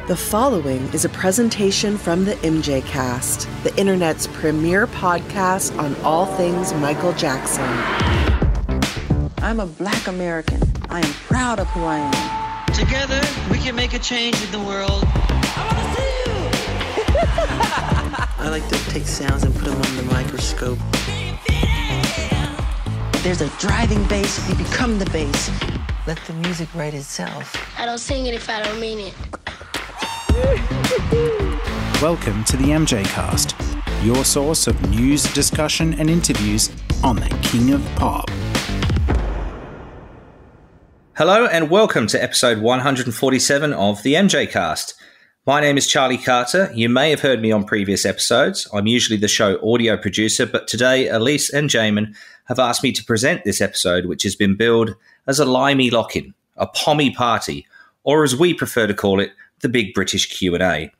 The following is a presentation from the MJCast, the internet's premier podcast on all things Michael Jackson. I'm a Black American. I am proud of who I am. Together, we can make a change in the world. I want to see you! I like to take sounds and put them on the microscope. There's a driving bass, you become the bass. Let the music write itself. I don't sing it if I don't mean it. Welcome to the MJCast, your source of news, discussion, and interviews on the King of Pop. Hello and welcome to episode 147 of the MJCast. My name is Charlie Carter. You may have heard me on previous episodes. I'm usually the show audio producer, but today Elise and Jamin have asked me to present this episode, which has been billed as a limey lock-in, a pommy party, or as we prefer to call it, the Big British Q&A.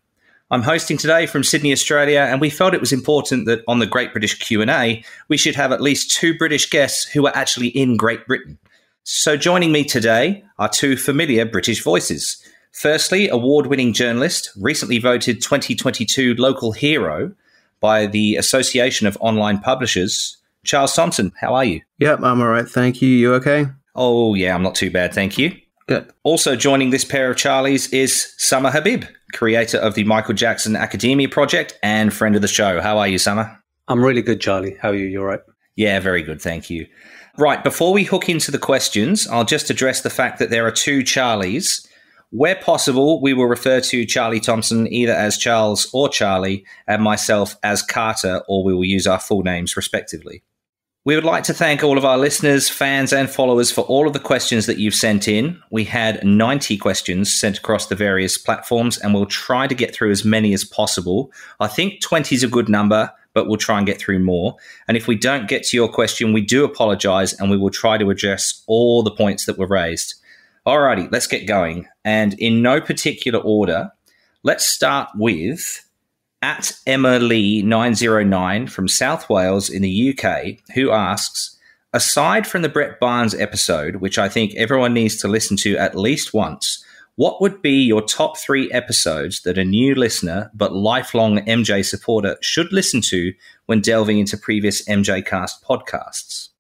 I'm hosting today from Sydney, Australia, and we felt it was important that on the Great British Q&A, we should have at least two British guests who are actually in Great Britain. So joining me today are two familiar British voices. Firstly, award-winning journalist, recently voted 2022 Local Hero by the Association of Online Publishers, Charles Thomson. How are you? Yep, I'm all right. Thank you. You okay? Oh, yeah, I'm not too bad. Thank you. Good. Also joining this pair of Charlies is Samar Habib, creator of the Michael Jackson Academia Project and friend of the show. How are you, Samar? I'm really good, Charlie. How are you? You all right? Yeah, very good. Thank you. Right, before we hook into the questions, I'll just address the fact that there are two Charlies. Where possible, we will refer to Charlie Thomson either as Charles or Charlie and myself as Carter, or we will use our full names respectively. We would like to thank all of our listeners, fans and followers for all of the questions that you've sent in. We had 90 questions sent across the various platforms and we'll try to get through as many as possible. I think 20 is a good number, but we'll try and get through more. And if we don't get to your question, we do apologise and we will try to address all the points that were raised. Alrighty, let's get going. And in no particular order, let's start with at Emma Lee 909 from South Wales in the UK, who asks, aside from the Brett Barnes episode, which I think everyone needs to listen to at least once, what would be your top 3 episodes that a new listener but lifelong MJ supporter should listen to when delving into previous MJcast podcasts?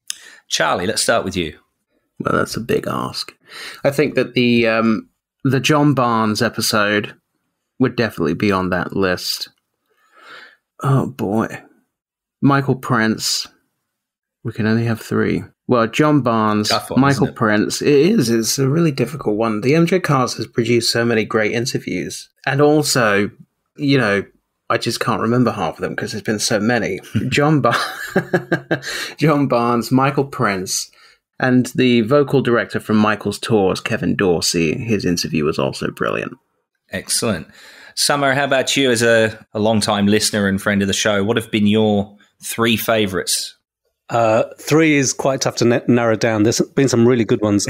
Charlie, let's start with you. Well, that's a big ask. I think that the John Barnes episode would definitely be on that list. Oh, boy. Michael Prince. We can only have 3. Well, John Barnes, one, Michael Prince. It is. It's a really difficult one. The MJcast has produced so many great interviews. And also, you know, I just can't remember half of them because there's been so many. John Barnes, Michael Prince, and the vocal director from Michael's Tours, Kevin Dorsey. His interview was also brilliant. Excellent. Samar, how about you as a long-time listener and friend of the show? What have been your 3 favourites? 3 is quite tough to narrow down. There's been some really good ones.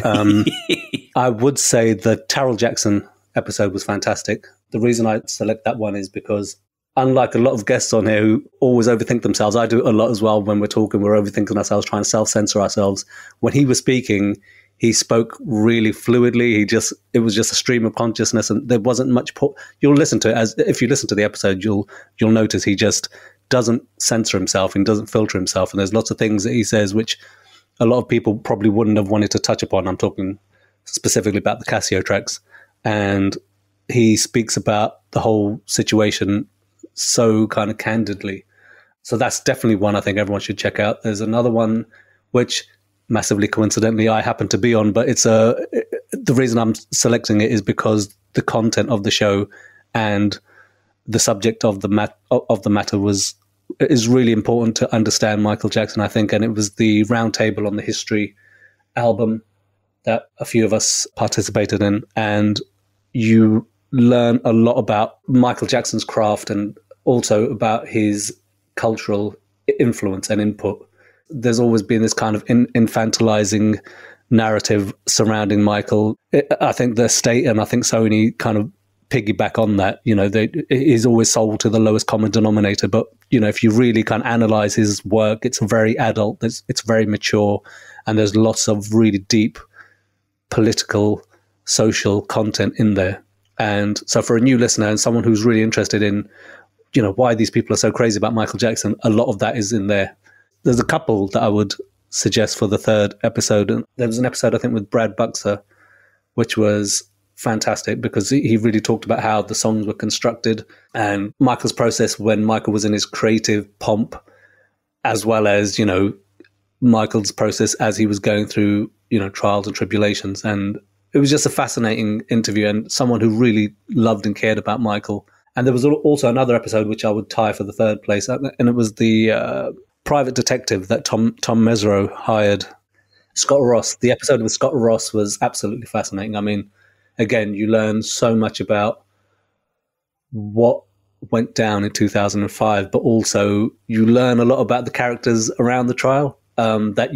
I would say the Taj Jackson episode was fantastic. The reason I select that one is because unlike a lot of guests on here who always overthink themselves, I do it a lot as well when we're talking. We're overthinking ourselves, trying to self-censor ourselves. When he was speaking, he spoke really fluidly. It was just a stream of consciousness, and there wasn't much. You'll listen to it as if you listen to the episode, you'll notice he just doesn't censor himself and doesn't filter himself. And there's lots of things that he says which a lot of people probably wouldn't have wanted to touch upon. I'm talking specifically about the Casio tracks, and he speaks about the whole situation so kind of candidly. So that's definitely one I think everyone should check out. There's another one which massively coincidentally I happen to be on, but the reason I'm selecting it is because the content of the show and the subject of the matter is really important to understand Michael Jackson, I think. And it was the roundtable on the History album that a few of us participated in, and you learn a lot about Michael Jackson's craft and also about his cultural influence and input. There's always been this kind of infantilizing narrative surrounding Michael. I think the State and I think Sony kind of piggyback on that. You know, he's always sold to the lowest common denominator. But, you know, if you really kind of analyze his work, it's very adult, it's very mature, and there's lots of really deep political, social content in there. And so for a new listener and someone who's really interested in, why these people are so crazy about Michael Jackson, a lot of that is in there. There's a couple that I would suggest for the third episode. And there was an episode, I think, with Brad Buxer, which was fantastic because he really talked about how the songs were constructed and Michael's process when Michael was in his creative pomp, as well as, Michael's process as he was going through, trials and tribulations. And it was just a fascinating interview and someone who really loved and cared about Michael. And there was also another episode which I would tie for the third place, and it was the private detective that Tom Mesereau hired, Scott Ross. The episode with Scott Ross was absolutely fascinating. I mean, again, you learn so much about what went down in 2005, but also you learn a lot about the characters around the trial that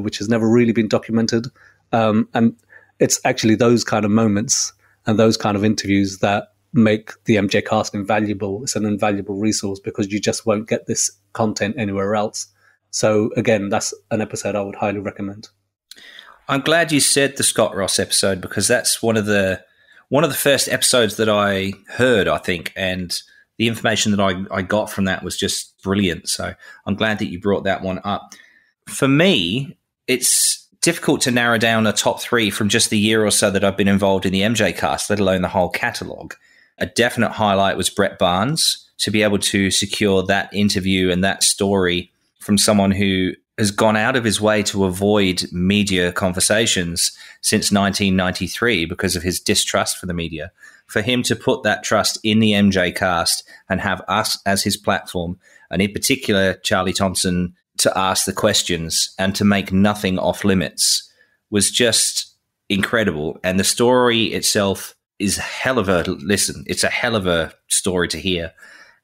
which has never really been documented. And it's actually those kind of moments and those kind of interviews that make the MJCast invaluable. It's an invaluable resource because you just won't get this content anywhere else. So again, that's an episode I would highly recommend. I'm glad you said the Scott Ross episode because that's one of the first episodes that I heard, I think, and the information that I got from that was just brilliant. So I'm glad that you brought that one up. For me, it's difficult to narrow down a top three from just the year or so that I've been involved in the MJCast, let alone the whole catalogue. A definite highlight was Brett Barnes, to be able to secure that interview and that story from someone who has gone out of his way to avoid media conversations since 1993 because of his distrust for the media. For him to put that trust in the MJCast and have us as his platform, and in particular Charlie Thomson, to ask the questions and to make nothing off limits was just incredible. And the story itself is a hell of a listen. It's a hell of a story to hear.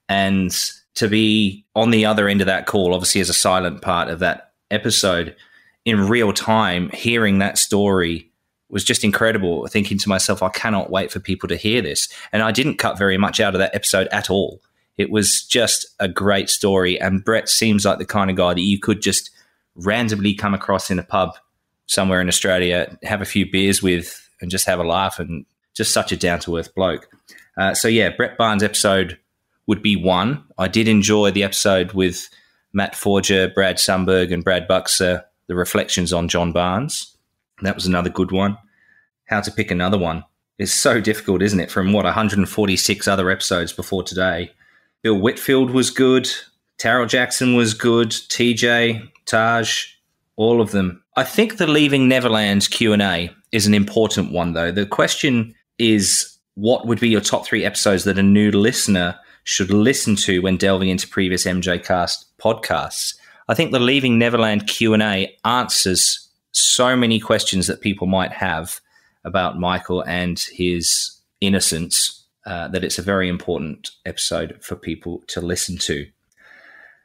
And to be on the other end of that call, obviously as a silent part of that episode, in real time, hearing that story was just incredible. Thinking to myself, I cannot wait for people to hear this. And I didn't cut very much out of that episode at all. It was just a great story. And Brett seems like the kind of guy that you could just randomly come across in a pub somewhere in Australia, have a few beers with and just have a laugh, and just such a down-to-earth bloke. So yeah, Brett Barnes' episode would be one. I did enjoy the episode with Matt Forger, Brad Sundberg, and Brad Buxer, the reflections on John Barnes. That was another good one. How to pick another one is so difficult, isn't it? From 146 other episodes before today. Bill Whitfield was good. Tarell Jackson was good. TJ, Taj, all of them. I think the Leaving Neverland Q&A is an important one, though. The question is, what would be your top three episodes that a new listener should listen to when delving into previous MJCast podcasts? I think the Leaving Neverland Q&A answers so many questions that people might have about Michael and his innocence, that it's a very important episode for people to listen to.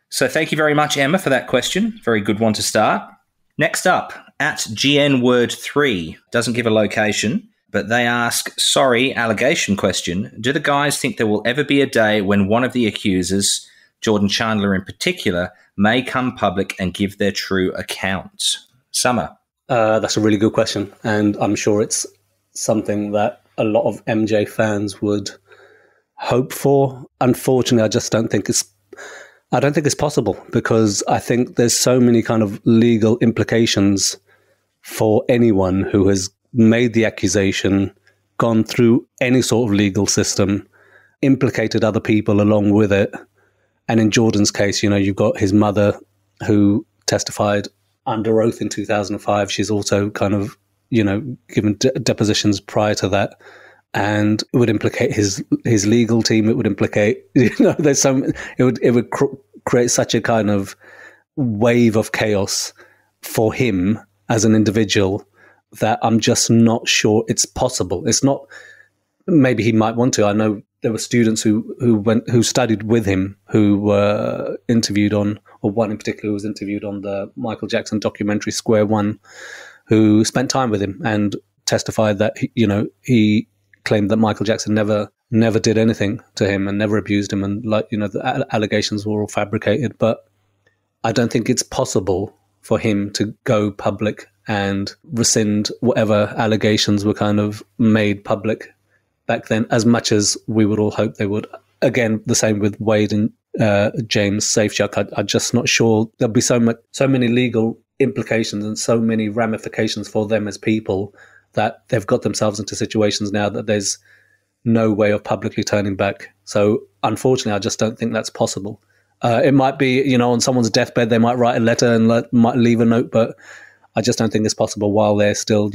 So thank you very much, Emma, for that question. Very good one to start. Next up, at GNWord3, doesn't give a location, but they ask, sorry, allegation question. Do the guys think there will ever be a day when one of the accusers, Jordan Chandler in particular, may come public and give their true account? Summer. That's a really good question. And I'm sure it's something that a lot of MJ fans would hope for. Unfortunately, I don't think it's possible, because I think there's so many kind of legal implications for anyone who has made the accusation, gone through any sort of legal system, implicated other people along with it. And in Jordan's case, you've got his mother who testified under oath in 2005. She's also kind of, given depositions prior to that. And it would implicate his legal team. It would implicate, it would create such a kind of wave of chaos for him as an individual that I'm just not sure it's possible. It's not, maybe he might want to. I know there were students who studied with him who were interviewed on, or one in particular who was interviewed on the Michael Jackson documentary Square One, who spent time with him and testified that, he claimed that Michael Jackson never did anything to him and never abused him, and the allegations were all fabricated. But I don't think it's possible for him to go public and rescind whatever allegations were kind of made public back then, as much as we would all hope they would. Again, the same with Wade and James Safechuck. I'm just not sure. There'll be so many legal implications and so many ramifications for them as people that they've got themselves into situations now that there's no way of publicly turning back. So unfortunately, I just don't think that's possible. It might be, on someone's deathbed, they might write a letter and might leave a note, but I just don't think it's possible while they're still,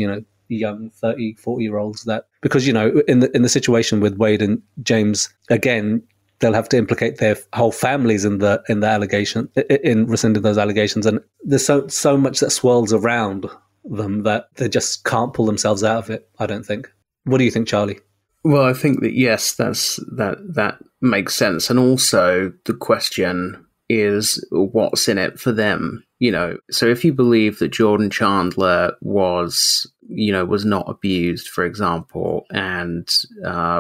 young 30, 40-year-olds. That because, in the situation with Wade and James, again, they'll have to implicate their whole families in the allegation, in rescinding those allegations. And there's so much that swirls around them that they just can't pull themselves out of it, I don't think. What do you think, Charlie? Well, I think that, yes, that makes sense. And also the question is what's in it for them, So if you believe that Jordan Chandler was not abused, for example, and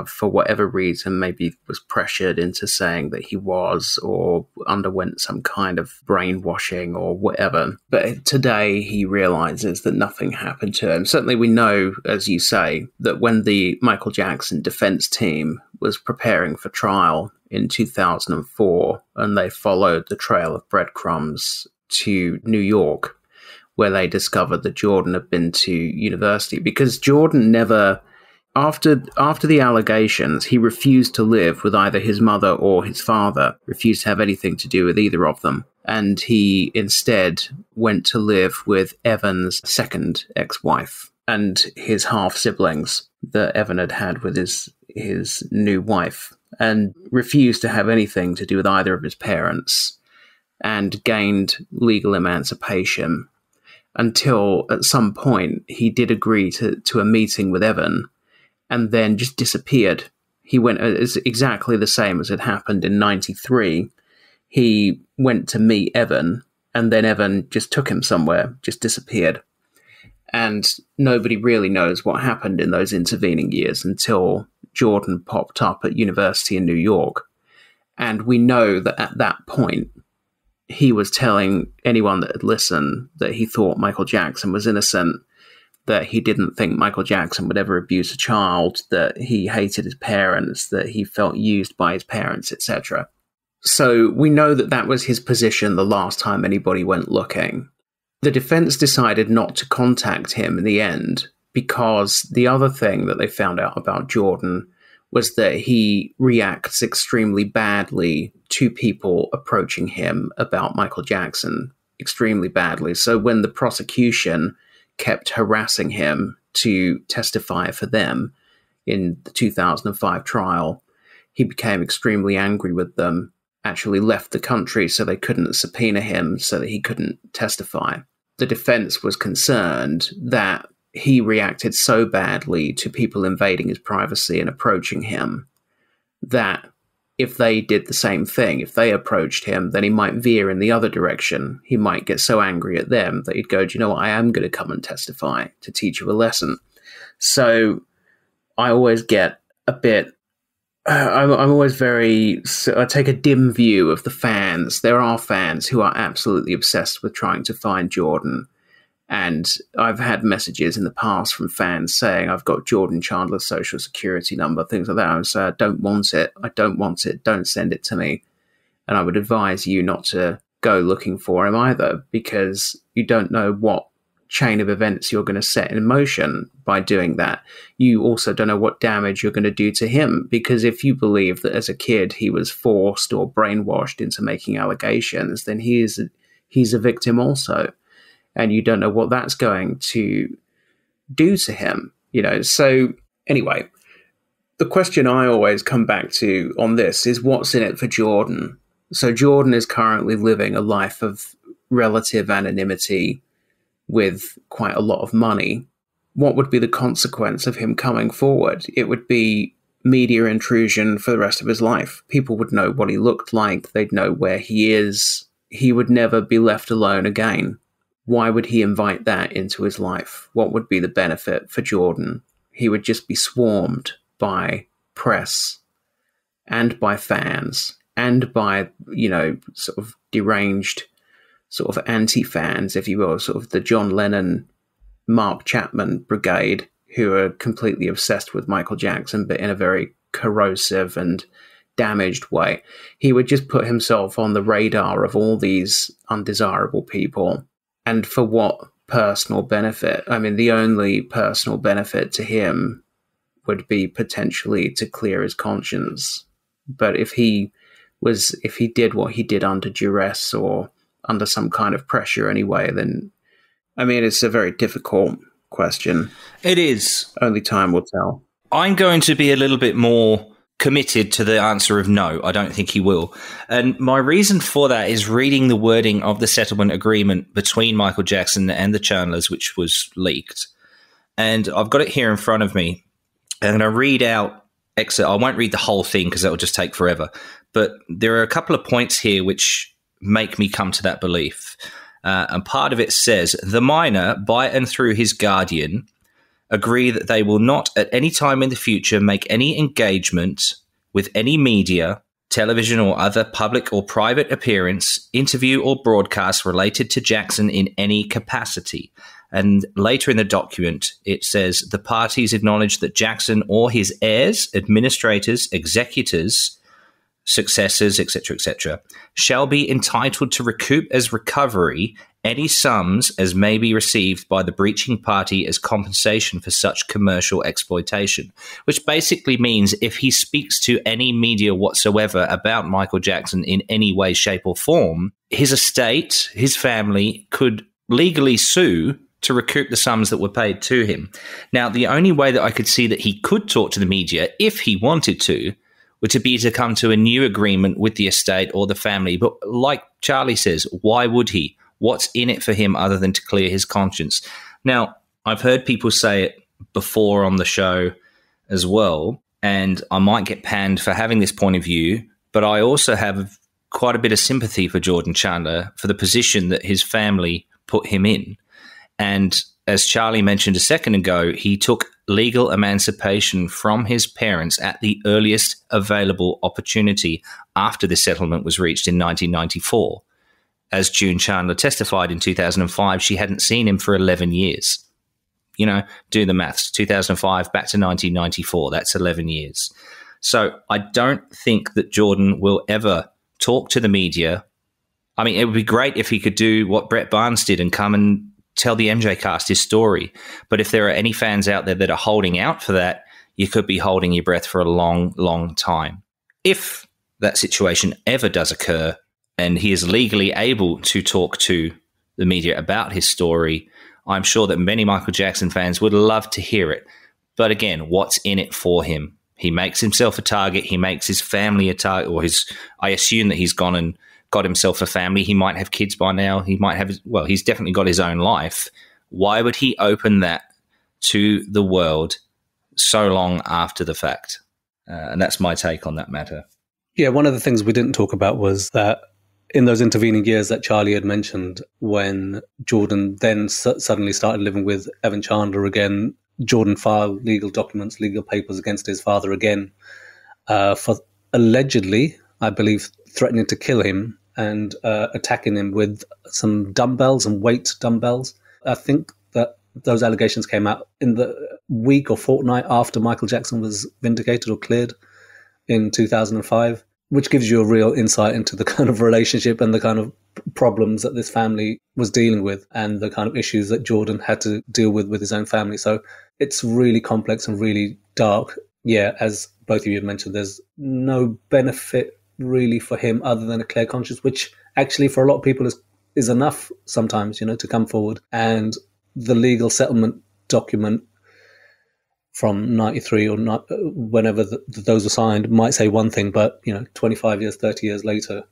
for whatever reason maybe was pressured into saying that he was, or underwent some kind of brainwashing or whatever, but today he realizes that nothing happened to him. Certainly we know, as you say, that when the Michael Jackson defense team was preparing for trial in 2004 and they followed the trail of breadcrumbs to New York, where they discovered that Jordan had been to university, because Jordan never, after the allegations, he refused to live with either his mother or his father, refused to have anything to do with either of them. And he instead went to live with Evan's second ex-wife and his half-siblings that Evan had with his new wife, and refused to have anything to do with either of his parents, and gained legal emancipation until at some point he did agree to a meeting with Evan and then just disappeared. He went, it's exactly the same as had happened in 93. He went to meet Evan and then Evan just took him somewhere, just disappeared. And nobody really knows what happened in those intervening years until Jordan popped up at university in New York. And we know that at that point, he was telling anyone that had listened that he thought Michael Jackson was innocent, that he didn't think Michael Jackson would ever abuse a child, that he hated his parents, that he felt used by his parents, etc. So we know that that was his position the last time anybody went looking. The defense decided not to contact him in the end because the other thing that they found out about Jordan was that he reacts extremely badly to people approaching him about Michael Jackson, extremely badly. So when the prosecution kept harassing him to testify for them in the 2005 trial, he became extremely angry with them, actually left the country so they couldn't subpoena him, so that he couldn't testify. The defense was concerned that he reacted so badly to people invading his privacy and approaching him that if they did the same thing, if they approached him, then he might veer in the other direction. He might get so angry at them that he'd go, do you know what, I am going to come and testify to teach you a lesson. So I always get a bit, I'm always I take a dim view of the fans. There are fans who are absolutely obsessed with trying to find Jordan. And I've had messages in the past from fans saying, I've got Jordan Chandler's social security number, things like that. I would say, I don't want it. I don't want it. Don't send it to me. And I would advise you not to go looking for him either, because you don't know what chain of events you're going to set in motion by doing that. You also don't know what damage you're going to do to him, because if you believe that as a kid he was forced or brainwashed into making allegations, then he's a victim also. And you don't know what that's going to do to him, So anyway, the question I always come back to on this is what's in it for Jordan? So Jordan is currently living a life of relative anonymity with quite a lot of money. What would be the consequence of him coming forward? It would be media intrusion for the rest of his life. People would know what he looked like. They'd know where he is. He would never be left alone again. Why would he invite that into his life? What would be the benefit for Jordan? He would just be swarmed by press and by fans and by, sort of deranged, sort of anti-fans, if you will, sort of the John Lennon, Mark Chapman brigade who are completely obsessed with Michael Jackson, but in a very corrosive and damaged way. He would just put himself on the radar of all these undesirable people. And for what personal benefit? I mean, the only personal benefit to him would be potentially to clear his conscience. But if he did what he did under duress or under some kind of pressure anyway, then, I mean, it's a very difficult question. It is. Only time will tell. I'm going to be a little bit more committed to the answer of no. I don't think he will. And my reason for that is reading the wording of the settlement agreement between Michael Jackson and the Chandlers, which was leaked. And I've got it here in front of me. And I'm going to read out excerpt. I won't read the whole thing because that will just take forever. But there are a couple of points here which make me come to that belief. And part of it says, the minor, by and through his guardian, agree that they will not at any time in the future make any engagement with any media, television or other public or private appearance, interview or broadcast related to Jackson in any capacity. And later in the document, it says the parties acknowledge that Jackson or his heirs, administrators, executors, successors, etc., shall be entitled to recoup as recovery any sums as may be received by the breaching party as compensation for such commercial exploitation, which basically means if he speaks to any media whatsoever about Michael Jackson in any way, shape or form, his estate, his family could legally sue to recoup the sums that were paid to him. Now, the only way that I could see that he could talk to the media if he wanted to would to be to come to a new agreement with the estate or the family. But like Charlie says, why would he? What's in it for him other than to clear his conscience? Now, I've heard people say it before on the show as well, and I might get panned for having this point of view, but I also have quite a bit of sympathy for Jordan Chandler for the position that his family put him in. And as Charlie mentioned a second ago, he took legal emancipation from his parents at the earliest available opportunity after the settlement was reached in 1994. As June Chandler testified in 2005, she hadn't seen him for 11 years. You know, do the maths. 2005 back to 1994, that's 11 years. So I don't think that Jordan will ever talk to the media. I mean, it would be great if he could do what Brett Barnes did and come and tell the MJCast his story. But if there are any fans out there that are holding out for that, you could be holding your breath for a long, long time. If that situation ever does occur, and he is legally able to talk to the media about his story, I'm sure that many Michael Jackson fans would love to hear it. But again, what's in it for him? He makes himself a target. He makes his family a target, or I assume that he's gone and got himself a family. He might have kids by now. He might have, he's definitely got his own life. Why would he open that to the world so long after the fact? And that's my take on that matter. Yeah, one of the things we didn't talk about was that in those intervening years that Charlie had mentioned, when Jordan then suddenly started living with Evan Chandler again, Jordan filed legal documents, legal papers against his father again for allegedly, I believe, threatening to kill him and attacking him with some dumbbells and weight dumbbells. I think that those allegations came out in the week or fortnight after Michael Jackson was vindicated or cleared in 2005. Which gives you a real insight into the kind of relationship and the kind of problems that this family was dealing with and the kind of issues that Jordan had to deal with his own family. So it's really complex and really dark. Yeah, as both of you had mentioned, there's no benefit really for him other than a clear conscience, which actually for a lot of people is enough sometimes, to come forward. And the legal settlement document from 93 or not, whenever those were signed, might say one thing, but 25 years, 30 years later,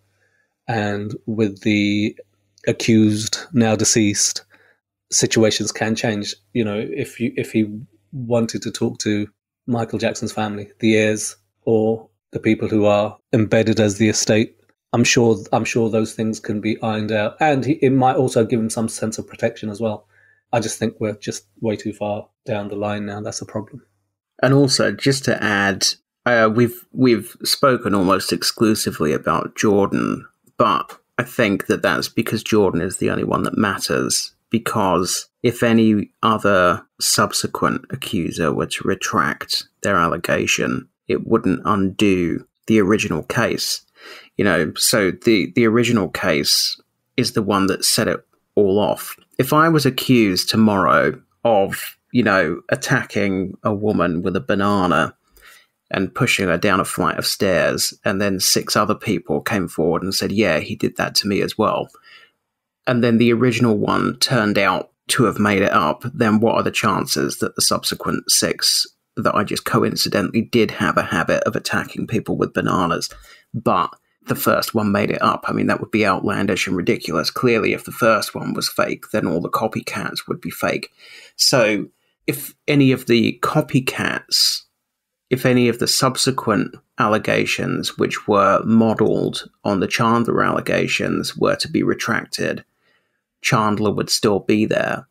and with the accused now deceased, situations can change. If he wanted to talk to Michael Jackson's family, the heirs, or the people who are embedded as the estate, I'm sure those things can be ironed out, and it might also give him some sense of protection as well. I just think we're just way too far down the line now. That's a problem. And also, just to add, we've spoken almost exclusively about Jordan, but I think that that's because Jordan is the only one that matters. because if any other subsequent accuser were to retract their allegation, it wouldn't undo the original case. So the original case is the one that set it all off. If I was accused tomorrow of, attacking a woman with a banana and pushing her down a flight of stairs, and then 6 other people came forward and said, yeah, he did that to me as well, and then the original one turned out to have made it up, then what are the chances that the subsequent 6 that I just coincidentally did have a habit of attacking people with bananas, but the first one made it up? I mean, that would be outlandish and ridiculous. Clearly, if the first one was fake, then all the copycats would be fake. So if any of the copycats, if any of the subsequent allegations which were modelled on the Chandler allegations were to be retracted, Chandler would still be there.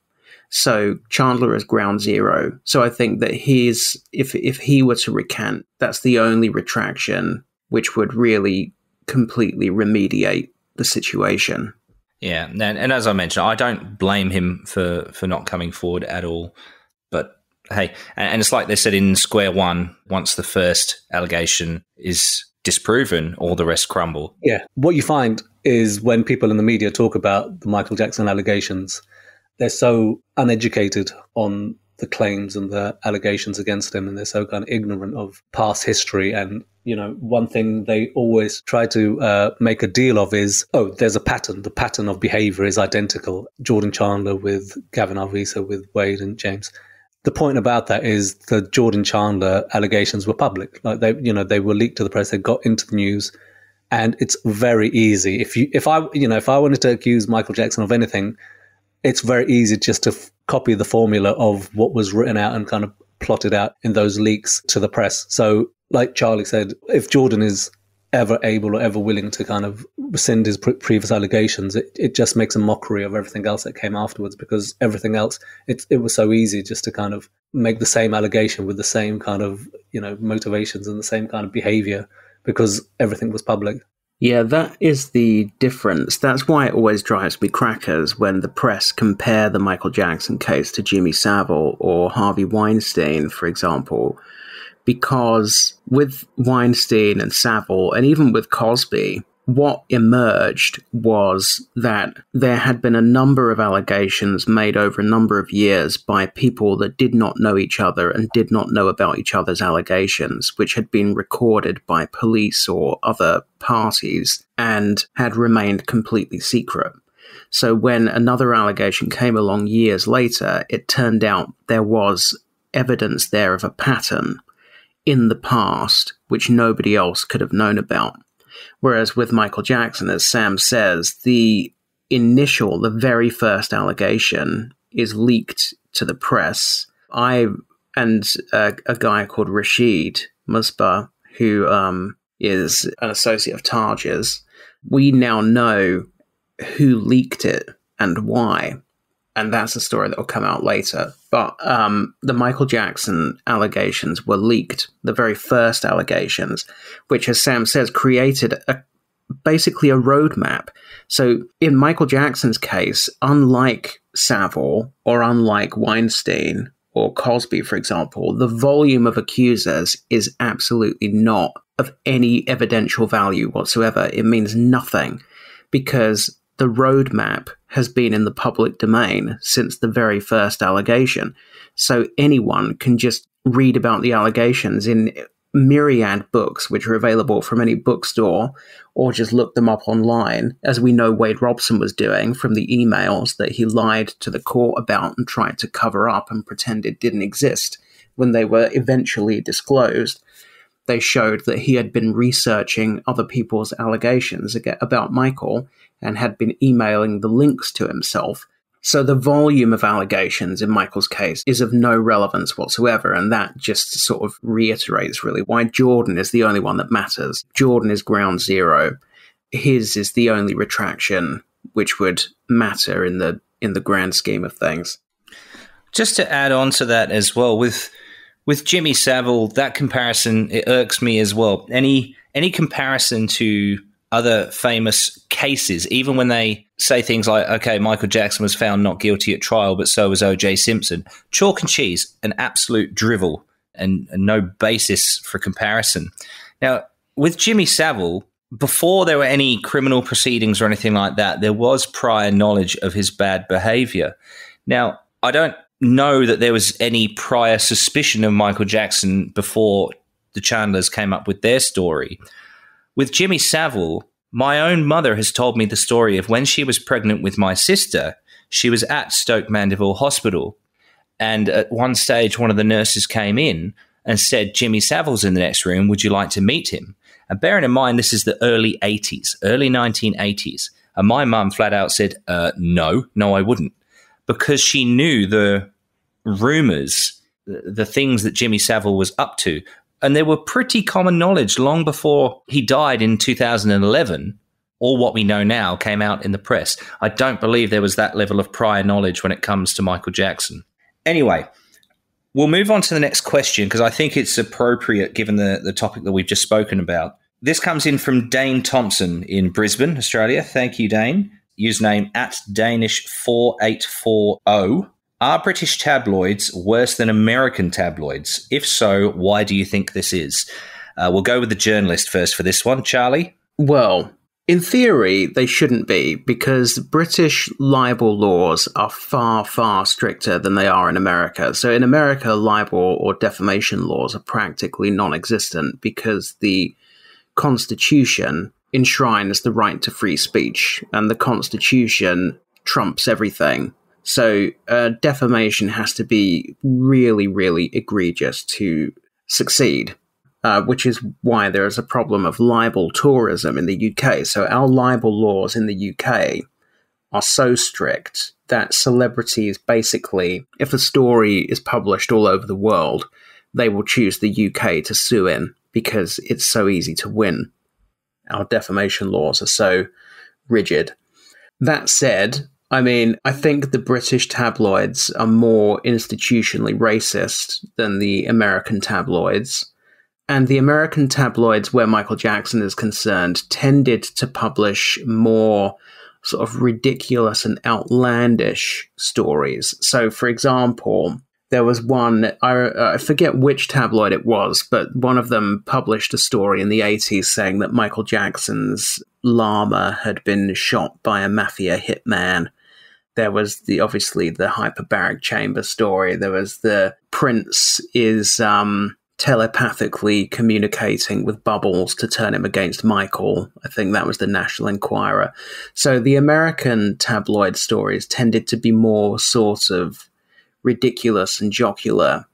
So Chandler is ground zero. So I think that if he were to recant, that's the only retraction which would really completely remediate the situation. Yeah, and as I mentioned, I don't blame him for not coming forward at all. But hey, and it's like they said in Square One, once the first allegation is disproven, all the rest crumble. Yeah, what you find is when people in the media talk about the Michael Jackson allegations, they're so uneducated on the claims and the allegations against him, and they're so kind of ignorant of past history. And one thing they always try to make a deal of is, there's a pattern. The pattern of behavior is identical. Jordan Chandler with Gavin Arvizo, with Wade and James. The point about that is the Jordan Chandler allegations were public. Like they were leaked to the press. They got into the news, and it's very easy. If I wanted to accuse Michael Jackson of anything, it's very easy just to copy the formula of what was written out and kind of plotted out in those leaks to the press. So, like Charlie said, if Jordan is ever able or ever willing to kind of rescind his previous allegations, it just makes a mockery of everything else that came afterwards, because everything else, it was so easy just to kind of make the same allegation with the same kind of, motivations and the same kind of behavior, because everything was public. Yeah, that is the difference. That's why it always drives me crackers when the press compare the Michael Jackson case to Jimmy Savile or Harvey Weinstein, for example. Because with Weinstein and Savile, and even with Cosby, what emerged was that there had been a number of allegations made over a number of years by people that did not know each other and did not know about each other's allegations, which had been recorded by police or other parties and had remained completely secret. So when another allegation came along years later, it turned out there was evidence there of a pattern in the past which nobody else could have known about. Whereas with Michael Jackson, as Sam says, the very first allegation is leaked to the press. I and a guy called Rashid Musbah, who is an associate of Taj's, we now know who leaked it and why. And that's a story that will come out later. But the Michael Jackson allegations were leaked, the very first allegations, which, as Sam says, created basically a roadmap. So in Michael Jackson's case, unlike Savile or unlike Weinstein or Cosby, for example, the volume of accusers is absolutely not of any evidential value whatsoever. It means nothing, because the roadmap has been in the public domain since the very first allegation. So anyone can just read about the allegations in myriad books, which are available from any bookstore, or just look them up online, as we know Wade Robson was doing from the emails that he lied to the court about and tried to cover up and pretend it didn't exist. When they were eventually disclosed, they showed that he had been researching other people's allegations about Michael and had been emailing the links to himself. So the volume of allegations in Michael's case is of no relevance whatsoever, and that just sort of reiterates really why Jordan is the only one that matters. Jordan is ground zero. His is the only retraction which would matter in the grand scheme of things. Just to add on to that as well, with Jimmy Savile, that comparison, it irks me as well. Any comparison to other famous cases, even when they say things like, okay, Michael Jackson was found not guilty at trial, but so was O.J. Simpson. Chalk and cheese, an absolute drivel and no basis for comparison. Now, with Jimmy Savile, before there were any criminal proceedings or anything like that, there was prior knowledge of his bad behavior. Now, I don't know that there was any prior suspicion of Michael Jackson before the Chandlers came up with their story. With Jimmy Savile, my own mother has told me the story of when she was pregnant with my sister, she was at Stoke Mandeville Hospital. And at one stage, one of the nurses came in and said, Jimmy Savile's in the next room. Would you like to meet him? And bearing in mind, this is the early 80s, early 1980s. And my mum flat out said, no, I wouldn't. Because she knew the rumors, the things that Jimmy Savile was up to. And they were pretty common knowledge long before he died in 2011. All what we know now came out in the press. I don't believe there was that level of prior knowledge when it comes to Michael Jackson. Anyway, we'll move on to the next question because I think it's appropriate given the topic that we've just spoken about. This comes in from Dane Thomson in Brisbane, Australia. Thank you, Dane. Username @Danish4840. Are British tabloids worse than American tabloids? If so, why do you think this is? We'll go with the journalist first for this one. Charlie? Well, in theory, they shouldn't be, because British libel laws are far, far stricter than they are in America. So in America, libel or defamation laws are practically non-existent because the Constitution enshrines the right to free speech, and the Constitution trumps everything. So defamation has to be really, really egregious to succeed. Which is why there is a problem of libel tourism in the UK. So our libel laws in the UK are so strict that celebrities basically, if a story is published all over the world, they will choose the UK to sue in because it's so easy to win. Our defamation laws are so rigid. That said, I mean, I think the British tabloids are more institutionally racist than the American tabloids. And the American tabloids, where Michael Jackson is concerned, tended to publish more sort of ridiculous and outlandish stories. So, for example, there was one, I forget which tabloid it was, but one of them published a story in the 80s saying that Michael Jackson's llama had been shot by a mafia hitman. There was obviously the hyperbaric chamber story. There was the Prince is telepathically communicating with Bubbles to turn him against Michael. I think that was the National Enquirer. So the American tabloid stories tended to be more sort of ridiculous and jocular,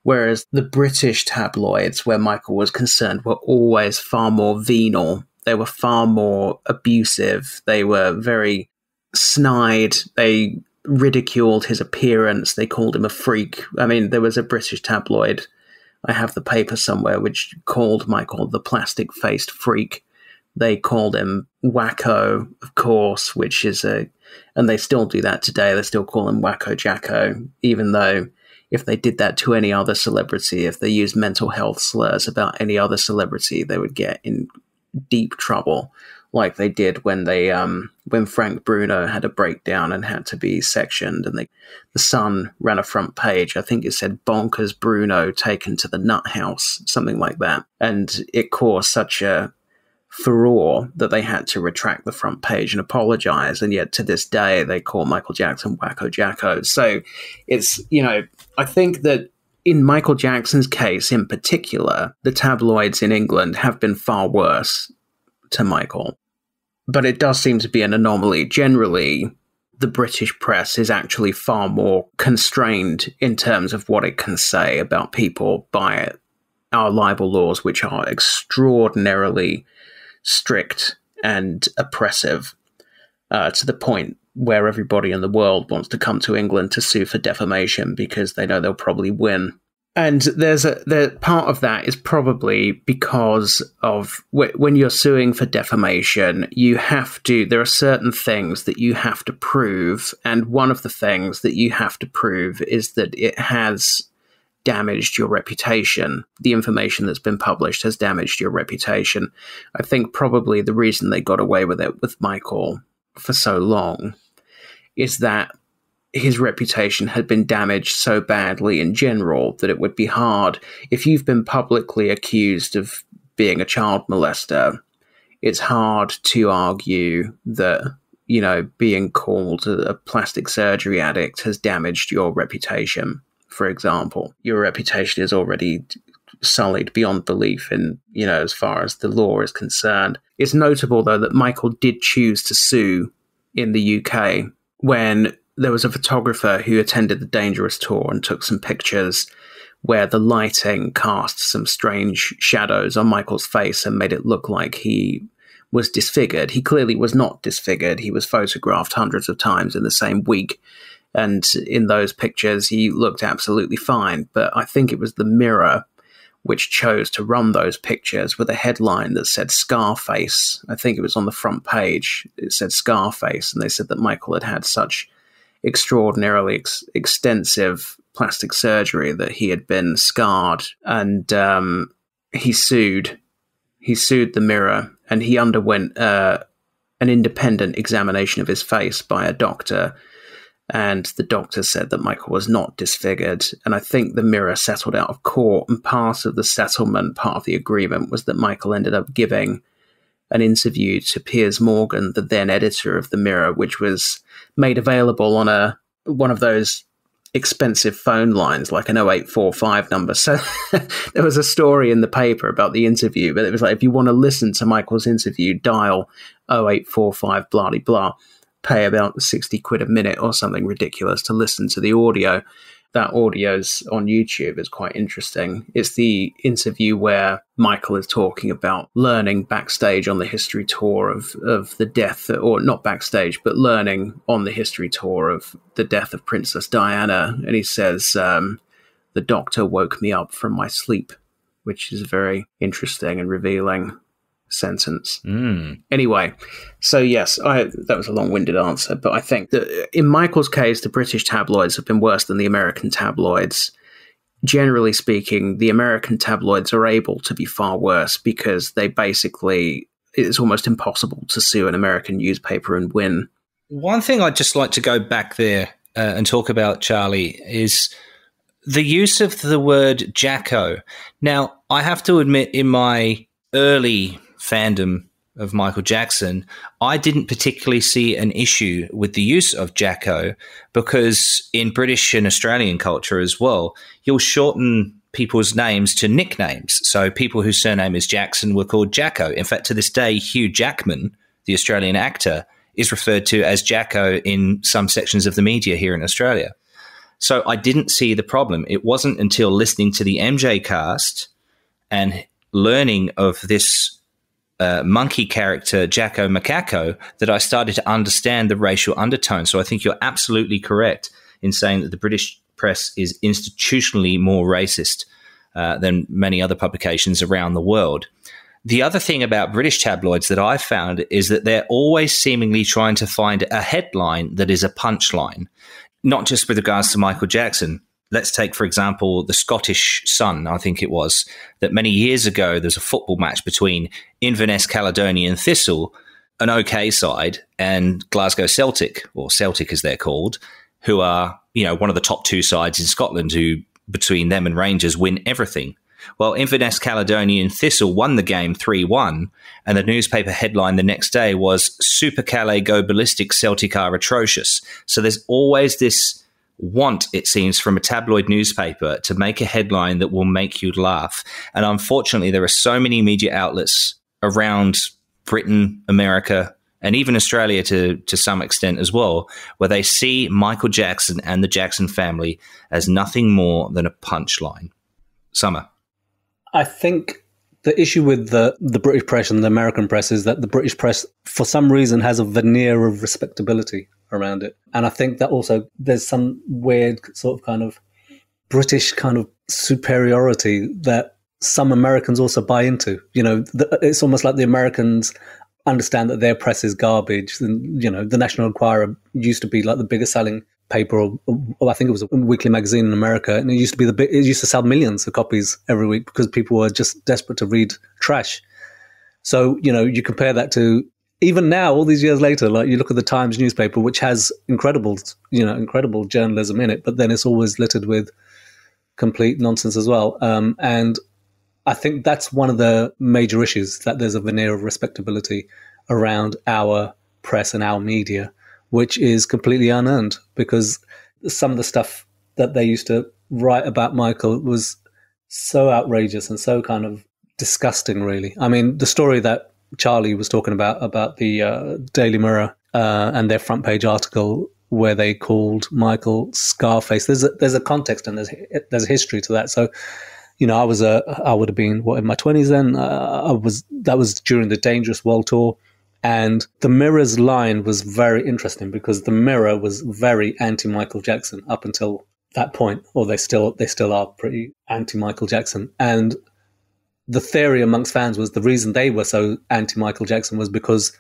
whereas the British tabloids, where Michael was concerned, were always far more venal. They were far more abusive. They were very snide. They ridiculed his appearance. They called him a freak. I mean, there was a British tabloid, I have the paper somewhere, which called Michael the plastic-faced freak. They called him Wacko, of course, which is and they still do that today. They still call him Wacko Jacko, even though if they did that to any other celebrity, if they used mental health slurs about any other celebrity, they would get in deep trouble, like they did when Frank Bruno had a breakdown and had to be sectioned, and the Sun ran a front page. I think it said "Bonkers Bruno taken to the nut house," something like that, and it caused such a furore that they had to retract the front page and apologize. And yet to this day, they call Michael Jackson Wacko Jacko. So it's, I think that in Michael Jackson's case in particular, the tabloids in England have been far worse to Michael. But it does seem to be an anomaly. Generally, the British press is actually far more constrained in terms of what it can say about people by our libel laws, which are extraordinarily strict and oppressive, to the point where everybody in the world wants to come to England to sue for defamation because they know they'll probably win. And the part of that is probably because of when you're suing for defamation, there are certain things that you have to prove. And one of the things that you have to prove is that it has damaged your reputation. The information that's been published has damaged your reputation. I think probably the reason they got away with it with Michael for so long is that his reputation had been damaged so badly in general that it would be hard. If you've been publicly accused of being a child molester, it's hard to argue that, you know, being called a plastic surgery addict has damaged your reputation, for example. Your reputation is already sullied beyond belief in, you know, as far as the law is concerned. It's notable, though, that Michael did choose to sue in the UK when there was a photographer who attended the Dangerous tour and took some pictures where the lighting cast some strange shadows on Michael's face and made it look like he was disfigured. He clearly was not disfigured. He was photographed hundreds of times in the same week. And in those pictures, he looked absolutely fine. But I think it was the Mirror which chose to run those pictures with a headline that said Scarface. I think it was on the front page. It said Scarface. And they said that Michael had had such extraordinarily extensive plastic surgery that he had been scarred. And he sued the Mirror, and he underwent an independent examination of his face by a doctor. And the doctor said that Michael was not disfigured. And I think the Mirror settled out of court. And part of the settlement, part of the agreement, was that Michael ended up giving an interview to Piers Morgan, the then editor of the Mirror, which was made available on one of those expensive phone lines, like an 0845 number. So there was a story in the paper about the interview, but it was like, if you want to listen to Michael's interview, dial 0845 blah blah blah, pay about 60 quid a minute or something ridiculous to listen to the audio. That audio's on YouTube. It's quite interesting. It's the interview where Michael is talking about learning backstage on the history tour of the death, or not backstage, but learning on the history tour of the death of Princess Diana. And he says, the doctor woke me up from my sleep, which is a very interesting and revealing sentence. Anyway, so yes, that was a long-winded answer, but I think that in Michael's case, the British tabloids have been worse than the American tabloids. Generally speaking, the American tabloids are able to be far worse because it's almost impossible to sue an American newspaper and win. One thing I'd just like to go back there and talk about, Charlie, is the use of the word Jacko. Now, I have to admit, in my early fandom of Michael Jackson, I didn't particularly see an issue with the use of Jacko, because in British and Australian culture as well, you'll shorten people's names to nicknames. So people whose surname is Jackson were called Jacko. In fact, to this day, Hugh Jackman, the Australian actor, is referred to as Jacko in some sections of the media here in Australia. So I didn't see the problem. It wasn't until listening to the MJCast and learning of this monkey character, Jacko Macaco, that I started to understand the racial undertone. So I think you're absolutely correct in saying that the British press is institutionally more racist than many other publications around the world. The other thing about British tabloids that I've found is that they're always seemingly trying to find a headline that is a punchline, not just with regards to Michael Jackson. Let's take, for example, the Scottish Sun, I think it was, that many years ago there's a football match between Inverness Caledonian Thistle, an OK side, and Glasgow Celtic, or Celtic as they're called, who are, one of the top two sides in Scotland who, between them and Rangers, win everything. Well, Inverness Caledonian Thistle won the game 3-1, and the newspaper headline the next day was Super Calais go ballistic, Celtic are atrocious. So there's always this want, it seems, from a tabloid newspaper to make a headline that will make you laugh. And unfortunately, there are so many media outlets around Britain, America, and even Australia to some extent as well, where they see Michael Jackson and the Jackson family as nothing more than a punchline. Summer. I think the issue with the British press and the American press is that the British press, for some reason, has a veneer of respectability around it. And I think that also there's some weird sort of kind of British kind of superiority that some Americans also buy into. It's almost like the Americans understand that their press is garbage. And, the National Enquirer used to be like the biggest selling paper, or I think it was a weekly magazine in America, and it used to sell millions of copies every week because people were just desperate to read trash. So, you compare that to even now, all these years later, like you look at the Times newspaper, which has incredible journalism in it, but then it's always littered with complete nonsense as well. And I think that's one of the major issues, that there's a veneer of respectability around our press and our media, which is completely unearned, because some of the stuff that they used to write about Michael was so outrageous and so kind of disgusting, really. I mean, the story that Charlie was talking about the Daily Mirror and their front page article where they called Michael Scarface. There's a context and there's a history to that. So, I would have been in my 20s then. That was during the Dangerous World Tour, and the Mirror's line was very interesting because the Mirror was very anti-Michael Jackson up until that point, or they still are pretty anti-Michael Jackson. And the theory amongst fans was the reason they were so anti-Michael Jackson was because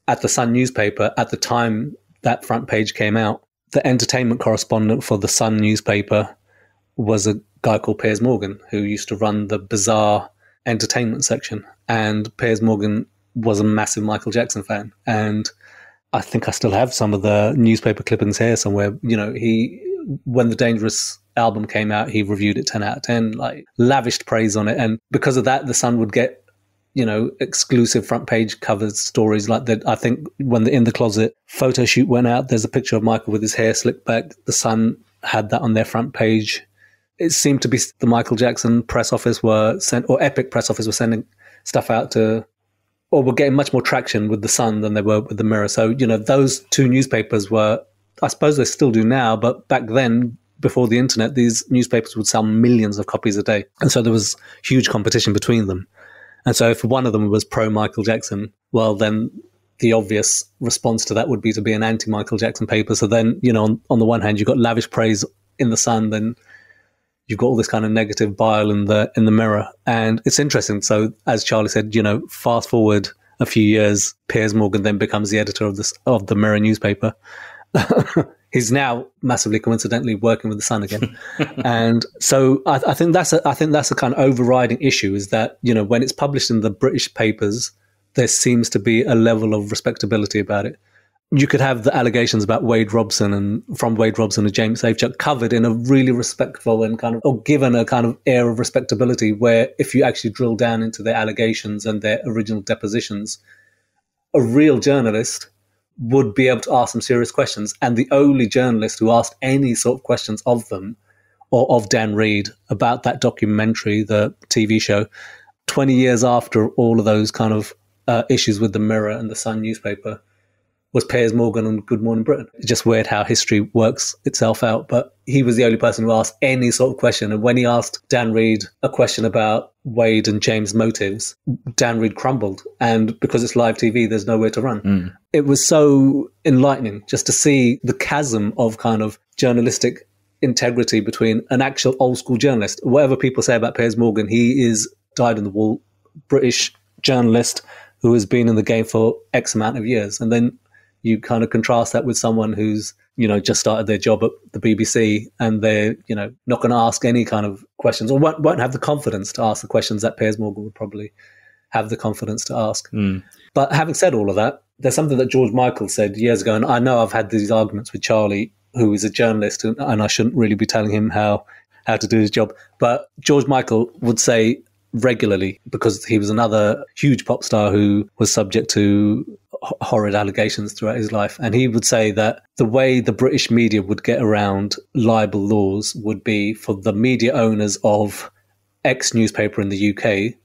at the Sun newspaper, at the time that front page came out, the entertainment correspondent for the Sun newspaper was a guy called Piers Morgan, who used to run the bizarre entertainment section. And Piers Morgan was a massive Michael Jackson fan. And I think I still have some of the newspaper clippings here somewhere. When the Dangerous album came out, he reviewed it 10 out of 10, like lavished praise on it. And because of that, the Sun would get, exclusive front page covered stories like that. I think when the In the Closet photo shoot went out, there's a picture of Michael with his hair slicked back. The Sun had that on their front page. It seemed to be the Michael Jackson press office or Epic press office were sending stuff out to, or were getting much more traction with the Sun than they were with the Mirror. So, those two newspapers were, I suppose they still do now, but back then, before the internet, these newspapers would sell millions of copies a day. And so there was huge competition between them. And so if one of them was pro-Michael Jackson, well, then the obvious response to that would be to be an anti-Michael Jackson paper. So then, on the one hand, you've got lavish praise in the Sun, then you've got all this kind of negative bile in the Mirror. And it's interesting. So as Charlie said, fast forward a few years, Piers Morgan then becomes the editor of the Mirror newspaper. He's now massively coincidentally working with the Sun again. And so I think that's a kind of overriding issue, is that, when it's published in the British papers, there seems to be a level of respectability about it. You could have the allegations about Wade Robson and James Safechuck covered in a really respectful and or given a kind of air of respectability, where if you actually drill down into their allegations and their original depositions, a real journalist would be able to ask some serious questions. And the only journalist who asked any sort of questions of them, or of Dan Reed, about that documentary, the TV show, 20 years after all of those kind of issues with the Mirror and the Sun newspaper, was Piers Morgan on Good Morning Britain. It's just weird how history works itself out. But he was the only person who asked any sort of question. And when he asked Dan Reed a question about Wade and James' motives, Dan Reed crumbled. And because it's live TV, there's nowhere to run. It was so enlightening just to see the chasm of kind of journalistic integrity between an actual old school journalist. Whatever people say about Piers Morgan, he is dyed-in-the-wool British journalist who has been in the game for X amount of years. And then you kind of contrast that with someone who's, just started their job at the BBC, and they're, not going to ask any kind of questions, or won't have the confidence to ask the questions that Piers Morgan would probably have the confidence to ask. But having said all of that, there's something that George Michael said years ago, and I know I've had these arguments with Charlie, who is a journalist, and I shouldn't really be telling him how to do his job. But George Michael would say regularly, because he was another huge pop star who was subject to horrid allegations throughout his life. And he would say that the way the British media would get around libel laws would be for the media owners of X newspaper in the UK,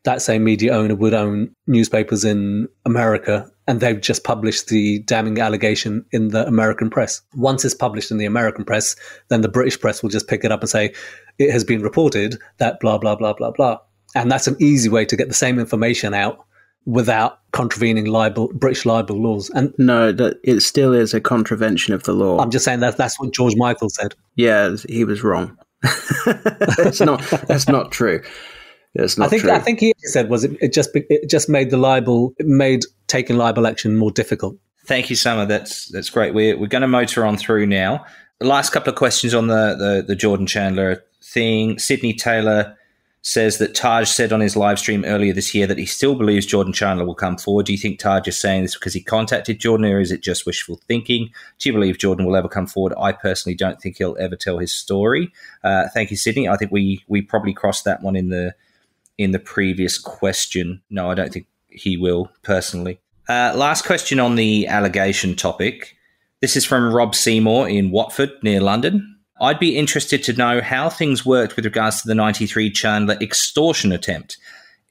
that same media owner would own newspapers in America, and they've just published the damning allegation in the American press. Once it's published in the American press, then the British press will just pick it up and say, it has been reported that blah, blah, blah, blah, blah. And that's an easy way to get the same information out without contravening British libel laws. And no, it still is a contravention of the law. I'm just saying that's what George Michael said. Yeah, he was wrong. That's not true. It's not true. I think he said it just made taking libel action more difficult. Thank you, Samar. That's great. We're going to motor on through now. The last couple of questions on the Jordan Chandler thing. Sydney Taylor says that Taj said on his live stream earlier this year that he still believes Jordan Chandler will come forward. Do you think Taj is saying this because he contacted Jordan, or is it just wishful thinking? Do you believe Jordan will ever come forward? I personally don't think he'll ever tell his story. Thank you, Sydney. I think we probably crossed that one in the previous question. No, I don't think he will, personally. Last question on the allegation topic. This is from Rob Seymour in Watford, near London. I'd be interested to know how things worked with regards to the 93 Chandler extortion attempt,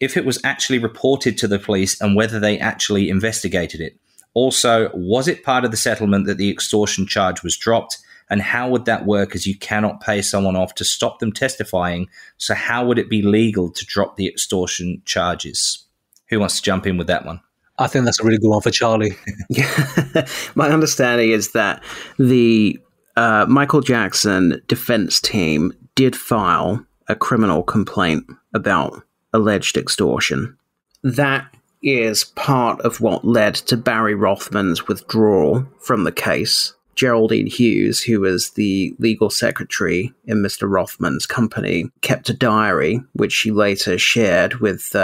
if it was actually reported to the police and whether they actually investigated it. Also, was it part of the settlement that the extortion charge was dropped, and how would that work, as you cannot pay someone off to stop them testifying? So how would it be legal to drop the extortion charges? Who wants to jump in with that one? I think that's a really good one for Charlie. Yeah. My understanding is that the Michael Jackson defense team did file a criminal complaint about alleged extortion. That is part of what led to Barry Rothman's withdrawal from the case. Geraldine Hughes, who was the legal secretary in Mr. Rothman's company, kept a diary, which she later shared with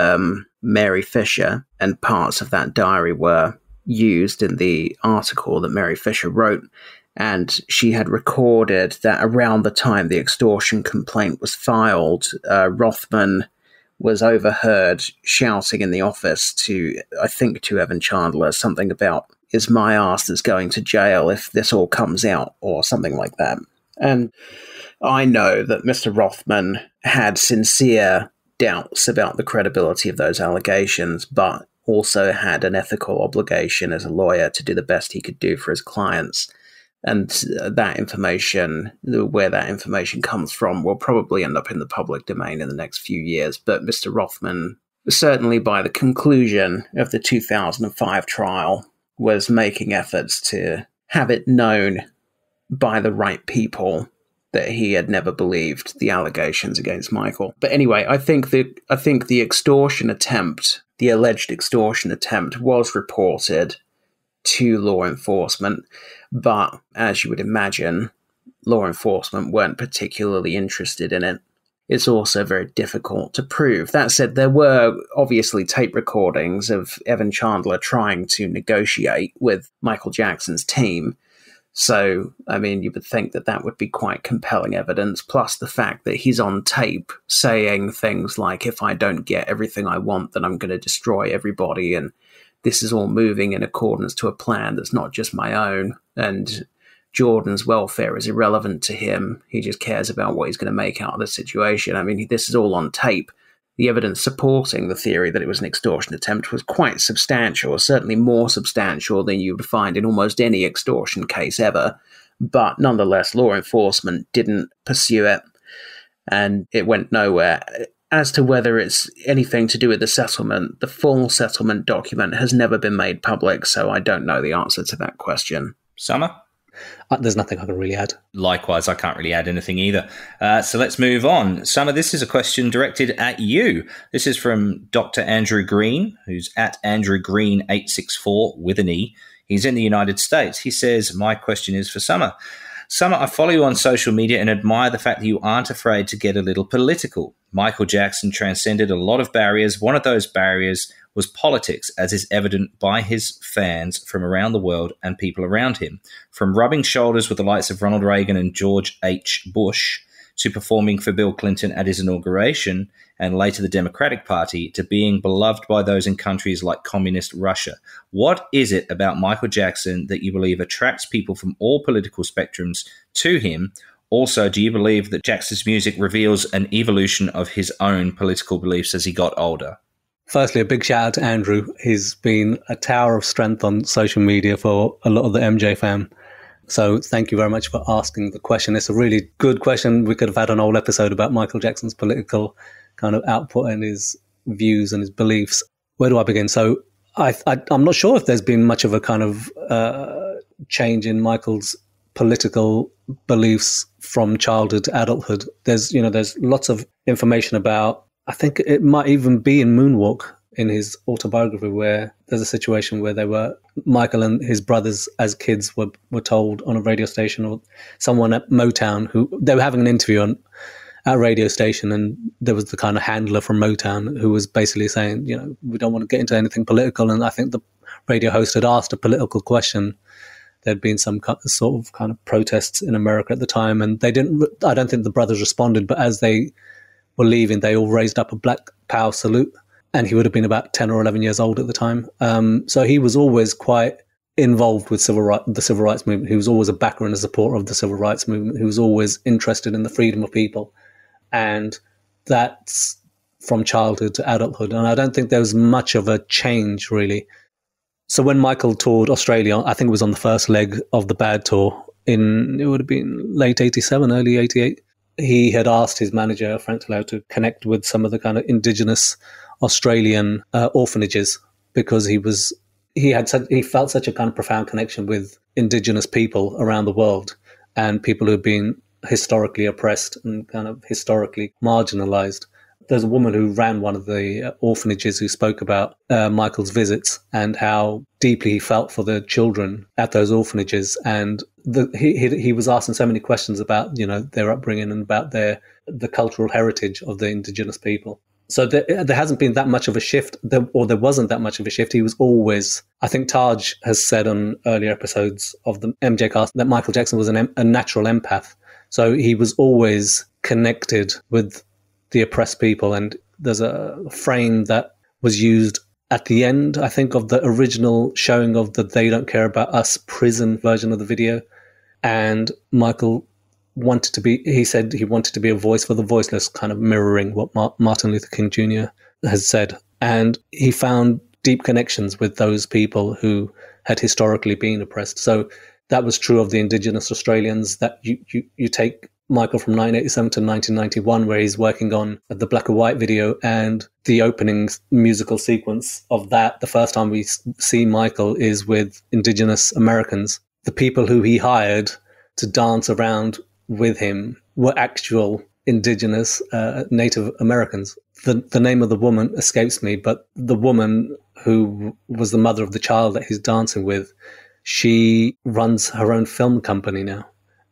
Mary Fisher, and parts of that diary were used in the article that Mary Fisher wrote. And she had recorded that around the time the extortion complaint was filed, Rothman was overheard shouting in the office to Evan Chandler, something about, "Is my ass that's going to jail if this all comes out," or something like that. And I know that Mr. Rothman had sincere doubts about the credibility of those allegations, but also had an ethical obligation as a lawyer to do the best he could do for his clients. And that information, where that information comes from, will probably end up in the public domain in the next few years. But Mr. Rothman, certainly by the conclusion of the 2005 trial, was making efforts to have it known by the right people that he had never believed the allegations against Michael. But anyway, I think the extortion attempt, the alleged extortion attempt, was reported to law enforcement, but as you would imagine, law enforcement weren't particularly interested in it. It's also very difficult to prove. That said, there were obviously tape recordings of Evan Chandler trying to negotiate with Michael Jackson's team. So, I mean, you would think that that would be quite compelling evidence, plus the fact that he's on tape saying things like, "If I don't get everything I want, then I'm going to destroy everybody, and this is all moving in accordance to a plan that's not just my own, and Jordan's welfare is irrelevant to him. He just cares about what he's going to make out of the situation." I mean, this is all on tape. The evidence supporting the theory that it was an extortion attempt was quite substantial, certainly more substantial than you would find in almost any extortion case ever. But nonetheless, law enforcement didn't pursue it, and it went nowhere. As to whether it's anything to do with the settlement, the full settlement document has never been made public, so I don't know the answer to that question. Summer? There's nothing I can really add. Likewise, I can't really add anything either. So let's move on. Summer, this is a question directed at you. This is from Dr. Andrew Green, who's at Andrew Green 864 with an E. He's in the United States. He says, my question is for Summer. Summer, I follow you on social media and admire the fact that you aren't afraid to get a little political. Michael Jackson transcended a lot of barriers. One of those barriers was politics, as is evident by his fans from around the world and people around him. From rubbing shoulders with the likes of Ronald Reagan and George H. Bush, to performing for Bill Clinton at his inauguration, and later the Democratic Party, to being beloved by those in countries like communist Russia. What is it about Michael Jackson that you believe attracts people from all political spectrums to him? Also, do you believe that Jackson's music reveals an evolution of his own political beliefs as he got older? Firstly, a big shout out to Andrew. He's been a tower of strength on social media for a lot of the MJ fam. So thank you very much for asking the question. It's a really good question. We could have had an whole episode about Michael Jackson's political kind of output and his views and his beliefs. Where do I begin? So I'm not sure if there's been much of a kind of change in Michael's political beliefs from childhood to adulthood. There's lots of information about, I think it might even be in Moonwalk, in his autobiography, where there's a situation where Michael and his brothers as kids were told on a radio station or someone at Motown, who they were having an interview on, at a radio station, and there was the kind of handler from Motown who was basically saying, we don't want to get into anything political. And I think the radio host had asked a political question. There'd been some sort of kind of protests in America at the time, and I don't think the brothers responded, but as they were leaving, they all raised up a Black Power salute, and he would have been about 10 or 11 years old at the time. So he was always quite involved with the civil rights movement. He was always a backer and a supporter of the civil rights movement. He was always interested in the freedom of people. And that's from childhood to adulthood. And I don't think there was much of a change, really. So when Michael toured Australia, I think it was on the first leg of the Bad tour it would have been late 87, early 88, he had asked his manager, Frank Talau, to connect with some of the kind of indigenous Australian orphanages, because he felt such a kind of profound connection with indigenous people around the world and people who've been historically oppressed and kind of historically marginalized. There's a woman who ran one of the orphanages who spoke about Michael's visits and how deeply he felt for the children at those orphanages. And he was asking so many questions about, their upbringing and about the cultural heritage of the indigenous people. So there hasn't been that much of a shift, there wasn't that much of a shift. He was always, I think Taj has said on earlier episodes of the MJCast that Michael Jackson was a natural empath. So he was always connected with the oppressed people. And there's a frame that was used at the end, I think, of the original showing of the They Don't Care About Us prison version of the video. And Michael he said he wanted to be a voice for the voiceless, kind of mirroring what Martin Luther King Jr. has said. And he found deep connections with those people who had historically been oppressed. So that was true of the indigenous Australians, that you take Michael from 1987 to 1991, where he's working on the black and white video, and the opening musical sequence of that, the first time we see Michael is with indigenous Americans. The people who he hired to dance around with him were actual indigenous Native Americans. The name of the woman escapes me, but the woman who was the mother of the child that he's dancing with, she runs her own film company now.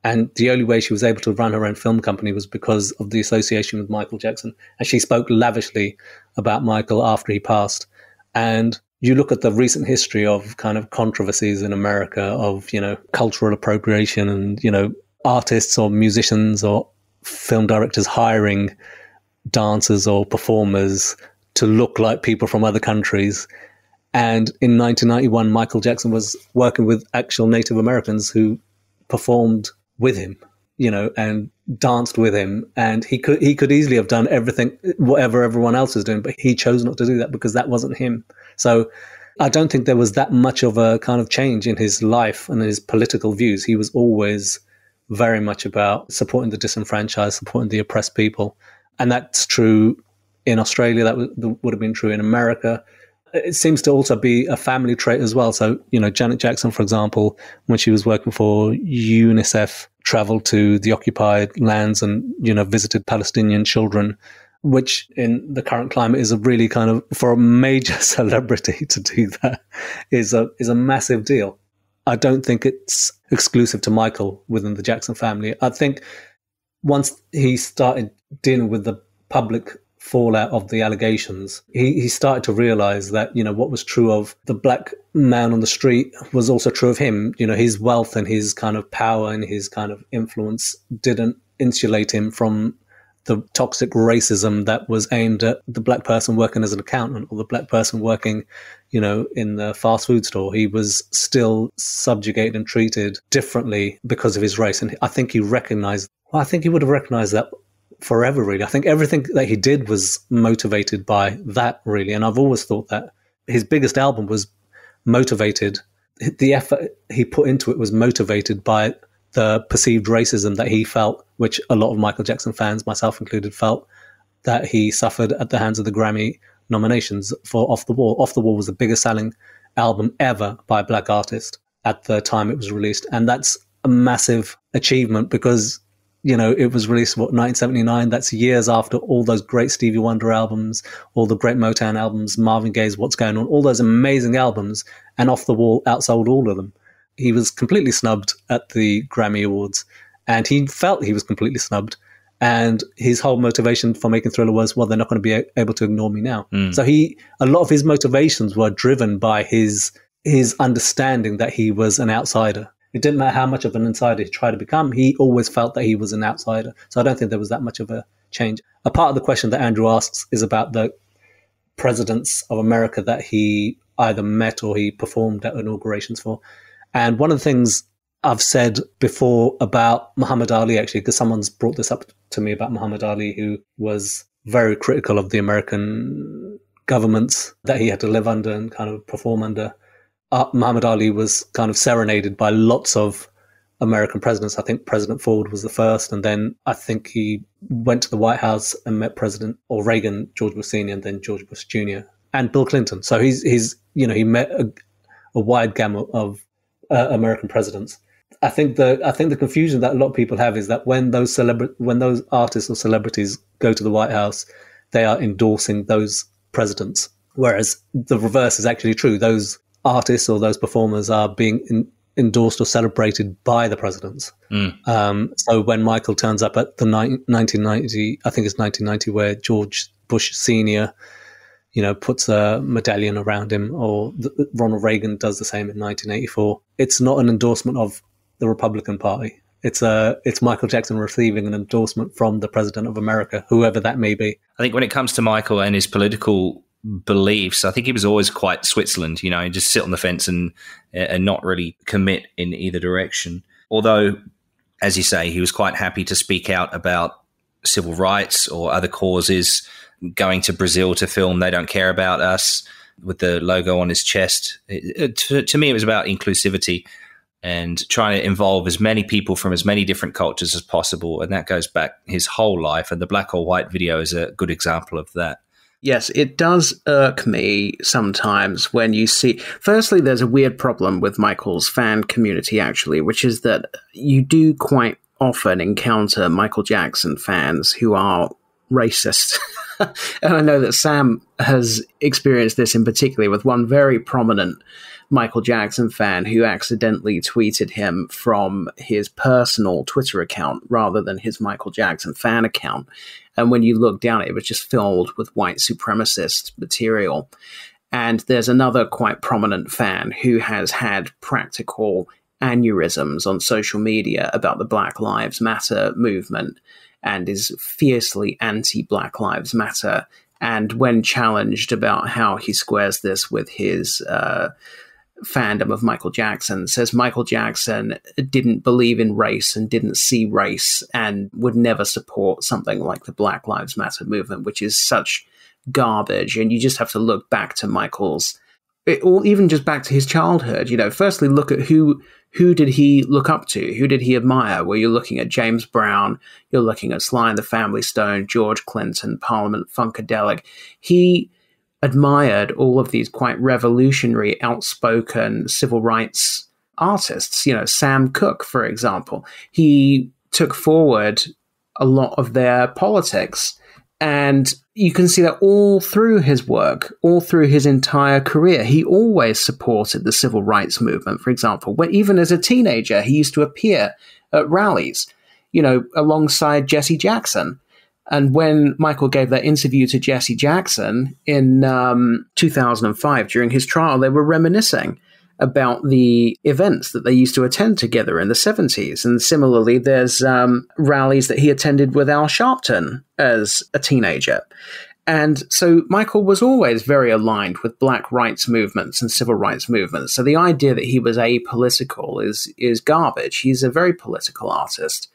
And the only way she was able to run her own film company was because of the association with Michael Jackson. And she spoke lavishly about Michael after he passed. And you look at the recent history of kind of controversies in America of, cultural appropriation and, artists or musicians or film directors hiring dancers or performers to look like people from other countries. And in 1991, Michael Jackson was working with actual Native Americans who performed with him, and danced with him. And he could easily have done everything, whatever everyone else was doing, but he chose not to do that because that wasn't him. So I don't think there was that much of a kind of change in his life and his political views. He was always very much about supporting the disenfranchised, supporting the oppressed people. And that's true in Australia. That would have been true in America. It seems to also be a family trait as well. So, Janet Jackson, for example, when she was working for UNICEF, traveled to the occupied lands and, visited Palestinian children, which in the current climate is a really kind of, for a major celebrity to do that is a massive deal. I don't think it's exclusive to Michael within the Jackson family. I think once he started dealing with the public fallout of the allegations, he started to realize that, what was true of the black man on the street was also true of him. His wealth and his kind of power and his kind of influence didn't insulate him from the toxic racism that was aimed at the black person working as an accountant or the black person working, in the fast food store. He was still subjugated and treated differently because of his race. And I think he would have recognized that forever, really. I think everything that he did was motivated by that, really. And I've always thought that his biggest album was motivated, the effort he put into it was motivated by the perceived racism that he felt, which a lot of Michael Jackson fans, myself included, felt that he suffered at the hands of the Grammy nominations for Off the Wall. Off the Wall was the biggest selling album ever by a black artist at the time it was released. And that's a massive achievement because, it was released, 1979? That's years after all those great Stevie Wonder albums, all the great Motown albums, Marvin Gaye's What's Going On, all those amazing albums, and Off the Wall outsold all of them. He was completely snubbed at the Grammy Awards, and he felt he was completely snubbed. And his whole motivation for making Thriller was, well, they're not going to be able to ignore me now. So a lot of his motivations were driven by his understanding that he was an outsider. It didn't matter how much of an insider he tried to become, he always felt that he was an outsider. So I don't think there was that much of a change. A part of the question that Andrew asks is about the presidents of America that he either met or he performed at inaugurations for. And one of the things I've said before about Muhammad Ali, actually, because someone's brought this up to me about Muhammad Ali, who was very critical of the American governments that he had to live under and kind of perform under. Muhammad Ali was kind of serenaded by lots of American presidents. I think President Ford was the first, and then I think he went to the White House and met Reagan, George Bush Sr., and then George Bush Jr. and Bill Clinton. So he met a wide gamut of American presidents. I think the confusion that a lot of people have is that when those artists or celebrities go to the White House, they are endorsing those presidents, whereas the reverse is actually true. Those artists or those performers are being endorsed or celebrated by the presidents. So when Michael turns up at the 1990, I think it's 1990, where George Bush Sr., puts a medallion around him, or Ronald Reagan does the same in 1984, it's not an endorsement of the Republican Party. It's Michael Jackson receiving an endorsement from the President of America, whoever that may be. I think when it comes to Michael and his political beliefs, I think he was always quite Switzerland, just sit on the fence and not really commit in either direction. Although, as you say, he was quite happy to speak out about civil rights or other causes, going to Brazil to film They Don't Care About Us with the logo on his chest. To me, it was about inclusivity and trying to involve as many people from as many different cultures as possible. And that goes back his whole life. And the Black or White video is a good example of that. Yes, it does irk me sometimes when you see... Firstly, there's a weird problem with Michael's fan community, actually, which is that you do quite often encounter Michael Jackson fans who are racist. And I know that Sam has experienced this in particular with one very prominent Michael Jackson fan who accidentally tweeted him from his personal Twitter account rather than his Michael Jackson fan account. And when you look down, it was just filled with white supremacist material. And there's another quite prominent fan who has had practical aneurysms on social media about the Black Lives Matter movement and is fiercely anti-Black Lives Matter. And when challenged about how he squares this with his fandom of Michael Jackson, says Michael Jackson didn't believe in race and didn't see race and would never support something like the Black Lives Matter movement, which is such garbage. And you just have to look back to Michael's, or even just back to his childhood. Firstly, look at who did he look up to? Who did he admire? Well, you're looking at James Brown, you're looking at Sly and the Family Stone, George Clinton, Parliament Funkadelic. He admired all of these quite revolutionary, outspoken civil rights artists. Sam Cooke, for example. He took forward a lot of their politics. And you can see that all through his work, all through his entire career. He always supported the civil rights movement, for example. Even as a teenager, he used to appear at rallies, alongside Jesse Jackson. And when Michael gave that interview to Jesse Jackson in 2005 during his trial, they were reminiscing about the events that they used to attend together in the 70s. And similarly, there's rallies that he attended with Al Sharpton as a teenager. And so Michael was always very aligned with Black rights movements and civil rights movements. So the idea that he was apolitical is garbage. He's a very political artist.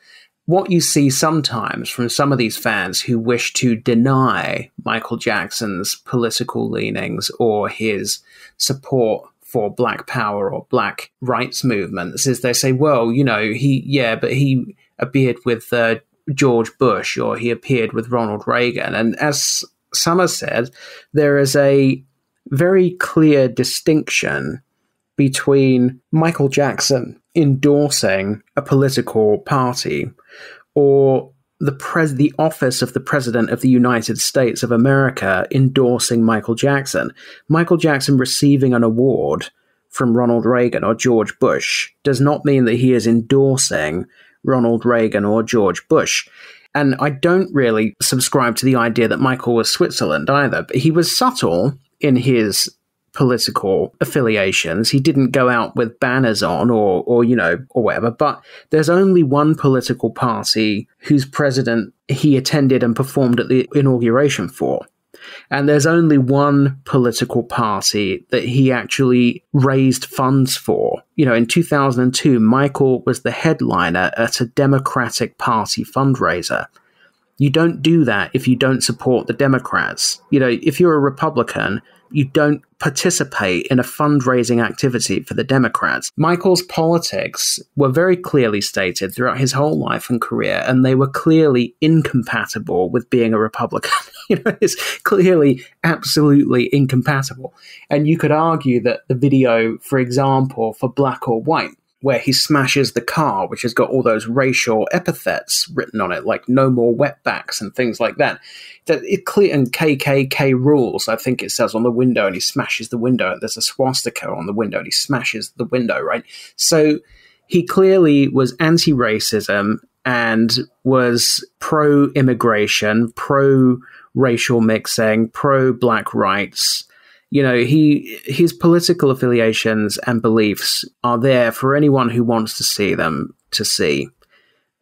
What you see sometimes from some of these fans who wish to deny Michael Jackson's political leanings or his support for Black power or Black rights movements is they say, well, but he appeared with George Bush or he appeared with Ronald Reagan. And as Samar said, there is a very clear distinction between Michael Jackson endorsing a political party or the office of the President of the United States of America endorsing Michael Jackson. Michael Jackson receiving an award from Ronald Reagan or George Bush does not mean that he is endorsing Ronald Reagan or George Bush. And I don't really subscribe to the idea that Michael was Switzerland either, but he was subtle in his political affiliations. He didn't go out with banners on or whatever, but there's only one political party whose president he attended and performed at the inauguration for. And there's only one political party that he actually raised funds for. In 2002, Michael was the headliner at a Democratic Party fundraiser. You don't do that if you don't support the Democrats. If you're a Republican, you don't participate in a fundraising activity for the Democrats. Michael's politics were very clearly stated throughout his whole life and career, and they were clearly incompatible with being a Republican. It's clearly absolutely incompatible. And you could argue that the video, for example, for Black or White, where he smashes the car, which has got all those racial epithets written on it, like no more wetbacks and things like that. That it clear, and KKK rules, I think it says on the window, and he smashes the window. There's a swastika on the window, and he smashes the window, right? So he clearly was anti-racism and was pro-immigration, pro-racial mixing, pro-black rights. His political affiliations and beliefs are there for anyone who wants to see them to see.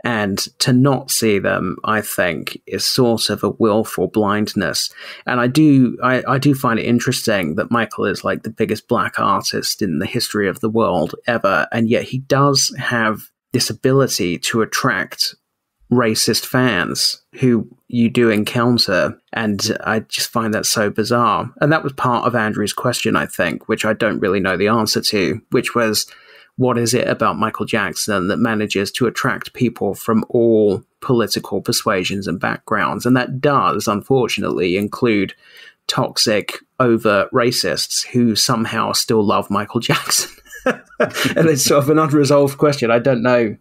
And to not see them, I think, is sort of a willful blindness. And I do find it interesting that Michael is like the biggest black artist in the history of the world ever. And yet he does have this ability to attract racist fans who you do encounter, and I just find that so bizarre. And that was part of Andrew's question, I think, which I don't really know the answer to, which was, what is it about Michael Jackson that manages to attract people from all political persuasions and backgrounds? And that does, unfortunately, include toxic, overt racists who somehow still love Michael Jackson. And it's sort of an unresolved question. I don't know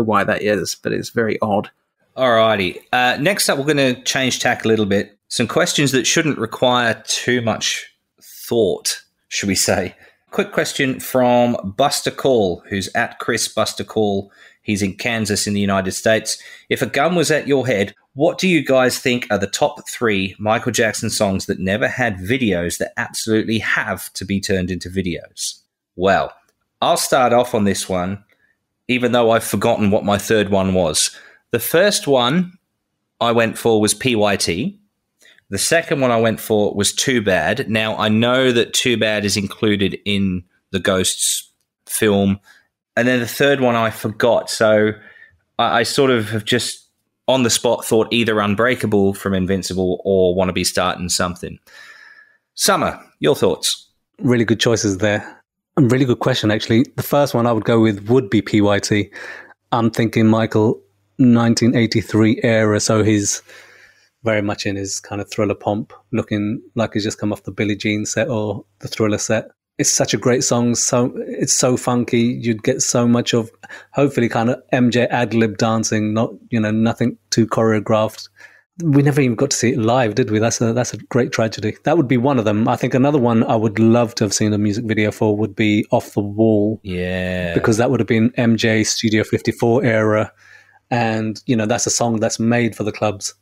why that is, but it's very odd. Alrighty. Next up, we're going to change tack a little bit. Some questions that shouldn't require too much thought, should we say. Quick question from Buster Call, who's at Chris Buster Call. He's in Kansas in the United States. If a gun was at your head, what do you guys think are the top 3 Michael Jackson songs that never had videos that absolutely have to be turned into videos? Well, I'll start off on this one, even though I've forgotten what my third one was. The first one I went for was PYT. The second one I went for was Too Bad. Now, I know that Too Bad is included in the Ghosts film. And then the third one I forgot. So I sort of have just on the spot thought either Unbreakable from Invincible or Wanna Be Starting Something. Summer, your thoughts? Really good choices there. A really good question, actually. The first one I would go with would be PYT. I'm thinking Michael 1983 era, so he's very much in his kind of Thriller pomp, looking like he's just come off the Billie Jean set or the Thriller set. It's such a great song, so it's so funky. You'd get so much of, hopefully, kind of MJ ad-lib dancing, not, nothing too choreographed. We never even got to see it live, did we? That's a great tragedy. That would be one of them. I think another one I would love to have seen a music video for would be Off the Wall. Yeah. Because that would have been MJ Studio 54 era. And, that's a song that's made for the clubs.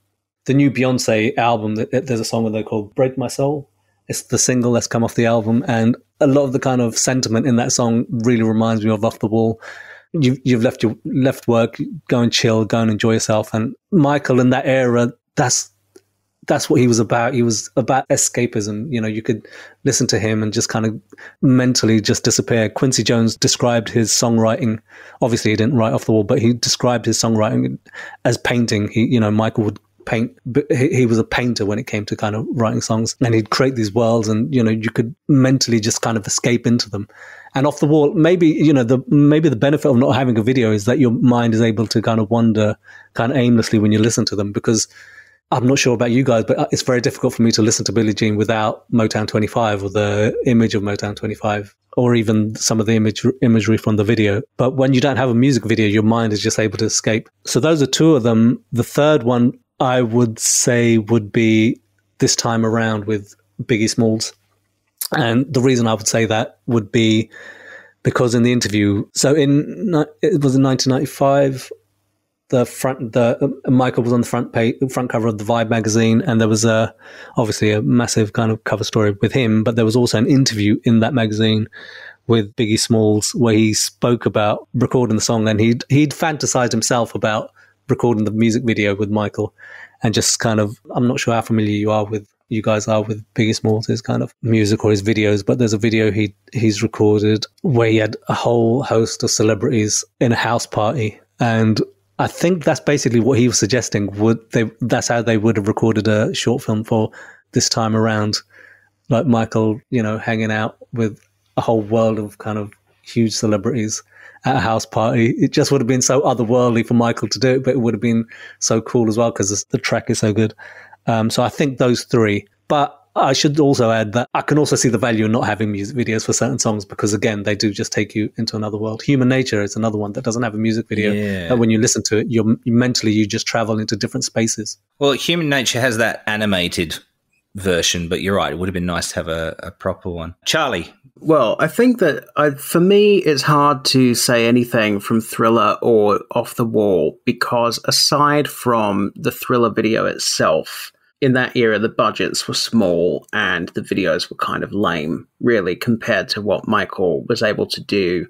The new Beyonce album, there's a song they called Break My Soul. It's the single that's come off the album. And a lot of the kind of sentiment in that song really reminds me of Off the Wall. You've left work, go and chill, go and enjoy yourself. And Michael in that era, that's what he was about. He was about escapism. You could listen to him and just kind of mentally just disappear. Quincy Jones described his songwriting. Obviously, he didn't write Off the Wall, but he described his songwriting as painting. Michael would paint, but he was a painter when it came to kind of writing songs, and he'd create these worlds, and you could mentally just kind of escape into them. And Off the Wall, maybe the benefit of not having a video is that your mind is able to kind of wander kind of aimlessly when you listen to them, because I'm not sure about you guys, but it's very difficult for me to listen to Billie Jean without Motown 25 or the image of Motown 25, or even some of the imagery from the video. But when you don't have a music video, your mind is just able to escape. So those are two of them. The third one I would say would be This Time Around with Biggie Smalls. And the reason I would say that would be because in the interview, so it was in 1995, Michael was on the front cover of the Vibe magazine, and there was obviously a massive kind of cover story with him, but there was also an interview in that magazine with Biggie Smalls where he spoke about recording the song, and he'd fantasized himself about recording the music video with Michael, and just kind of, I'm not sure how familiar you guys are with Biggie Smalls' kind of music or his videos, but there's a video he's recorded where he had a whole host of celebrities in a house party, and I think that's basically what he was suggesting. That's how they would have recorded a short film for this time around, like Michael, hanging out with a whole world of kind of huge celebrities at a house party. It just would have been so otherworldly for Michael to do it, but it would have been so cool as well because the track is so good. So I think those three. But I should also add that I can also see the value in not having music videos for certain songs because, again, they do just take you into another world. Human Nature is another one that doesn't have a music video. Yeah. But when you listen to it, you just travel into different spaces. Well, Human Nature has that animated version, but you're right. It would have been nice to have a proper one. Charlie? Well, I think that for me, it's hard to say anything from Thriller or Off the Wall because aside from the Thriller video itself, in that era, the budgets were small and the videos were kind of lame, really, compared to what Michael was able to do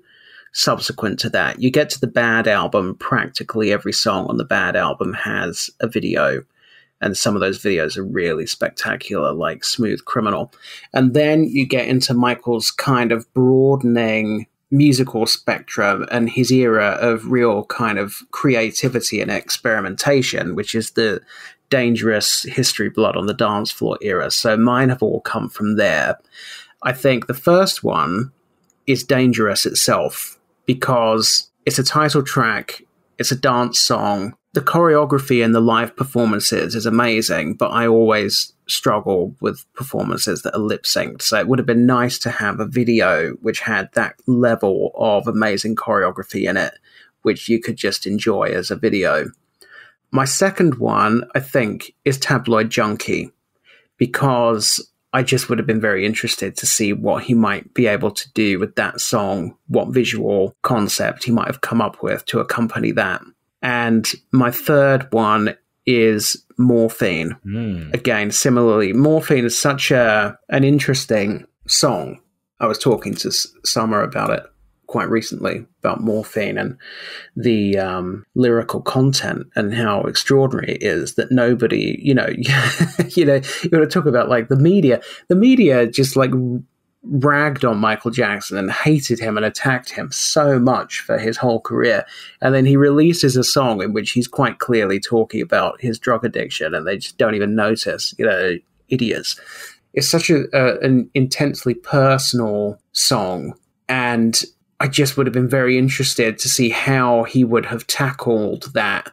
subsequent to that. You get to the Bad album, practically every song on the Bad album has a video. And some of those videos are really spectacular, like Smooth Criminal. And then you get into Michael's kind of broadening musical spectrum and his era of real kind of creativity and experimentation, which is the Dangerous, History, Blood on the Dance Floor era. So mine have all come from there. I think the first one is Dangerous itself because it's a title track, it's a dance song. The choreography and the live performances is amazing, but I always struggle with performances that are lip-synced. So it would have been nice to have a video which had that level of amazing choreography in it, which you could just enjoy as a video. My second one, I think, is Tabloid Junkie, because I just would have been very interested to see what he might be able to do with that song, what visual concept he might have come up with to accompany that. And my third one is Morphine. Again, similarly, Morphine is such an interesting song. I was talking to Samar about it quite recently, about Morphine and the lyrical content and how extraordinary it is that nobody, you want to talk about like the media just like ragged on Michael Jackson and hated him and attacked him so much for his whole career. And then he releases a song in which he's quite clearly talking about his drug addiction and they just don't even notice, idiots. It's such an intensely personal song. And I just would have been very interested to see how he would have tackled that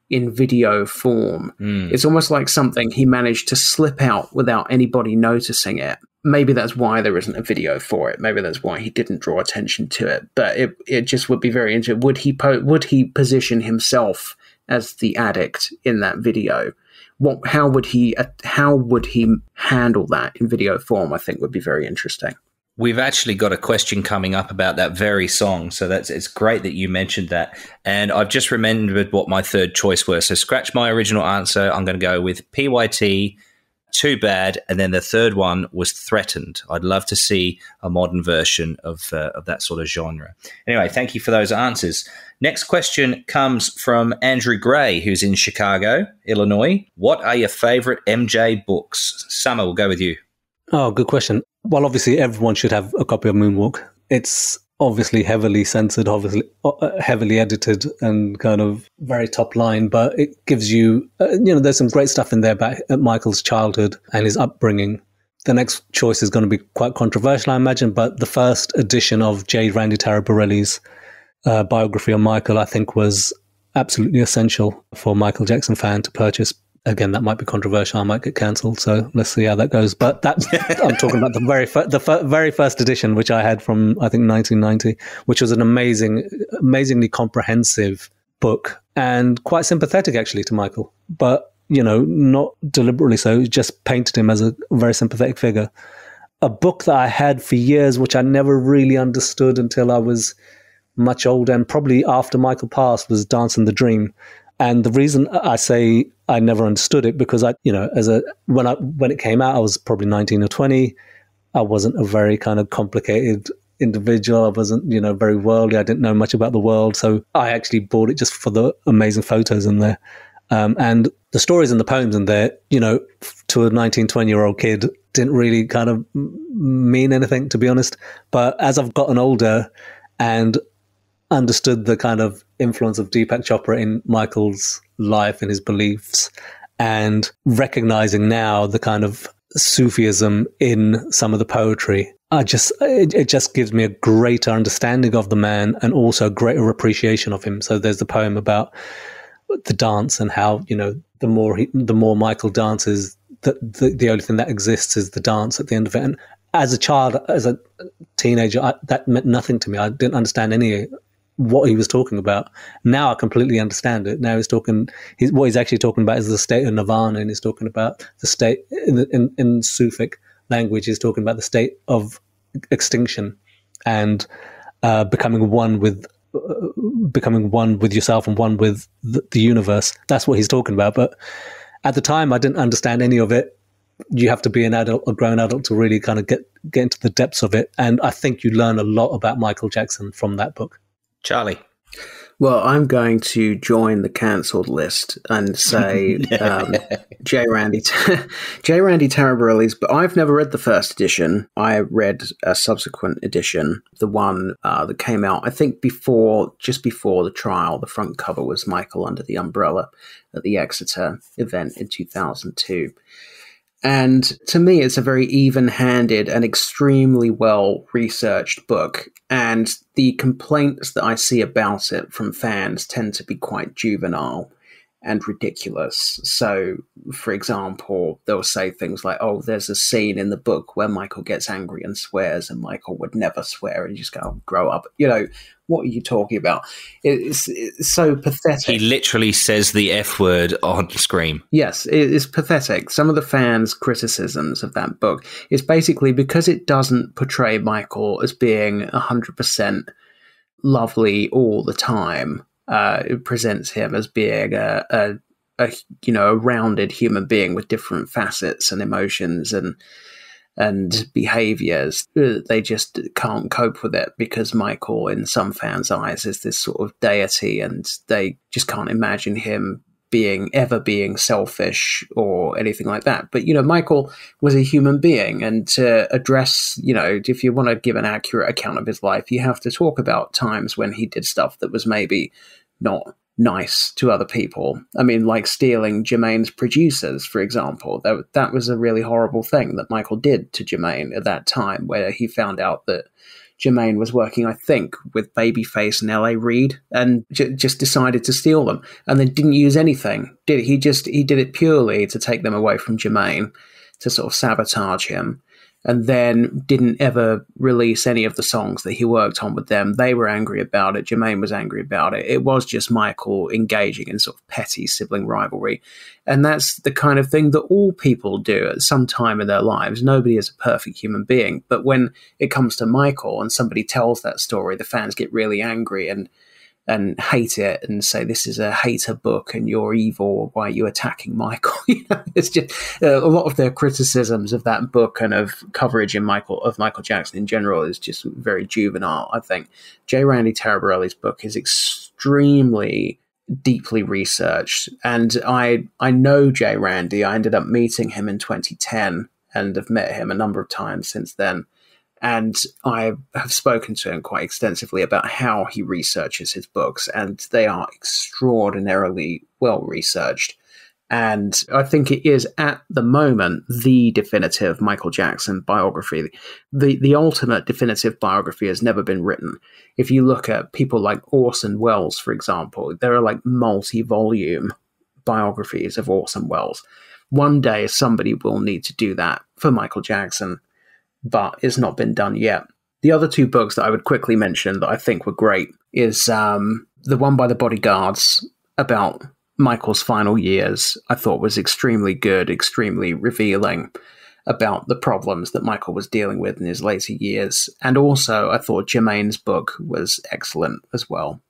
in video form. It's almost like something he managed to slip out without anybody noticing it. Maybe that's why there isn't a video for it. Maybe that's why he didn't draw attention to it. But it just would be very interesting. Would he position himself as the addict in that video? How would he handle that in video form? I think would be very interesting. We've actually got a question coming up about that very song, so it's great that you mentioned that. And I've just remembered what my third choice was. So scratch my original answer. I'm going to go with PYT, Too Bad, and then the third one was Threatened. I'd love to see a modern version of that sort of genre. Anyway, thank you for those answers. Next question comes from Andrew Gray, who's in Chicago, Illinois. What are your favorite MJ books? Summer, we'll go with you. Oh, good question. Well, obviously, everyone should have a copy of Moonwalk. It's obviously heavily censored, obviously heavily edited and kind of very top line, but it gives you, there's some great stuff in there about Michael's childhood and his upbringing. The next choice is going to be quite controversial, I imagine, but the first edition of J. Randy Taraborelli's biography on Michael, I think, was absolutely essential for a Michael Jackson fan to purchase. Again, that might be controversial. I might get cancelled, so let's see how that goes. But I'm talking about the very first edition, which I had from, I think, 1990, which was an amazingly comprehensive book and quite sympathetic, actually, to Michael. But, not deliberately so. It just painted him as a very sympathetic figure. A book that I had for years, which I never really understood until I was much older, and probably after Michael passed, was Dancing the Dream. And the reason I say I never understood it, because when it came out, I was probably 19 or 20. I wasn't a very kind of complicated individual. I wasn't, very worldly. I didn't know much about the world. So I actually bought it just for the amazing photos in there. And the stories and the poems in there, to a 19, 20-year-old kid, didn't really kind of mean anything, to be honest. But as I've gotten older and understood the kind of influence of Deepak Chopra in Michael's life and his beliefs, and recognizing now the kind of Sufism in some of the poetry, it just gives me a greater understanding of the man and also a greater appreciation of him. So there's the poem about the dance and how, the more Michael dances, the only thing that exists is the dance at the end of it. And as a child, as a teenager, that meant nothing to me. I didn't understand what he was talking about. Now I completely understand it. Now what he's actually talking about is the state of nirvana, and he's talking about the state in Sufic language. He's talking about the state of extinction and becoming one with yourself and one with the universe. That's what he's talking about. But at the time, I didn't understand any of it. You have to be a grown adult to really kind of get into the depths of it. And I think you learn a lot about Michael Jackson from that book. Charlie. Well, I'm going to join the cancelled list and say J. Randy Taraborelli's, but I've never read the first edition. I read a subsequent edition, the one that came out, I think, just before the trial. The front cover was Michael under the umbrella at the Exeter event in 2002. And to me, it's a very even-handed and extremely well-researched book. And the complaints that I see about it from fans tend to be quite juvenile and ridiculous. So, for example, they'll say things like, oh, there's a scene in the book where Michael gets angry and swears, and Michael would never swear, and you just go, oh, grow up. What are you talking about? It's so pathetic. He literally says the F word on screen. Yes, it is pathetic. Some of the fans' criticisms of that book is basically because it doesn't portray Michael as being 100% lovely all the time. It presents him as being a rounded human being with different facets and emotions and behaviors. They just can't cope with it because Michael, in some fans' eyes, is this sort of deity, and they just can't imagine him ever being selfish or anything like that. But, Michael was a human being, and to address, if you want to give an accurate account of his life, you have to talk about times when he did stuff that was maybe not nice to other people. I mean, like stealing Jermaine's producers, for example. That was a really horrible thing that Michael did to Jermaine at that time, where he found out that Jermaine was working, I think, with Babyface and L.A. Reid, and just decided to steal them, and then didn't use anything. He did it purely to take them away from Jermaine, to sort of sabotage him, and then didn't ever release any of the songs that he worked on with them. They were angry about it. Jermaine was angry about it. It was just Michael engaging in sort of petty sibling rivalry. And that's the kind of thing that all people do at some time in their lives. Nobody is a perfect human being. But when it comes to Michael and somebody tells that story, the fans get really angry and hate it and say, this is a hater book and you're evil, why are you attacking Michael? It's just a lot of their criticisms of that book and of coverage of Michael Jackson in general is just very juvenile. I think J. Randy Taraborelli's book is extremely deeply researched, and I know J. Randy. I ended up meeting him in 2010 and have met him a number of times since then. And I have spoken to him quite extensively about how he researches his books, and they are extraordinarily well researched. And I think it is, at the moment, the definitive Michael Jackson biography. The ultimate definitive biography has never been written. If you look at people like Orson Welles, for example, there are like multi-volume biographies of Orson Welles. One day somebody will need to do that for Michael Jackson, but it's not been done yet. The other two books that I would quickly mention that I think were great is the one by the Bodyguards about Michael's final years. I thought was extremely good, extremely revealing about the problems that Michael was dealing with in his later years. And also, I thought Jermaine's book was excellent as well.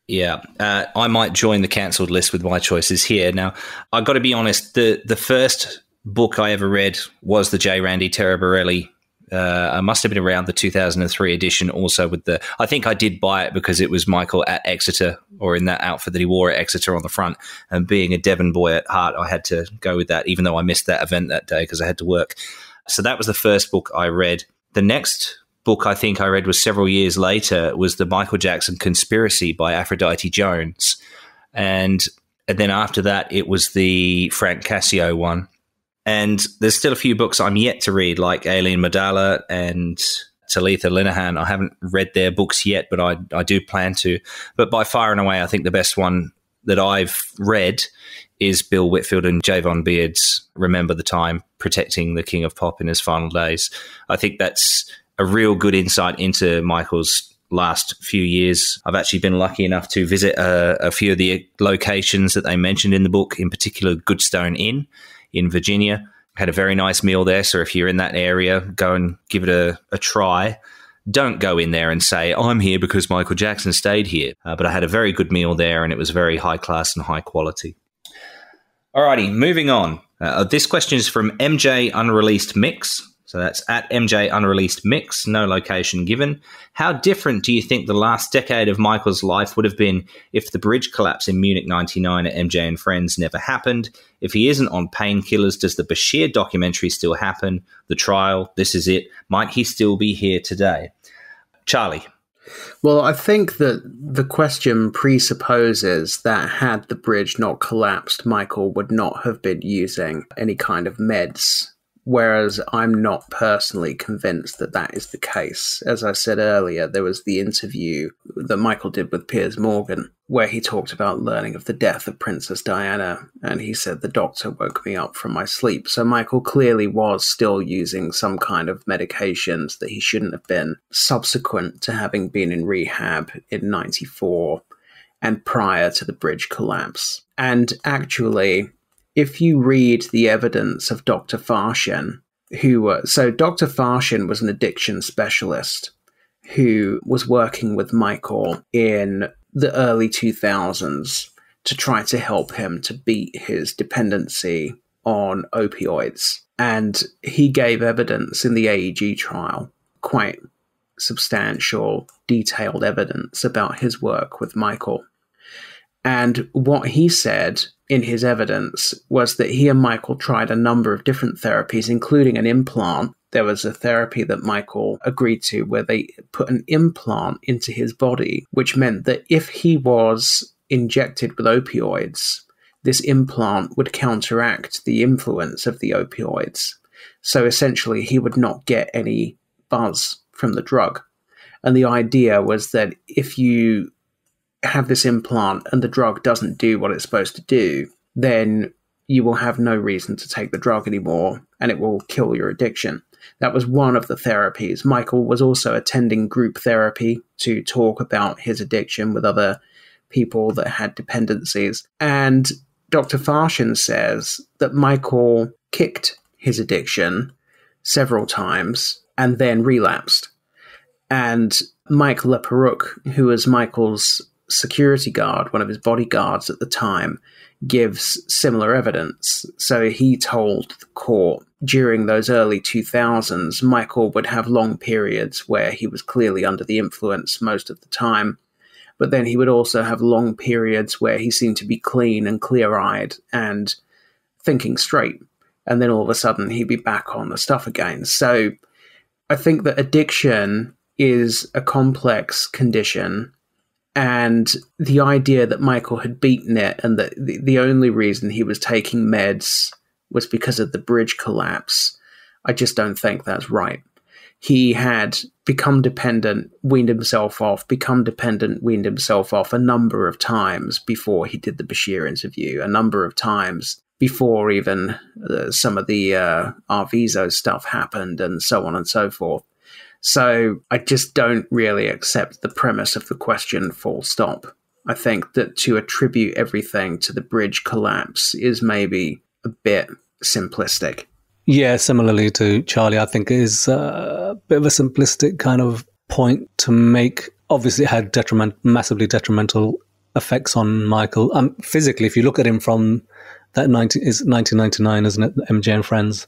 Yeah, I might join the cancelled list with my choices here. Now, I've got to be honest, the first book I ever read was the J. Randy Teraborelli. I must have been around the 2003 edition also with I think I did buy it because it was Michael at Exeter, or in that outfit that he wore at Exeter on the front. And being a Devon boy at heart, I had to go with that, even though I missed that event that day because I had to work. So that was the first book I read. The next book I think I read was several years later, was the Michael Jackson Conspiracy by Aphrodite Jones. And then after that, it was the Frank Cassio one. And there's still a few books I'm yet to read, like Aileen Madala and Talitha Linehan. I haven't read their books yet, but I do plan to. But by far and away, I think the best one that I've read is Bill Whitfield and Javon Beard's Remember the Time, Protecting the King of Pop in His Final Days. I think that's a real good insight into Michael's last few years. I've actually been lucky enough to visit a few of the locations that they mentioned in the book, in particular Goodstone Inn in Virginia. Had a very nice meal there, so if you're in that area, go and give it a try. Don't go in there and say, I'm here because Michael Jackson stayed here. But I had a very good meal there, and it was very high class and high quality. Alrighty, moving on. This question is from MJ Unreleased Mix. So that's at MJ Unreleased Mix, no location given. How different do you think the last decade of Michael's life would have been if the bridge collapse in Munich 99 at MJ and Friends never happened? If he isn't on painkillers, does the Bashir documentary still happen? The trial, this is it. Might he still be here today? Charlie. Well, I think that the question presupposes that had the bridge not collapsed, Michael would not have been using any kind of meds. Whereas I'm not personally convinced that that is the case. As I said earlier, there was the interview that Michael did with Piers Morgan, where he talked about learning of the death of Princess Diana, and he said the doctor woke me up from my sleep. So Michael clearly was still using some kind of medications that he shouldn't have been, subsequent to having been in rehab in 94 and prior to the bridge collapse. And actually, if you read the evidence of Dr. Farshin, so Dr. Farshin was an addiction specialist who was working with Michael in the early 2000s to try to help him to beat his dependency on opioids. And he gave evidence in the AEG trial, quite substantial, detailed evidence about his work with Michael. And what he said in his evidence was that he and Michael tried a number of different therapies, including an implant. There was a therapy that Michael agreed to where they put an implant into his body, which meant that if he was injected with opioids, this implant would counteract the influence of the opioids. So essentially, he would not get any buzz from the drug. And the idea was that if you have this implant and the drug doesn't do what it's supposed to do, then you will have no reason to take the drug anymore and it will kill your addiction. That was one of the therapies. Michael was also attending group therapy to talk about his addiction with other people that had dependencies. And Dr. Farshin says that Michael kicked his addiction several times and then relapsed. And Mike LePeroux, who was Michael's security guard, one of his bodyguards at the time, gives similar evidence. So he told the court during those early 2000s, Michael would have long periods where he was clearly under the influence most of the time, but then he would also have long periods where he seemed to be clean and clear-eyed and thinking straight. And then all of a sudden he'd be back on the stuff again. So I think that addiction is a complex condition. And the idea that Michael had beaten it and that the only reason he was taking meds was because of the bridge collapse, I just don't think that's right. He had become dependent, weaned himself off, become dependent, weaned himself off a number of times before he did the Bashir interview, a number of times before even some of the Arvizo stuff happened and so on and so forth. So I just don't really accept the premise of the question full stop. I think that to attribute everything to the bridge collapse is maybe a bit simplistic. Yeah, similarly to Charlie, I think it is a bit of a simplistic kind of point to make. Obviously, it had massively detrimental effects on Michael. Physically, if you look at him from that 1999, isn't it, MJ and Friends,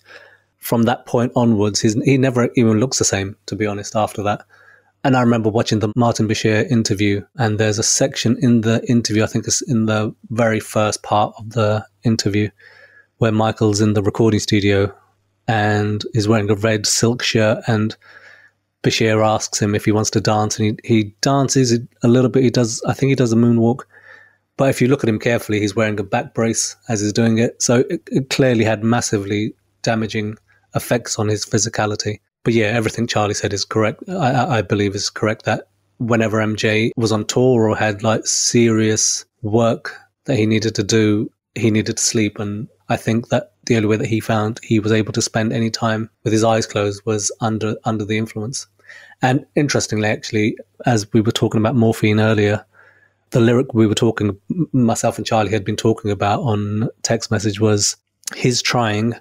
from that point onwards, he never even looks the same, to be honest, after that. And I remember watching the Martin Bashir interview, and there's a section in the interview, I think it's in the very first part of the interview, where Michael's in the recording studio and he's wearing a red silk shirt, and Bashir asks him if he wants to dance, and he dances a little bit. I think he does a moonwalk. But if you look at him carefully, he's wearing a back brace as he's doing it. So it clearly had massively damaging effects on his physicality. But yeah, everything Charlie said is correct. I believe is correct that whenever MJ was on tour or had like serious work that he needed to do, he needed to sleep. And I think that the only way that he found he was able to spend any time with his eyes closed was under the influence. And interestingly, actually, as we were talking about morphine earlier, the lyric myself and Charlie had been talking about on text message was his trying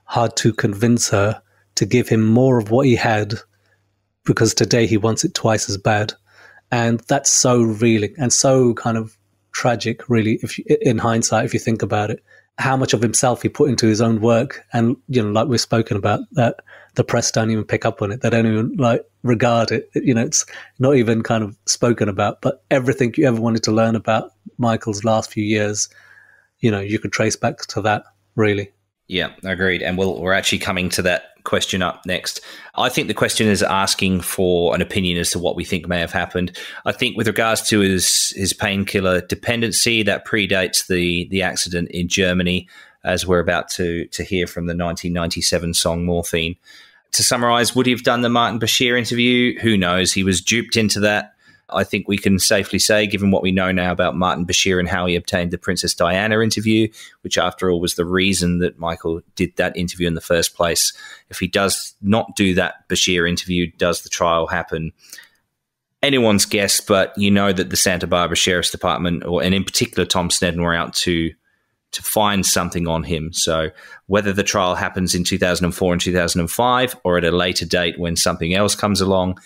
hard to convince her to give him more of what he had because today he wants it twice as bad. And that's so revealing and so kind of tragic, really, in hindsight, if you think about it, how much of himself he put into his own work. And, like we've spoken about, that the press don't even pick up on it. They don't even regard it. It's not even kind of spoken about, but everything you ever wanted to learn about Michael's last few years, you could trace back to that, really. Yeah, agreed. And we're actually coming to that question up next. I think the question is asking for an opinion as to what we think may have happened. I think with regards to his painkiller dependency, that predates the accident in Germany, as we're about to hear from the 1997 song Morphine. To summarize, would he have done the Martin Bashir interview? Who knows? He was duped into that. I think we can safely say, given what we know now about Martin Bashir and how he obtained the Princess Diana interview, which after all was the reason that Michael did that interview in the first place. If he does not do that Bashir interview, does the trial happen? Anyone's guess, but you know that the Santa Barbara Sheriff's Department, and in particular Tom Sneddon, were out to find something on him. So whether the trial happens in 2004 and 2005 or at a later date when something else comes along,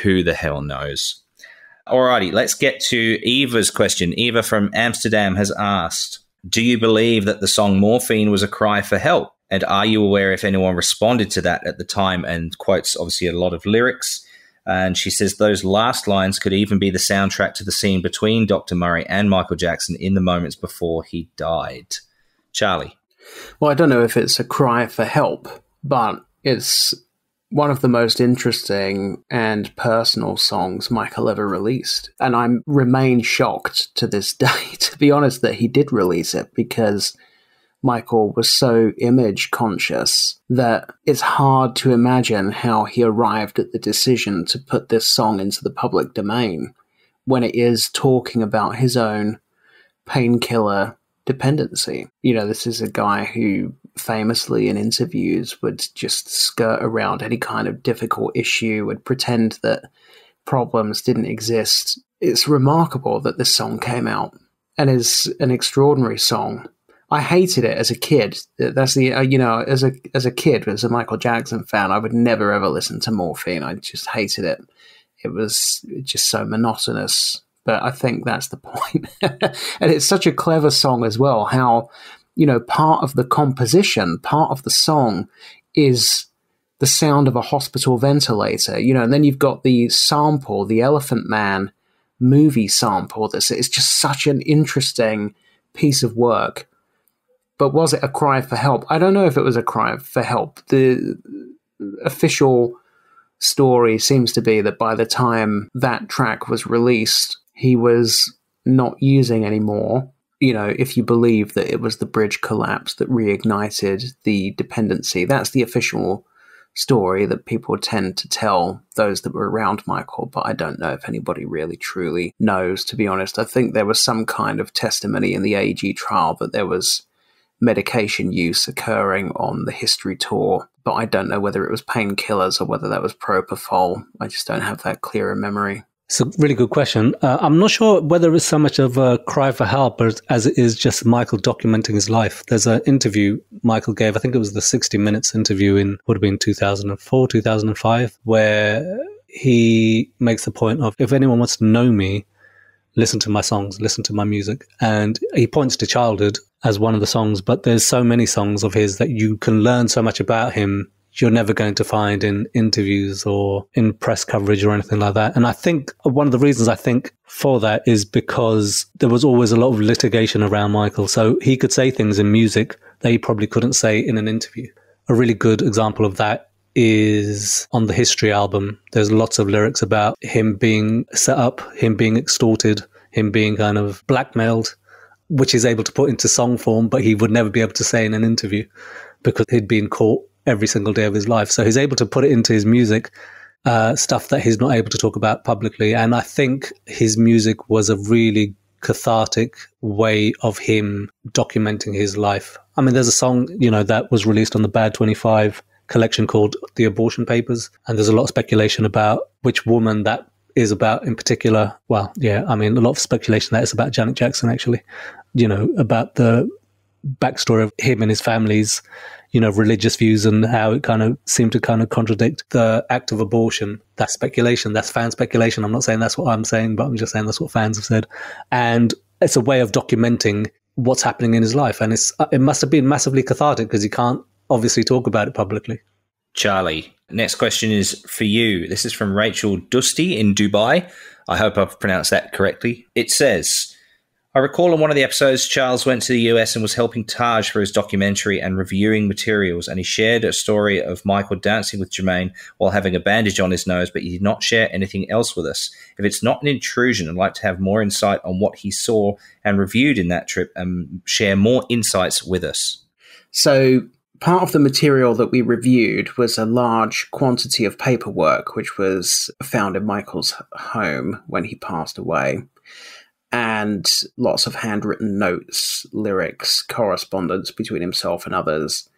who the hell knows? Alrighty, let's get to Eva's question. Eva from Amsterdam has asked, do you believe that the song Morphine was a cry for help? And are you aware if anyone responded to that at the time? And quotes obviously a lot of lyrics. And she says those last lines could even be the soundtrack to the scene between Dr. Murray and Michael Jackson in the moments before he died. Charlie? Well, I don't know if it's a cry for help, but it's one of the most interesting and personal songs Michael ever released. And I remain shocked to this day, to be honest, that he did release it, because Michael was so image conscious that it's hard to imagine how he arrived at the decision to put this song into the public domain when it is talking about his own painkiller dependency. This is a guy who famously in interviews would just skirt around any kind of difficult issue, would pretend that problems didn't exist. It's remarkable that this song came out and is an extraordinary song. I hated it as a kid. That's as a kid, as a Michael Jackson fan, I would never ever listen to Morphine. I just hated it. It was just so monotonous. But I think that's the point. And it's such a clever song as well, how, part of the composition, part of the song is the sound of a hospital ventilator, and then you've got the sample, the Elephant Man movie sample. It's just such an interesting piece of work. But was it a cry for help? I don't know if it was a cry for help. The official story seems to be that by the time that track was released, he was not using anymore. If you believe that it was the bridge collapse that reignited the dependency, that's the official story that people tend to tell those that were around Michael. But I don't know if anybody really truly knows, to be honest. I think there was some kind of testimony in the AG trial that there was medication use occurring on the History tour, but I don't know whether it was painkillers or whether that was propofol. I just don't have that clear in memory. It's a really good question. I'm not sure whether it's so much of a cry for help as it is just Michael documenting his life. There's an interview Michael gave, I think it was the 60 Minutes interview would have been 2004, 2005, where he makes the point of, if anyone wants to know me, listen to my songs, listen to my music. And he points to Childhood as one of the songs, but there's so many songs of his that you can learn so much about him you're never going to find in interviews or in press coverage or anything like that. And I think one of the reasons I think for that is because there was always a lot of litigation around Michael. So he could say things in music that he probably couldn't say in an interview. A really good example of that is on the History album. There's lots of lyrics about him being set up, him being extorted, him being kind of blackmailed, which he's able to put into song form, but he would never be able to say in an interview because he'd been caught every single day of his life. So he's able to put it into his music, stuff that he's not able to talk about publicly. And I think his music was a really cathartic way of him documenting his life. I mean, there's a song, that was released on the Bad 25 collection called The Abortion Papers. And there's a lot of speculation about which woman that is about in particular. Well, yeah, I mean, a lot of speculation that it's about Janet Jackson, actually, about the backstory of him and his family's, religious views and how it kind of seemed to kind of contradict the act of abortion. That's speculation. That's fan speculation. I'm not saying that's what I'm saying, but I'm just saying that's what fans have said. And it's a way of documenting what's happening in his life. And it must have been massively cathartic because he can't obviously talk about it publicly. Charlie, next question is for you. This is from Rachel Dusty in Dubai. I hope I've pronounced that correctly. It says, I recall in one of the episodes, Charles went to the US and was helping Taj for his documentary and reviewing materials, and he shared a story of Michael dancing with Jermaine while having a bandage on his nose, but he did not share anything else with us. If it's not an intrusion, I'd like to have more insight on what he saw and reviewed in that trip and share more insights with us. So part of the material that we reviewed was a large quantity of paperwork, which was found in Michael's home when he passed away. And lots of handwritten notes, lyrics, correspondence between himself and others.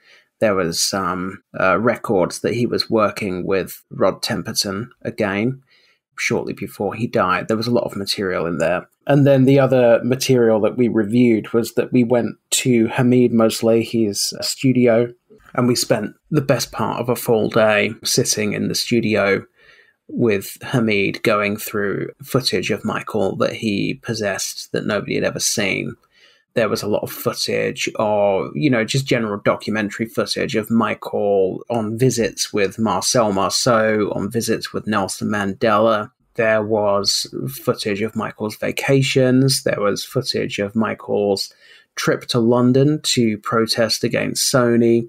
There was some records that he was working with Rod Temperton again, shortly before he died. There was a lot of material in there. And then the other material that we reviewed was that we went to Hamid Moslehi's studio, and we spent the best part of a full day sitting in the studio with Hamid going through footage of Michael that he possessed that nobody had ever seen. There was a lot of footage or, just general documentary footage of Michael on visits with Marcel Marceau, on visits with Nelson Mandela. There was footage of Michael's vacations. There was footage of Michael's trip to London to protest against Sony.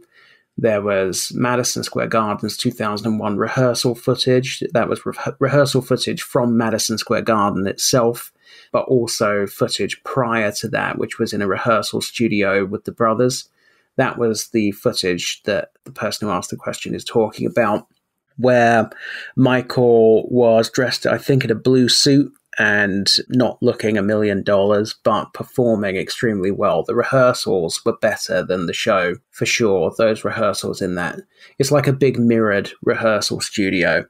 There was Madison Square Garden's 2001 rehearsal footage. That was rehearsal footage from Madison Square Garden itself, but also footage prior to that, which was in a rehearsal studio with the brothers. That was the footage that the person who asked the question is talking about, where Michael was dressed, I think, in a blue suit and not looking $1 million, but performing extremely well. The rehearsals were better than the show, for sure. Those rehearsals in that. It's like a big mirrored rehearsal studio,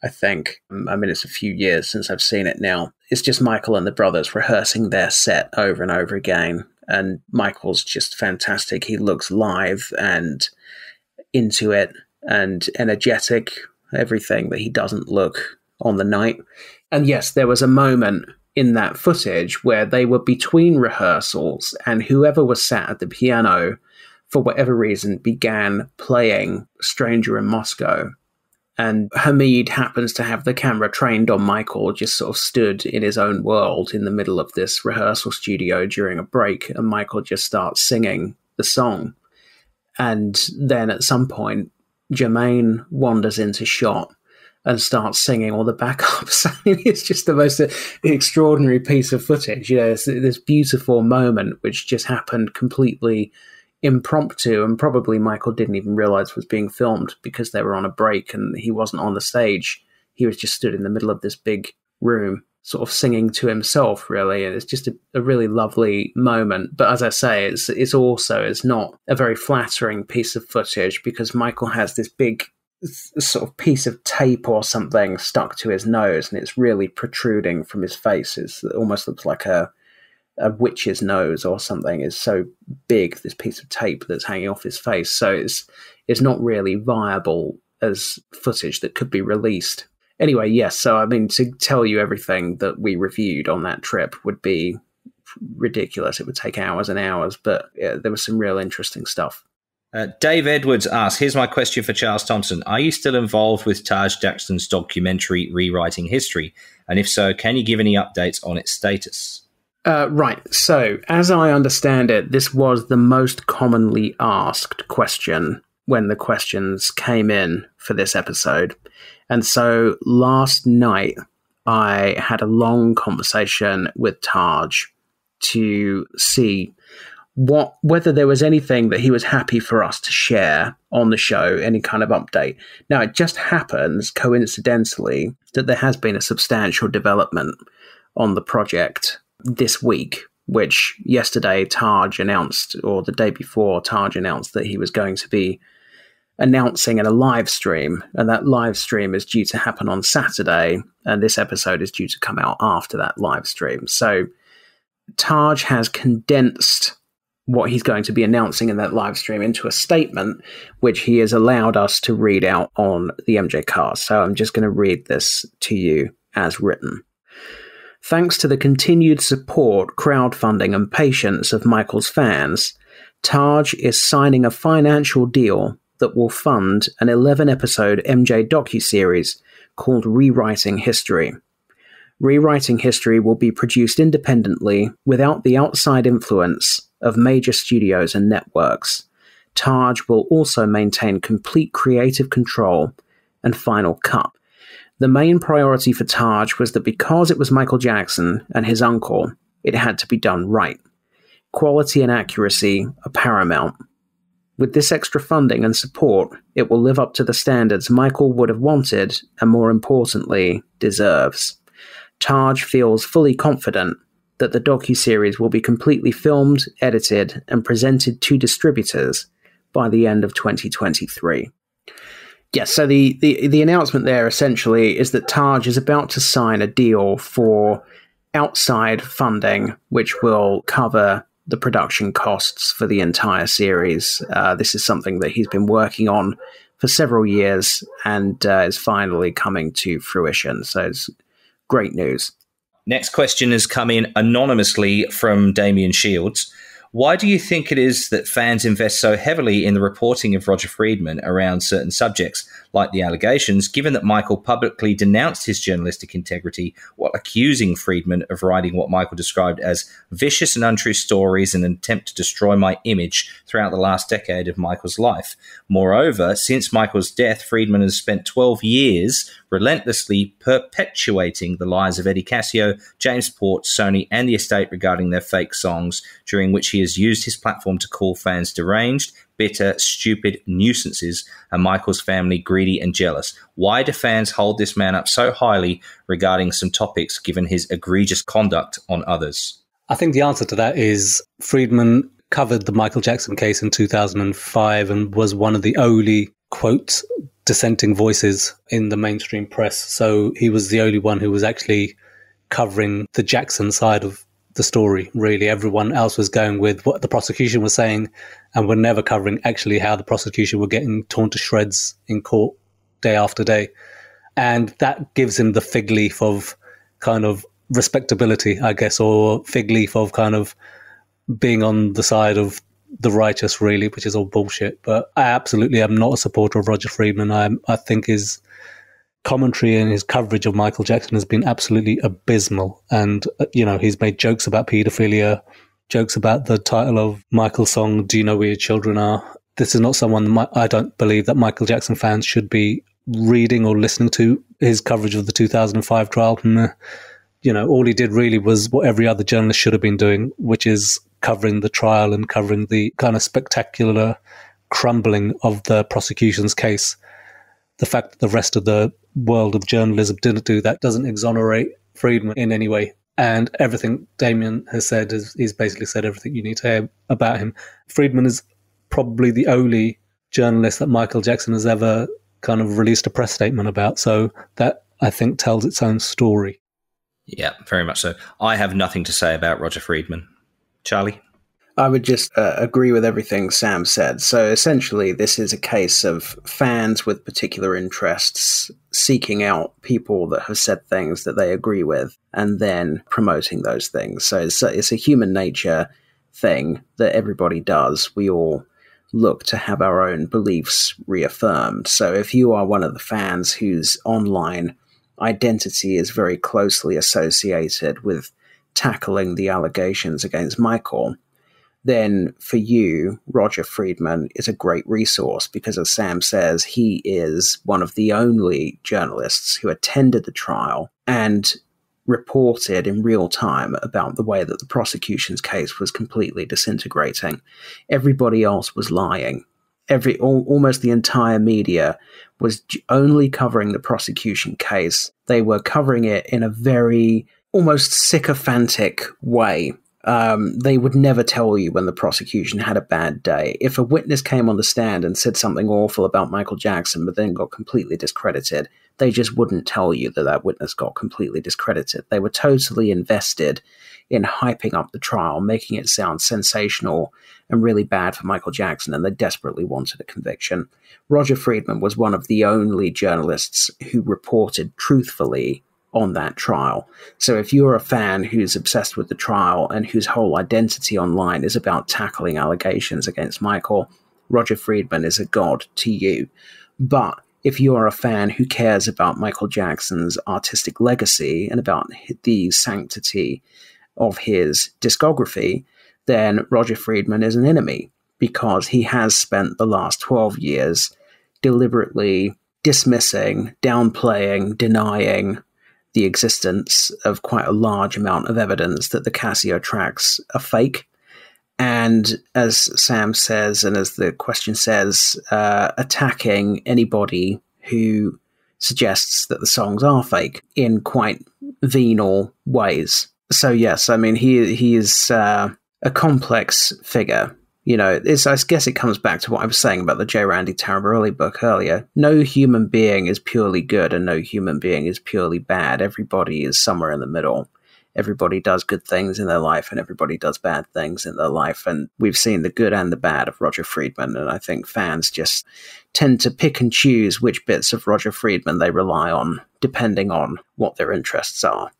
I think. I mean, it's a few years since I've seen it now. It's just Michael and the brothers rehearsing their set over and over again. And Michael's just fantastic. He looks live and into it and energetic, everything that he doesn't look on the night. And yes, there was a moment in that footage where they were between rehearsals and whoever was sat at the piano, for whatever reason, began playing Stranger in Moscow. And Hamid happens to have the camera trained on Michael, just sort of stood in his own world in the middle of this rehearsal studio during a break, and Michael just starts singing the song. And then at some point, Jermaine wanders into shot and starts singing all the backups. I mean, it's just the most extraordinary piece of footage. It's this beautiful moment which just happened completely impromptu, and probably Michael didn't even realize was being filmed because they were on a break and he wasn't on the stage. He was just stood in the middle of this big room, sort of singing to himself, really. And it's just a really lovely moment. But as I say, it's also not a very flattering piece of footage because Michael has this big sort of piece of tape or something stuck to his nose, and it's really protruding from his face. It almost looks like a witch's nose or something. Is so big, this piece of tape that's hanging off his face. So it's not really viable as footage that could be released. Anyway, yes, so I mean, to tell you everything that we reviewed on that trip would be ridiculous. It would take hours and hours, but yeah, there was some real interesting stuff. Dave Edwards asks, here's my question for Charles Thomson. Are you still involved with Taj Jackson's documentary Rewriting History? And if so, can you give any updates on its status? Right. So, as I understand it, this was the most commonly asked question when the questions came in for this episode. And so last night, I had a long conversation with Taj to see whether there was anything that he was happy for us to share on the show, any kind of update. Now, it just happens, coincidentally, that there has been a substantial development on the project this week, which yesterday Taj announced, or the day before, Taj announced that he was going to be announcing in a live stream, and that live stream is due to happen on Saturday, and this episode is due to come out after that live stream. So Taj has condensed what he's going to be announcing in that live stream into a statement, which he has allowed us to read out on the MJCast. So I'm just going to read this to you as written. Thanks to the continued support, crowdfunding, and patience of Michael's fans, Taj is signing a financial deal that will fund an 11-episode MJ docuseries called Rewriting History. Rewriting History will be produced independently without the outside influence of major studios and networks. Taj will also maintain complete creative control and final cut. The main priority for Taj was that because it was Michael Jackson and his uncle, it had to be done right. Quality and accuracy are paramount. With this extra funding and support, it will live up to the standards Michael would have wanted and, more importantly, deserves. Taj feels fully confident that the docuseries will be completely filmed, edited, and presented to distributors by the end of 2023. Yes, so the announcement there essentially is that Taj is about to sign a deal for outside funding, which will cover the production costs for the entire series. This is something that he's been working on for several years and is finally coming to fruition. So it's great news. Next question has come in anonymously from Damien Shields. Why do you think it is that fans invest so heavily in the reporting of Roger Friedman around certain subjects, like the allegations, given that Michael publicly denounced his journalistic integrity while accusing Friedman of writing what Michael described as vicious and untrue stories in an attempt to destroy my image throughout the last decade of Michael's life? Moreover, since Michael's death, Friedman has spent 12 years relentlessly perpetuating the lies of Eddie Cascio, James Port, Sony, and the estate regarding their fake songs, during which he has used his platform to call fans deranged, bitter, stupid nuisances, and Michael's family greedy and jealous. Why do fans hold this man up so highly regarding some topics, given his egregious conduct on others? I think the answer to that is Friedman covered the Michael Jackson case in 2005 and was one of the only, quote, dissenting voices in the mainstream press. So he was the only one who was actually covering the Jackson side of the story, really. Everyone else was going with what the prosecution was saying and were never covering actually how the prosecution were getting torn to shreds in court day after day. And that gives him the fig leaf of kind of respectability, I guess, or fig leaf of kind of being on the side of the righteous, really, which is all bullshit. But I absolutely am not a supporter of Roger Friedman. I think his commentary and his coverage of Michael Jackson has been absolutely abysmal. And, he's made jokes about paedophilia, jokes about the title of Michael's song, Do You Know Where Your Children Are? This is not someone I don't believe that Michael Jackson fans should be reading or listening to. His coverage of the 2005 trial, all he did really was what every other journalist should have been doing, which is covering the trial and covering the kind of spectacular crumbling of the prosecution's case. The fact that the rest of the world of journalism didn't do that doesn't exonerate Friedman in any way. And everything Damien has said he's basically said everything you need to hear about him. Friedman is probably the only journalist that Michael Jackson has ever kind of released a press statement about. So that, I think, tells its own story. Yeah, very much so. I have nothing to say about Roger Friedman. Charlie? I would just agree with everything Sam said. So essentially, this is a case of fans with particular interests seeking out people that have said things that they agree with and then promoting those things. So it's a human nature thing that everybody does. We all look to have our own beliefs reaffirmed. So if you are one of the fans whose online identity is very closely associated with tackling the allegations against Michael, then for you, Roger Friedman is a great resource because, as Sam says, he is one of the only journalists who attended the trial and reported in real time about the way that the prosecution's case was completely disintegrating. Everybody else was lying. Almost the entire media was only covering the prosecution case. They were covering it in a very almost sycophantic way. They would never tell you when the prosecution had a bad day. If a witness came on the stand and said something awful about Michael Jackson but then got completely discredited, they just wouldn't tell you that that witness got completely discredited. They were totally invested in hyping up the trial, making it sound sensational and really bad for Michael Jackson, and they desperately wanted a conviction. Roger Friedman was one of the only journalists who reported truthfully on that trial. So if you're a fan who's obsessed with the trial and whose whole identity online is about tackling allegations against Michael, Roger Friedman is a god to you. But if you're a fan who cares about Michael Jackson's artistic legacy and about the sanctity of his discography, then Roger Friedman is an enemy because he has spent the last 12 years deliberately dismissing, downplaying, denying the existence of quite a large amount of evidence that the Casio tracks are fake. And as Sam says, and as the question says, attacking anybody who suggests that the songs are fake in quite venal ways. So yes, I mean, he is a complex figure. You know, I guess it comes back to what I was saying about the J. Randy Taraborelli book earlier. No human being is purely good and no human being is purely bad. Everybody is somewhere in the middle. Everybody does good things in their life and everybody does bad things in their life. And we've seen the good and the bad of Roger Friedman. And I think fans just tend to pick and choose which bits of Roger Friedman they rely on, depending on what their interests are.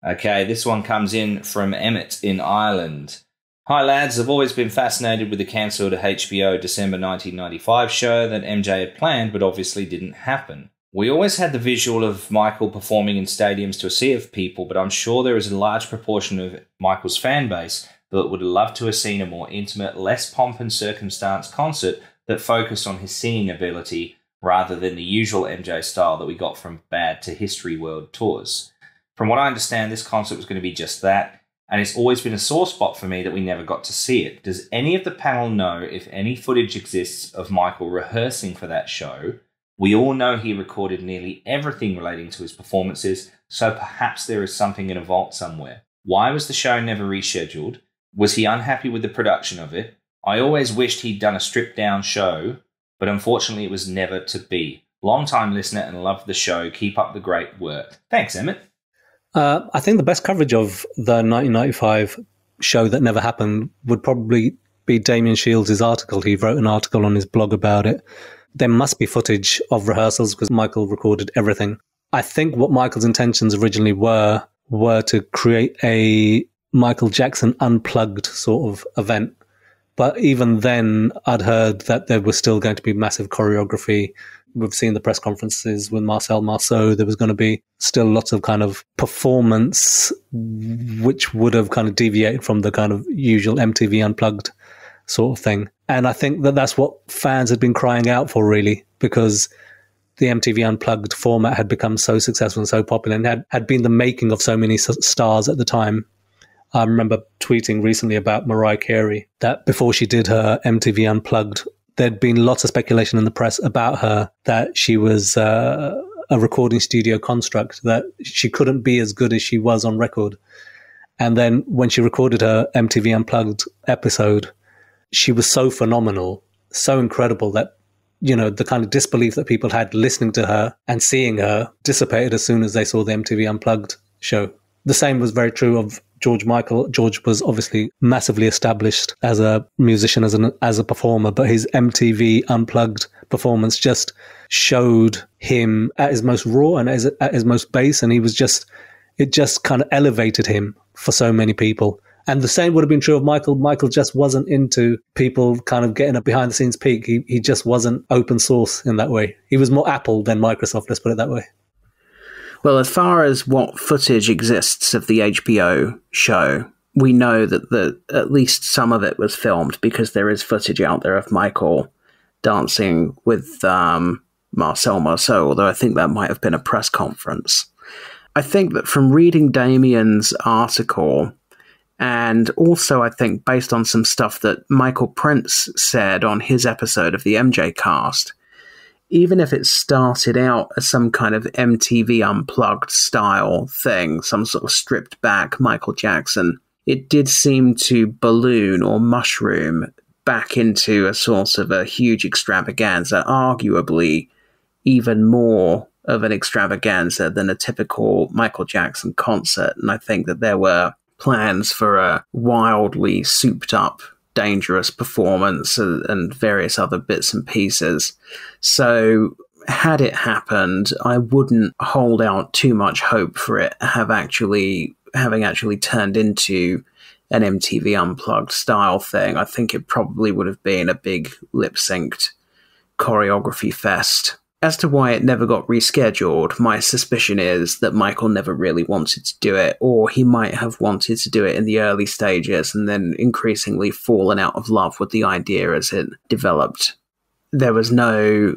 Okay, this one comes in from Emmett in Ireland. Hi lads, I've always been fascinated with the cancelled HBO December 1995 show that MJ had planned but obviously didn't happen. We always had the visual of Michael performing in stadiums to a sea of people, but I'm sure there is a large proportion of Michael's fan base that would love to have seen a more intimate, less pomp and circumstance concert that focused on his singing ability rather than the usual MJ style that we got from Bad to History World tours. From what I understand, this concert was going to be just that, and it's always been a sore spot for me that we never got to see it. Does any of the panel know if any footage exists of Michael rehearsing for that show? We all know he recorded nearly everything relating to his performances, so perhaps there is something in a vault somewhere. Why was the show never rescheduled? Was he unhappy with the production of it? I always wished he'd done a stripped-down show, but unfortunately it was never to be. Long-time listener and love the show. Keep up the great work. Thanks, Emmett. I think the best coverage of the 1995 show that never happened would probably be Damien Shields' article. He wrote an article on his blog about it. There must be footage of rehearsals because Michael recorded everything. I think what Michael's intentions originally were to create a Michael Jackson unplugged sort of event. But even then, I'd heard that there was still going to be massive choreography. We've seen the press conferences with Marcel Marceau. There was going to be still lots of kind of performance, which would have kind of deviated from the kind of usual MTV Unplugged sort of thing. And I think that that's what fans had been crying out for, really, because the MTV Unplugged format had become so successful and so popular and had been the making of so many stars at the time. I remember tweeting recently about Mariah Carey that before she did her MTV Unplugged, there'd been lots of speculation in the press about her, that she was a recording studio construct, that she couldn't be as good as she was on record. And then when she recorded her MTV Unplugged episode, she was so phenomenal, so incredible that, you know, the kind of disbelief that people had listening to her and seeing her dissipated as soon as they saw the MTV Unplugged show. The same was very true of George Michael. George was obviously massively established as a musician, as a performer, but his MTV Unplugged performance just showed him at his most raw and at his most base, and it just kind of elevated him for so many people. And the same would have been true of Michael. Michael just wasn't into people kind of getting a behind-the-scenes peek. He just wasn't open source in that way. He was more Apple than Microsoft, let's put it that way. Well, as far as what footage exists of the HBO show, we know that at least some of it was filmed, because there is footage out there of Michael dancing with Marcel Marceau, although I think that might have been a press conference. I think that from reading Damien's article, and also I think based on some stuff that Michael Prince said on his episode of the MJCast, even if it started out as some kind of MTV Unplugged style thing, some sort of stripped back Michael Jackson, it did seem to balloon or mushroom back into a sort of a huge extravaganza, arguably even more of an extravaganza than a typical Michael Jackson concert. And I think that there were plans for a wildly souped up, dangerous performance and various other bits and pieces. So had it happened, I wouldn't hold out too much hope for it having actually turned into an MTV Unplugged style thing. I think it probably would have been a big lip-synced choreography fest. As to why it never got rescheduled, my suspicion is that Michael never really wanted to do it, or he might have wanted to do it in the early stages and then increasingly fallen out of love with the idea as it developed. There was no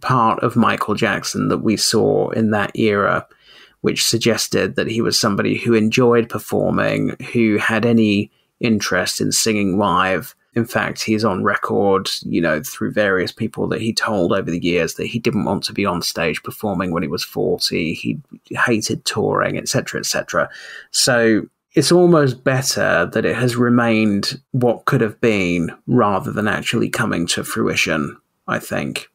part of Michael Jackson that we saw in that era which suggested that he was somebody who enjoyed performing, who had any interest in singing live. In fact, he's on record, through various people that he told over the years that he didn't want to be on stage performing when he was 40. He hated touring, etc., etc. So it's almost better that it has remained what could have been rather than actually coming to fruition, I think.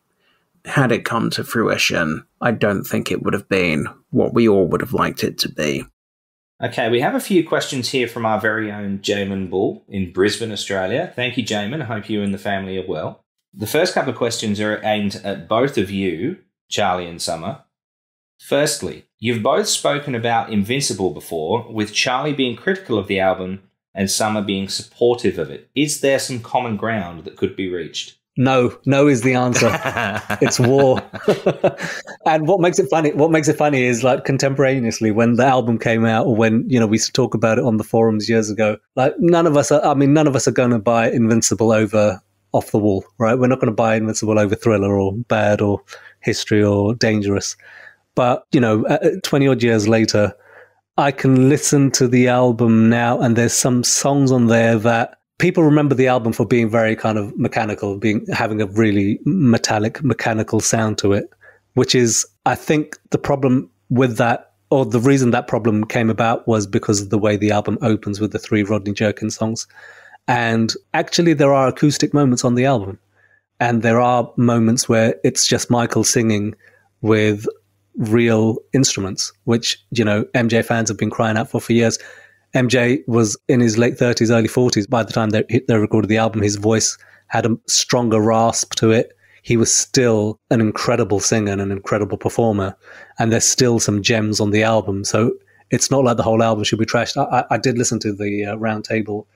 Had it come to fruition, I don't think it would have been what we all would have liked it to be. Okay, we have a few questions here from our very own Jamin Bull in Brisbane, Australia. Thank you, Jamin. I hope you and the family are well. The first couple of questions are aimed at both of you, Charlie and Summer. Firstly, you've both spoken about Invincible before, with Charlie being critical of the album and Summer being supportive of it. Is there some common ground that could be reached? No is the answer. It's war. And what makes it funny is, like, contemporaneously, when the album came out, or when, we used to talk about it on the forums years ago, like, none of us are going to buy Invincible over Off the Wall, right? We're not going to buy Invincible over Thriller or Bad or History or Dangerous. But, 20 odd years later, I can listen to the album now, and there's some songs on there that people remember the album for being very kind of mechanical, having a really metallic, mechanical sound to it, which is, I think, the problem with that, or the reason that problem came about, was because of the way the album opens with the 3 Rodney Jerkins songs. And actually, there are acoustic moments on the album, and there are moments where it's just Michael singing with real instruments, which, MJ fans have been crying out for years. MJ was in his late 30s, early 40s. By the time they recorded the album, his voice had a stronger rasp to it. He was still an incredible singer and an incredible performer. And there's still some gems on the album. So it's not like the whole album should be trashed. I did listen to the round table,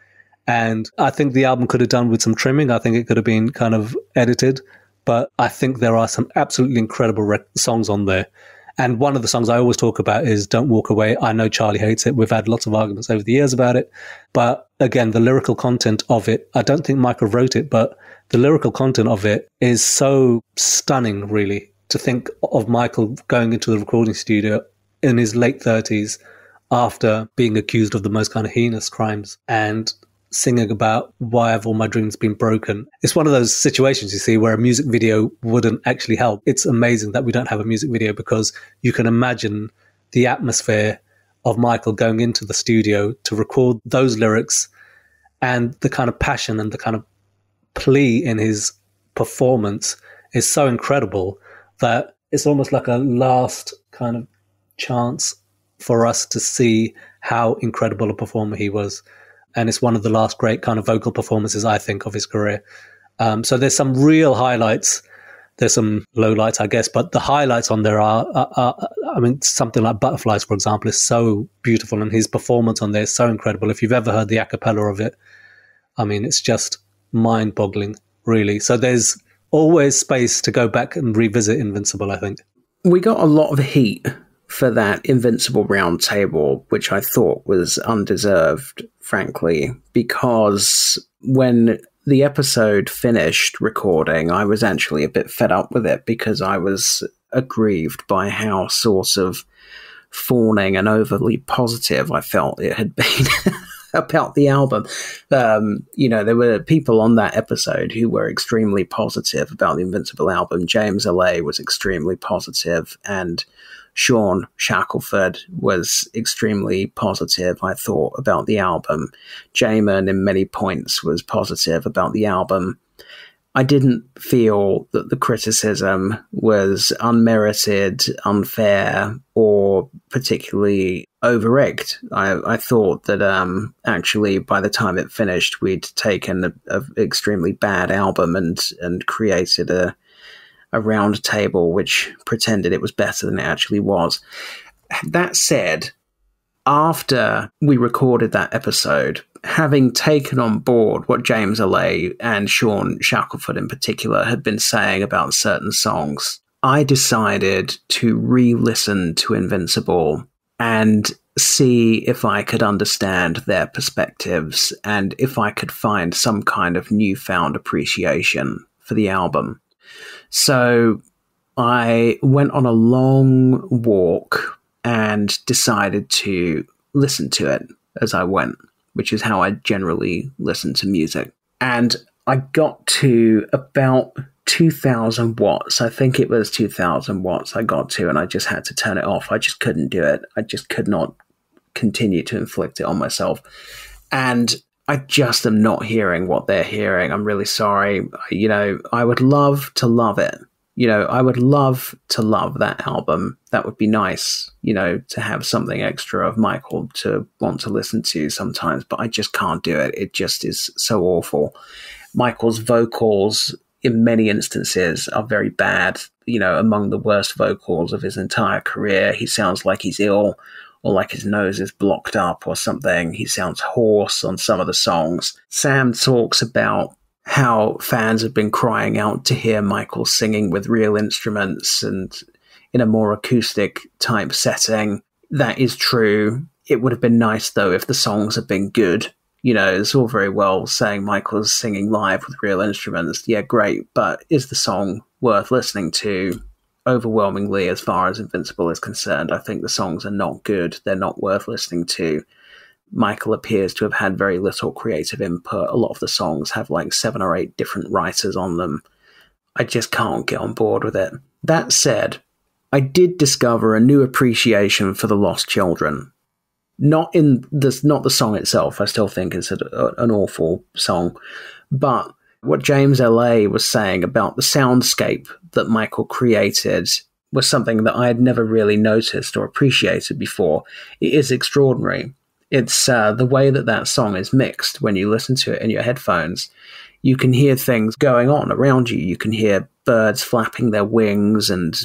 and I think the album could have done with some trimming. I think it could have been kind of edited. But I think there are some absolutely incredible songs on there. And one of the songs I always talk about is Don't Walk Away. I know Charlie hates it. We've had lots of arguments over the years about it. But again, the lyrical content of it, I don't think Michael wrote it, but the lyrical content of it is so stunning, really, to think of Michael going into the recording studio in his late 30s after being accused of the most kind of heinous crimes and singing about why have all my dreams been broken. It's one of those situations, you see, where a music video wouldn't actually help. It's amazing that we don't have a music video, because you can imagine the atmosphere of Michael going into the studio to record those lyrics, and the kind of passion and the kind of plea in his performance is so incredible that it's almost like a last kind of chance for us to see how incredible a performer he was. And it's one of the last great kind of vocal performances, I think, of his career. So there's some real highlights. There's some lowlights, I guess, but the highlights on there are I mean, something like Butterflies, for example, is so beautiful, and his performance on there is so incredible. If you've ever heard the a cappella of it, I mean, it's just mind-boggling, really. So there's always space to go back and revisit Invincible, I think. We got a lot of heat for that Invincible roundtable, which I thought was undeserved, frankly, because when the episode finished recording, I was actually a bit fed up with it because I was aggrieved by how sort of fawning and overly positive I felt it had been about the album. There were people on that episode who were extremely positive about the Invincible album. James L.A. was extremely positive, and Sean Shackelford was extremely positive, I thought, about the album. Jamin, in many points, was positive about the album. I didn't feel that the criticism was unmerited, unfair, or particularly over-egged. I thought that actually by the time it finished, we'd taken an extremely bad album and created a round table which pretended it was better than it actually was. That said, after we recorded that episode, having taken on board what James L.A. and Sean Shackelford in particular had been saying about certain songs, I decided to re-listen to Invincible and see if I could understand their perspectives and if I could find some kind of newfound appreciation for the album. So I went on a long walk and decided to listen to it as I went, which is how I generally listen to music. And I got to about 2,000 watts. I think it was 2,000 watts I got to, and I just had to turn it off. I just couldn't do it. I just could not continue to inflict it on myself. And I just am not hearing what they're hearing. I'm really sorry. I would love to love it. I would love to love that album. That would be nice, to have something extra of Michael to want to listen to sometimes, but I just can't do it. It just is so awful. Michael's vocals in many instances are very bad, among the worst vocals of his entire career. He sounds like he's ill, or like his nose is blocked up or something. He sounds hoarse on some of the songs. Sam talks about how fans have been crying out to hear Michael singing with real instruments and in a more acoustic type setting. That is true. It would have been nice, though, if the songs had been good. It's all very well saying Michael's singing live with real instruments. Yeah, great. But is the song worth listening to? Overwhelmingly, as far as Invincible is concerned, I think the songs are not good. They're not worth listening to. Michael appears to have had very little creative input. A lot of the songs have like 7 or 8 different writers on them. I just can't get on board with it. That said, I did discover a new appreciation for The Lost Children. Not the song itself. I still think it's an awful song. But what James L.A. was saying about the soundscape that Michael created was something that I had never really noticed or appreciated before. It is extraordinary. It's the way that song is mixed when you listen to it in your headphones. You can hear things going on around you. You can hear birds flapping their wings and,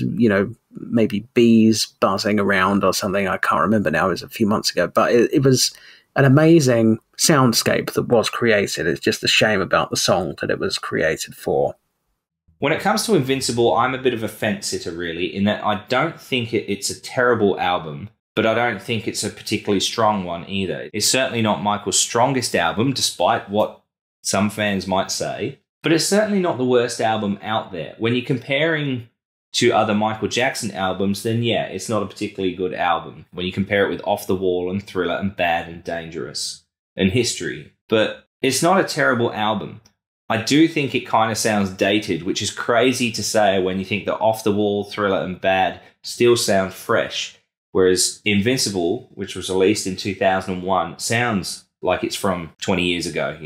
maybe bees buzzing around or something. I can't remember now. It was a few months ago. But it was an amazing soundscape that was created. It's just a shame about the song that it was created for. When it comes to Invincible, I'm a bit of a fence-sitter, really, in that I don't think it's a terrible album, but I don't think it's a particularly strong one either. It's certainly not Michael's strongest album, despite what some fans might say, but it's certainly not the worst album out there. When you're comparing to other Michael Jackson albums, then yeah, it's not a particularly good album. When you compare it with Off the Wall and Thriller and Bad and Dangerous and History. But it's not a terrible album. I do think it kind of sounds dated, which is crazy to say when you think that Off the Wall, Thriller and Bad still sound fresh. Whereas Invincible, which was released in 2001, sounds like it's from 20 years ago,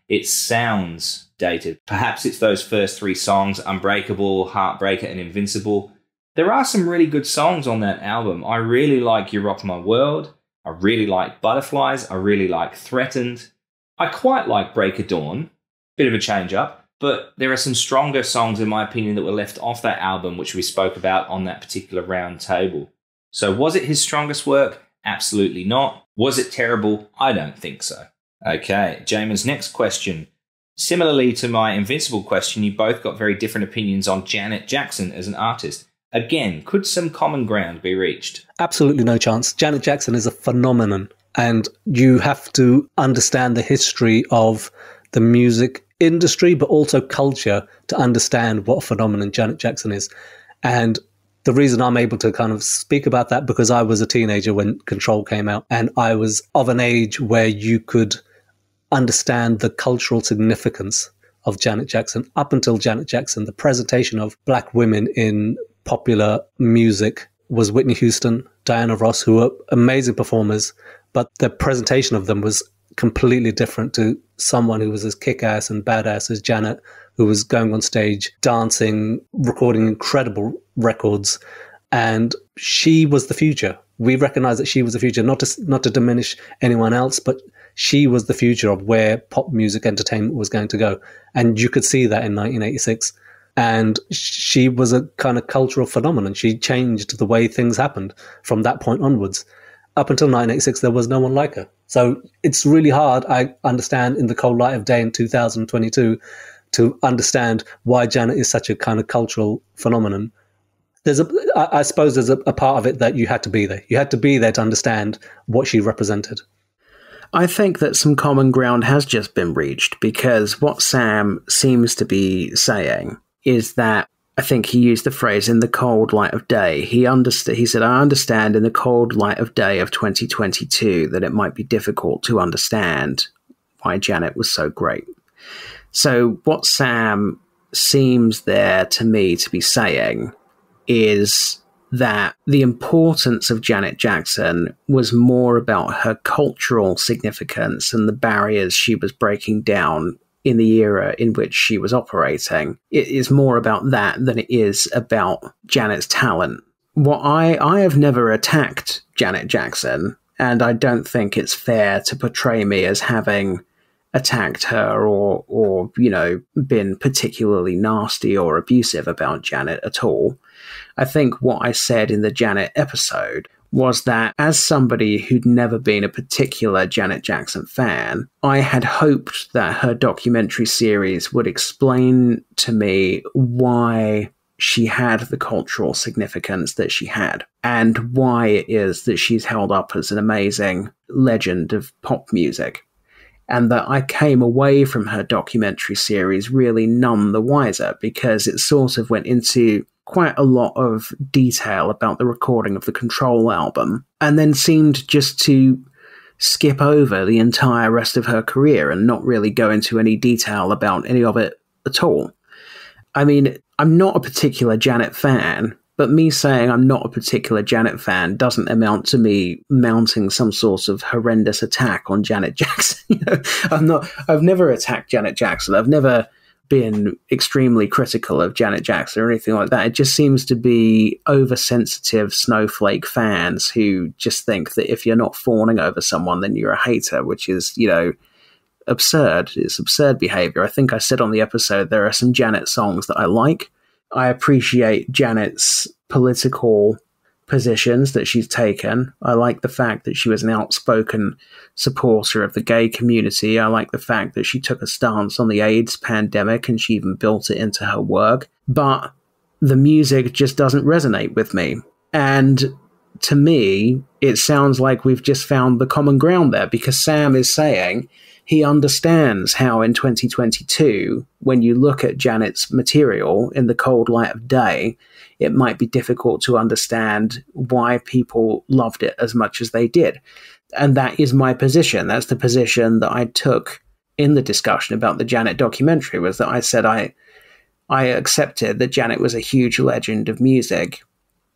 It sounds dated. Perhaps it's those first 3 songs, Unbreakable, Heartbreaker and Invincible. There are some really good songs on that album. I really like You Rock My World. I really like Butterflies. I really like Threatened. I quite like Break of Dawn. Bit of a change up. But there are some stronger songs, in my opinion, that were left off that album, which we spoke about on that particular round table. So was it his strongest work? Absolutely not. Was it terrible? I don't think so. Okay, Jamon's next question. Similarly to my Invincible question, you both got very different opinions on Janet Jackson as an artist. Again, could some common ground be reached? Absolutely no chance. Janet Jackson is a phenomenon, and you have to understand the history of the music industry, but also culture, to understand what a phenomenon Janet Jackson is. And the reason I'm able to kind of speak about that, because I was a teenager when Control came out, and I was of an age where you could understand the cultural significance of Janet Jackson. Up until Janet Jackson, the presentation of black women in popular music was Whitney Houston, Diana Ross, who were amazing performers, but the presentation of them was completely different to someone who was as kick-ass and badass as Janet, who was going on stage, dancing, recording incredible records, and she was the future. We recognized that she was the future, not to diminish anyone else, but she was the future of where pop music entertainment was going to go. And you could see that in 1986. And she was a kind of cultural phenomenon. She changed the way things happened from that point onwards. Up until 1986, there was no one like her. So it's really hard, I understand, in the cold light of day in 2022, to understand why Janet is such a kind of cultural phenomenon. I suppose there's a part of it that you had to be there. You had to be there to understand what she represented. I think that some common ground has just been reached, because what Sam seems to be saying is that, I think he used the phrase, in the cold light of day. He said, I understand in the cold light of day of 2022 that it might be difficult to understand why Janet was so great. So what Sam seems there to me to be saying is that the importance of Janet Jackson was more about her cultural significance and the barriers she was breaking down in the era in which she was operating. It is more about that than it is about Janet's talent. I have never attacked Janet Jackson, and I don't think it's fair to portray me as having attacked her or been particularly nasty or abusive about Janet at all. I think what I said in the Janet episode was that, as somebody who'd never been a particular Janet Jackson fan, I had hoped that her documentary series would explain to me why she had the cultural significance that she had, and why it is that she's held up as an amazing legend of pop music. And that I came away from her documentary series really none the wiser, because it sort of went into quite a lot of detail about the recording of the Control album, and then seemed just to skip over the entire rest of her career and not really go into any detail about any of it at all. I mean, I'm not a particular Janet fan, but me saying I'm not a particular Janet fan doesn't amount to me mounting some sort of horrendous attack on Janet Jackson. I've never attacked Janet Jackson. I've never been extremely critical of Janet Jackson or anything like that. It just seems to be oversensitive snowflake fans who just think that if you're not fawning over someone, then you're a hater, which is, absurd. It's absurd behavior. I think I said on the episode there are some Janet songs that I like. I appreciate Janet's political positions that she's taken. I like the fact that she was an outspoken supporter of the gay community. I like the fact that she took a stance on the AIDS pandemic and she even built it into her work. But the music just doesn't resonate with me. And to me, it sounds like we've just found the common ground there, because Sam is saying he understands how in 2022, when you look at Janet's material in the cold light of day, it might be difficult to understand why people loved it as much as they did. And that is my position. That's the position that I took in the discussion about the Janet documentary, was that I said I accepted that Janet was a huge legend of music,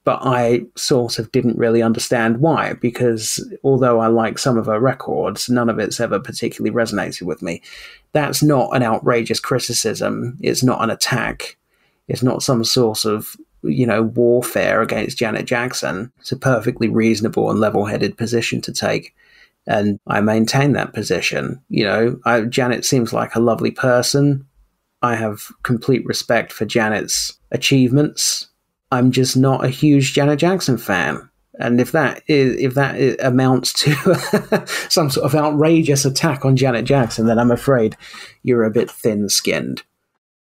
but I sort of didn't really understand why, because although I like some of her records, none of it's ever particularly resonated with me. That's not an outrageous criticism. It's not an attack. It's not some sort of warfare against Janet Jackson. It's a perfectly reasonable and level-headed position to take. And I maintain that position. Janet seems like a lovely person. I have complete respect for Janet's achievements. I'm just not a huge Janet Jackson fan. And if that amounts to some sort of outrageous attack on Janet Jackson, then I'm afraid you're a bit thin-skinned.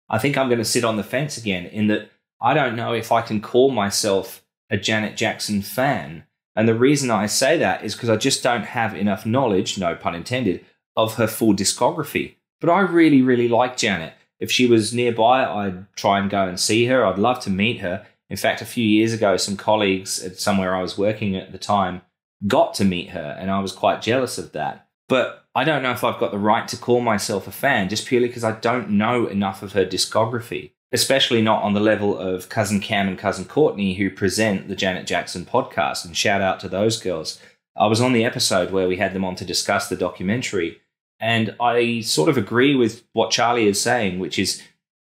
I think I'm going to sit on the fence again in that I don't know if I can call myself a Janet Jackson fan. And the reason I say that is because I just don't have enough knowledge, no pun intended, of her full discography. But I really, really like Janet. If she was nearby, I'd try and go and see her. I'd love to meet her. In fact, a few years ago, some colleagues at somewhere I was working at the time got to meet her, and I was quite jealous of that. But I don't know if I've got the right to call myself a fan, just purely because I don't know enough of her discography, especially not on the level of Cousin Cam and Cousin Courtney, who present the Janet Jackson podcast, and shout out to those girls. I was on the episode where we had them on to discuss the documentary, and I sort of agree with what Charlie is saying, which is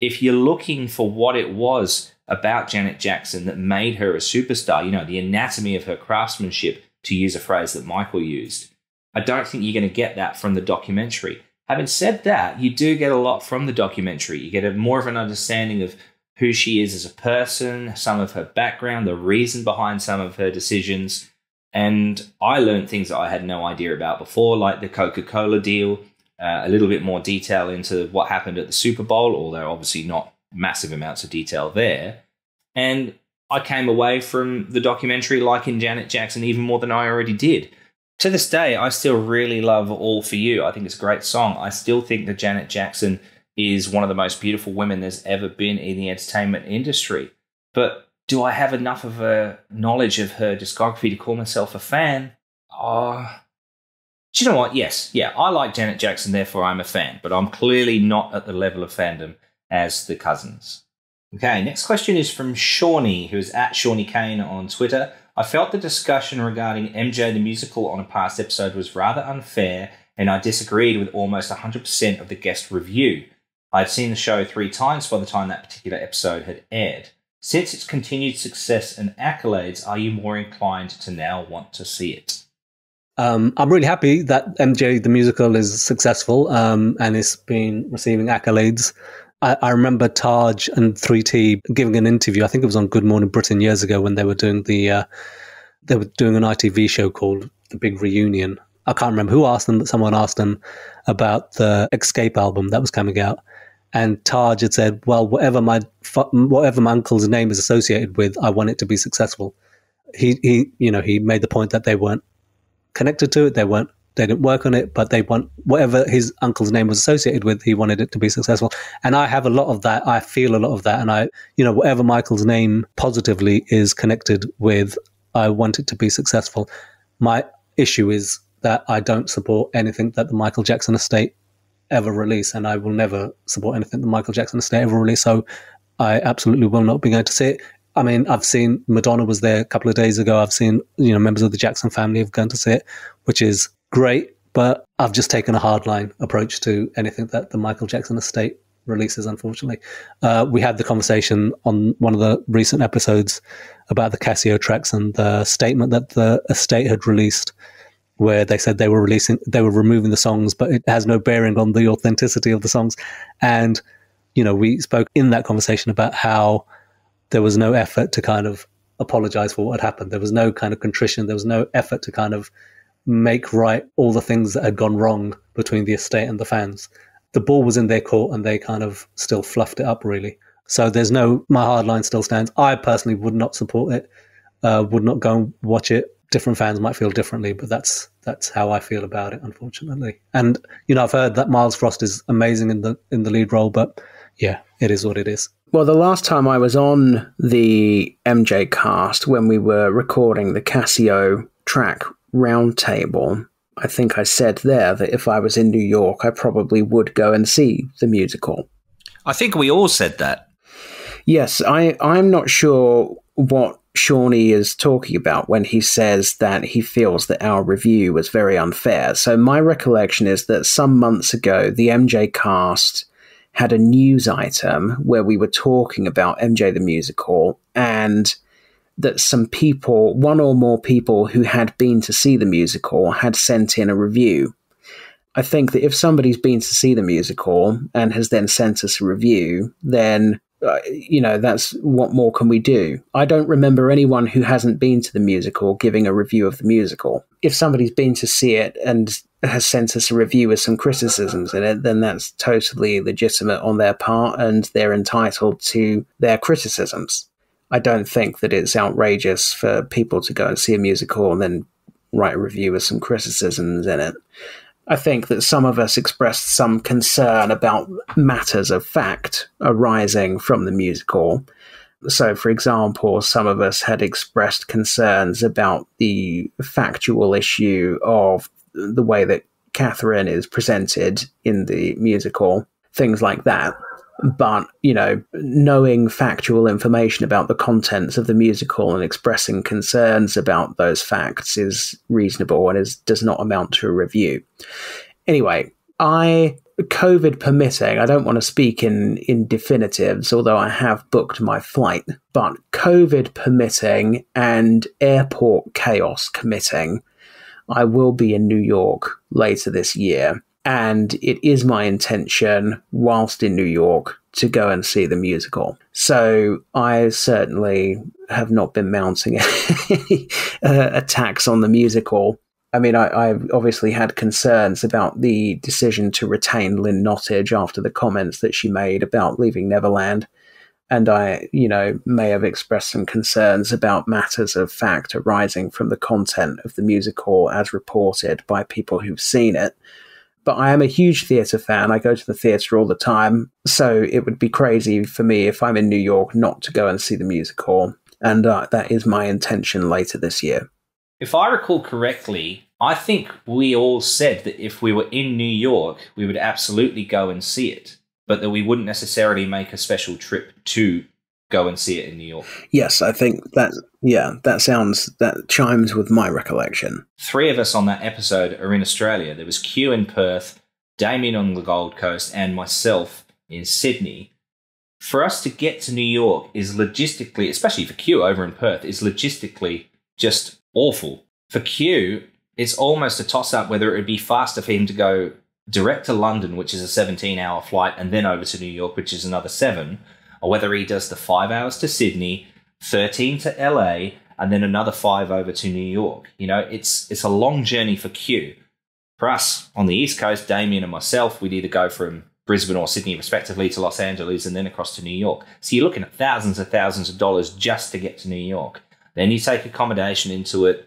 if you're looking for what it was about Janet Jackson that made her a superstar, the anatomy of her craftsmanship, to use a phrase that Michael used, I don't think you're going to get that from the documentary. Having said that, you do get a lot from the documentary. You get more of an understanding of who she is as a person, some of her background, the reason behind some of her decisions. And I learned things that I had no idea about before, like the Coca-Cola deal, a little bit more detail into what happened at the Super Bowl, although obviously not massive amounts of detail there. And I came away from the documentary liking Janet Jackson even more than I already did. To this day, I still really love All For You. I think it's a great song. I still think that Janet Jackson is one of the most beautiful women there's ever been in the entertainment industry. But do I have enough of a knowledge of her discography to call myself a fan? Do you know what? Yes. Yeah, I like Janet Jackson, therefore I'm a fan. But I'm clearly not at the level of fandom as the cousins. Okay, next question is from Shawnee, who's at Shawnee Kane on Twitter. I felt the discussion regarding MJ the Musical on a past episode was rather unfair, and I disagreed with almost 100% of the guest review. I'd seen the show 3 times by the time that particular episode had aired. Since its continued success and accolades, are you more inclined to now want to see it? I'm really happy that MJ the Musical is successful and it's been receiving accolades. I remember Taj and 3T giving an interview. I think it was on Good Morning Britain years ago when they were doing an ITV show called The Big Reunion. I can't remember who asked them, but someone asked them about the Escape album that was coming out. And Taj had said, well, whatever my uncle's name is associated with, I want it to be successful. He made the point that they weren't connected to it. They didn't work on it, but they want whatever his uncle's name was associated with, he wanted it to be successful. And I have a lot of that. I feel a lot of that. And whatever Michael's name positively is connected with, I want it to be successful. My issue is that I don't support anything that the Michael Jackson estate ever release, and I will never support anything the Michael Jackson estate ever release. So I absolutely will not be going to see it. I mean, I've seen Madonna was there a couple of days ago. I've seen, members of the Jackson family have gone to see it, which is great, but I've just taken a hardline approach to anything that the Michael Jackson estate releases, unfortunately. We had the conversation on one of the recent episodes about the Casio tracks and the statement that the estate had released, where they said they were removing the songs, but it has no bearing on the authenticity of the songs. And, we spoke in that conversation about how there was no effort to kind of apologize for what had happened. There was no kind of contrition. There was no effort to kind of make right all the things that had gone wrong between the estate and the fans. The ball was in their court and they kind of still fluffed it up, really. So my hard line still stands. I personally would not support it, would not go and watch it. Different fans might feel differently, but that's how I feel about it, unfortunately. And, I've heard that Miles Frost is amazing in the lead role, but yeah, it is what it is. Well, the last time I was on the MJCast, when we were recording the Casio track roundtable, I think I said there that if I was in New York, I probably would go and see the musical. I think we all said that. Yes, I'm not sure what Shawnee is talking about when he says that he feels that our review was very unfair. So my recollection is that some months ago, the MJCast had a news item where we were talking about MJ the Musical, and that some people, one or more people who had been to see the musical, had sent in a review. I think that if somebody's been to see the musical and has then sent us a review, then, that's what more can we do? I don't remember anyone who hasn't been to the musical giving a review of the musical. If somebody's been to see it and has sent us a review with some criticisms in it, then that's totally legitimate on their part, and they're entitled to their criticisms. I don't think that it's outrageous for people to go and see a musical and then write a review with some criticisms in it. I think that some of us expressed some concern about matters of fact arising from the musical. So, for example, some of us had expressed concerns about the factual issue of the way that Catherine is presented in the musical, things like that. But, knowing factual information about the contents of the musical and expressing concerns about those facts is reasonable and does not amount to a review. Anyway, COVID permitting, I don't want to speak in definitives, although I have booked my flight, but COVID permitting and airport chaos committing, I will be in New York later this year. And it is my intention, whilst in New York, to go and see the musical. So I certainly have not been mounting any attacks on the musical. I mean, I've obviously had concerns about the decision to retain Lynn Nottage after the comments that she made about leaving Neverland. And I, may have expressed some concerns about matters of fact arising from the content of the musical as reported by people who've seen it. But I am a huge theatre fan. I go to the theatre all the time. So it would be crazy for me if I'm in New York not to go and see the musical. And that is my intention later this year. If I recall correctly, I think we all said that if we were in New York, we would absolutely go and see it, but that we wouldn't necessarily make a special trip to go and see it in New York. Yes, I think that chimes with my recollection. 3 of us on that episode are in Australia. There was Q in Perth, Damien on the Gold Coast, and myself in Sydney. For us to get to New York is logistically, especially for Q over in Perth, is logistically just awful. For Q, it's almost a toss-up whether it would be faster for him to go direct to London, which is a 17-hour flight, and then over to New York, which is another 7, or whether he does the 5 hours to Sydney, 13 to LA, and then another 5 over to New York. It's a long journey for Q. For us, on the East Coast, Damien and myself, we'd either go from Brisbane or Sydney, respectively, to Los Angeles, and then across to New York. So you're looking at thousands of dollars just to get to New York. Then you take accommodation into it.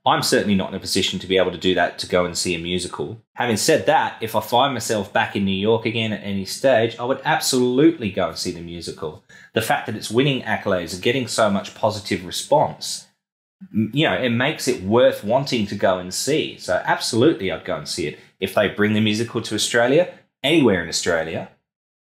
I'm certainly not in a position to be able to do that to go and see a musical. Having said that, if I find myself back in New York again at any stage, I would absolutely go and see the musical. The fact that it's winning accolades and getting so much positive response, it makes it worth wanting to go and see. So absolutely, I'd go and see it. If they bring the musical to Australia, anywhere in Australia,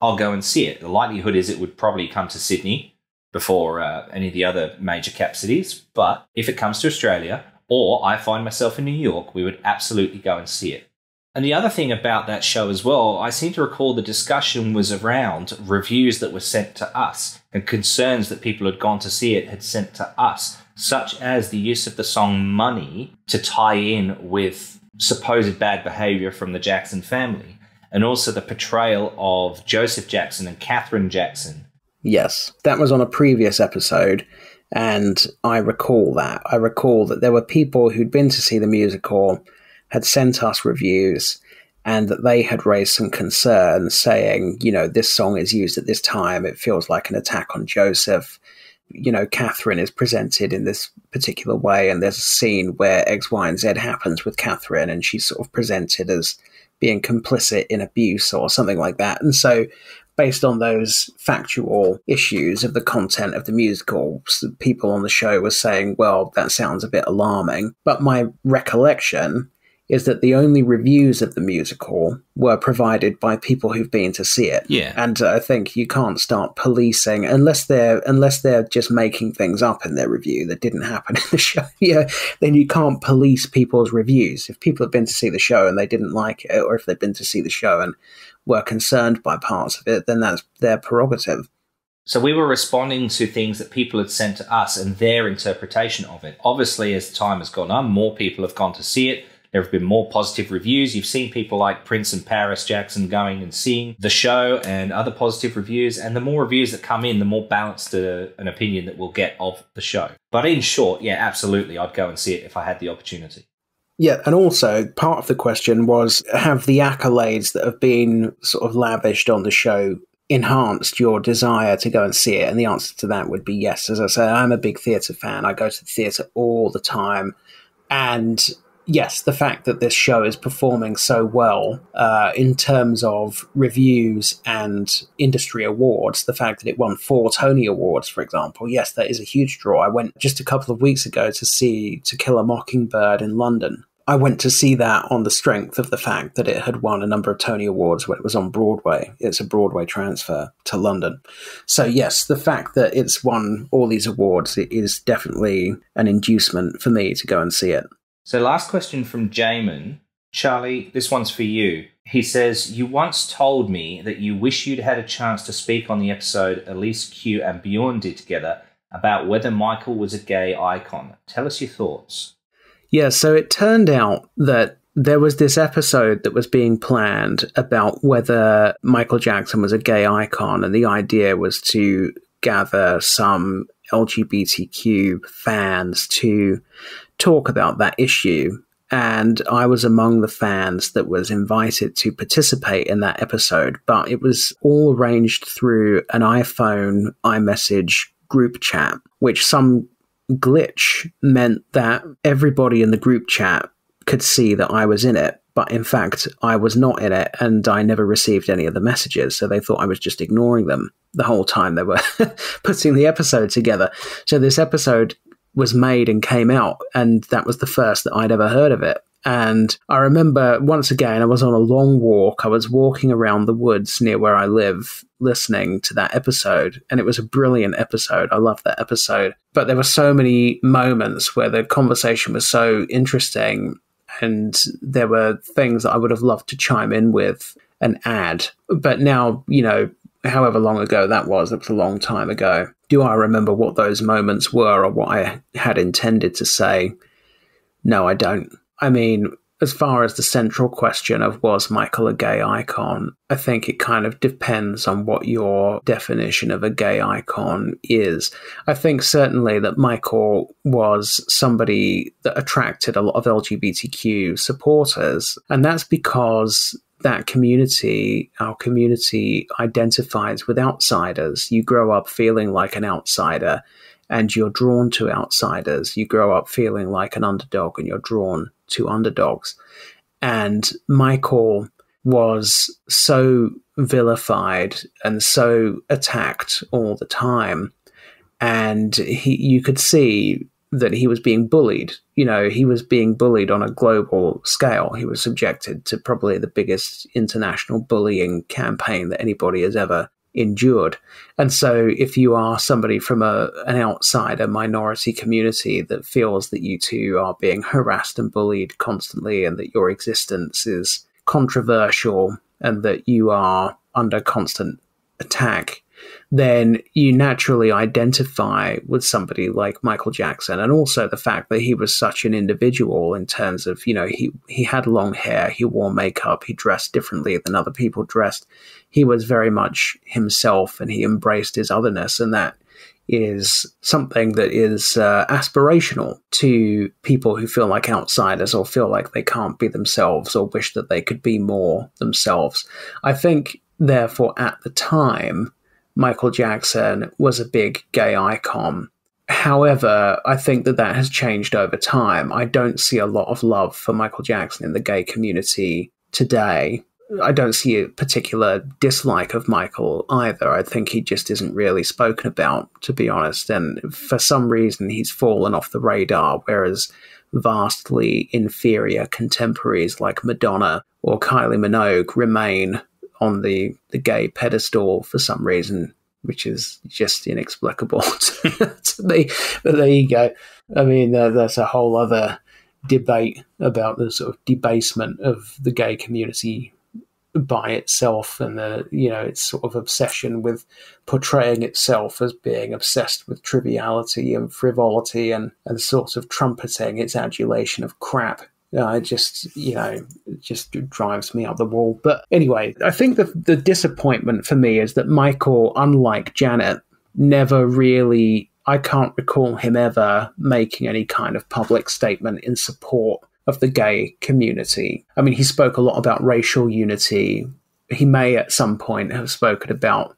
I'll go and see it. The likelihood is it would probably come to Sydney before any of the other major cap cities. But if it comes to Australia, or I find myself in New York, we would absolutely go and see it. And the other thing about that show as well, I seem to recall the discussion was around reviews that were sent to us and concerns that people had gone to see it had sent to us, such as the use of the song Money to tie in with supposed bad behaviour from the Jackson family, and also the portrayal of Joseph Jackson and Catherine Jackson. Yes, that was on a previous episode. And I recall that. I recall that there were people who'd been to see the musical, had sent us reviews, and that they had raised some concerns saying, this song is used at this time. It feels like an attack on Joseph. Catherine is presented in this particular way, and there's a scene where X, Y, and Z happens with Catherine, and she's sort of presented as being complicit in abuse or something like that. And so based on those factual issues of the content of the musical, people on the show were saying, well, that sounds a bit alarming. But my recollection is that the only reviews of the musical were provided by people who've been to see it. Yeah. And I think you can't start policing unless they're just making things up in their review that didn't happen in the show. Yeah, then you can't police people's reviews. If people have been to see the show and they didn't like it, or if they've been to see the show and were concerned by parts of it, then that's their prerogative. So we were responding to things that people had sent to us and their interpretation of it. Obviously, as time has gone on, more people have gone to see it. There have been more positive reviews. You've seen people like Prince and Paris Jackson going and seeing the show and other positive reviews. And the more reviews that come in, the more balanced an opinion that we'll get of the show. But in short, yeah, absolutely, I'd go and see it if I had the opportunity. Yeah, and also part of the question was, have the accolades that have been sort of lavished on the show enhanced your desire to go and see it? And the answer to that would be yes. As I say, I'm a big theatre fan. I go to the theatre all the time. And yes, the fact that this show is performing so well in terms of reviews and industry awards, the fact that it won 4 Tony Awards, for example, yes, that is a huge draw. I went just a couple of weeks ago to see To Kill a Mockingbird in London. I went to see that on the strength of the fact that it had won a number of Tony Awards when it was on Broadway. It's a Broadway transfer to London. So yes, the fact that it's won all these awards, it is definitely an inducement for me to go and see it. So last question from Jamin. Charlie, this one's for you. He says, you once told me that you wish you'd had a chance to speak on the episode Elise Q and Bjorn did together about whether Michael was a gay icon. Tell us your thoughts. Yeah, so it turned out that there was this episode that was being planned about whether Michael Jackson was a gay icon, and the idea was to gather some LGBTQ fans to talk about that issue. And I was among the fans that was invited to participate in that episode, but it was all arranged through an iPhone iMessage group chat, which some glitch meant that everybody in the group chat could see that I was in it, but in fact I was not in it, and I never received any of the messages, so they thought I was just ignoring them the whole time they were putting the episode together. So this episode was made and came out, and that was the first that I'd ever heard of it. And I remember, once again, I was on a long walk. I was walking around the woods near where I live, listening to that episode. And it was a brilliant episode. I loved that episode. But there were so many moments where the conversation was so interesting. And there were things that I would have loved to chime in with and add. But now, you know, however long ago that was a long time ago. Do I remember what those moments were or what I had intended to say? No, I don't. I mean, as far as the central question of was Michael a gay icon, I think it kind of depends on what your definition of a gay icon is. I think certainly that Michael was somebody that attracted a lot of LGBTQ supporters, and that's because that community, our community, identifies with outsiders. You grow up feeling like an outsider and you're drawn to outsiders. You grow up feeling like an underdog and you're drawn to underdogs. And Michael was so vilified and so attacked all the time. And you could see that he was being bullied. You know, he was being bullied on a global scale. He was subjected to probably the biggest international bullying campaign that anybody has ever endured. And so if you are somebody from an outsider minority community that feels that you too are being harassed and bullied constantly and that your existence is controversial and that you are under constant attack, then you naturally identify with somebody like Michael Jackson. And also the fact that he was such an individual in terms of, you know, he had long hair, he wore makeup, he dressed differently than other people dressed. He was very much himself and he embraced his otherness. And that is something that is aspirational to people who feel like outsiders or feel like they can't be themselves or wish that they could be more themselves. I think, therefore, at the time, Michael Jackson was a big gay icon. However, I think that has changed over time. I don't see a lot of love for Michael Jackson in the gay community today. I don't see a particular dislike of Michael either. I think he just isn't really spoken about, to be honest. And for some reason, he's fallen off the radar, whereas vastly inferior contemporaries like Madonna or Kylie Minogue remain on the gay pedestal for some reason, which is just inexplicable to me. But there you go. I mean, that's a whole other debate about the sort of debasement of the gay community by itself, and its sort of obsession with portraying itself as being obsessed with triviality and frivolity and sort of trumpeting its adulation of crap. It just drives me up the wall. But anyway, I think the disappointment for me is that Michael, unlike Janet, never really, I can't recall him ever making any kind of public statement in support of the gay community. I mean, he spoke a lot about racial unity. He may at some point have spoken about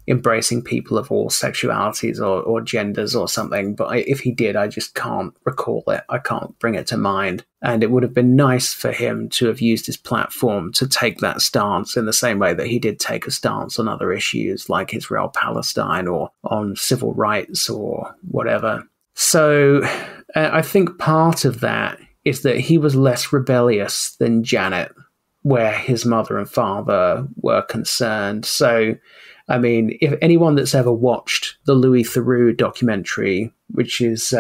embracing people of all sexualities or genders or something, but if he did, I just can't recall it. I can't bring it to mind. And it would have been nice for him to have used his platform to take that stance in the same way that he did take a stance on other issues like Israel-Palestine or on civil rights or whatever. So I think part of that is that he was less rebellious than Janet, where his mother and father were concerned. So, I mean, if anyone that's ever watched the Louis Theroux documentary, which is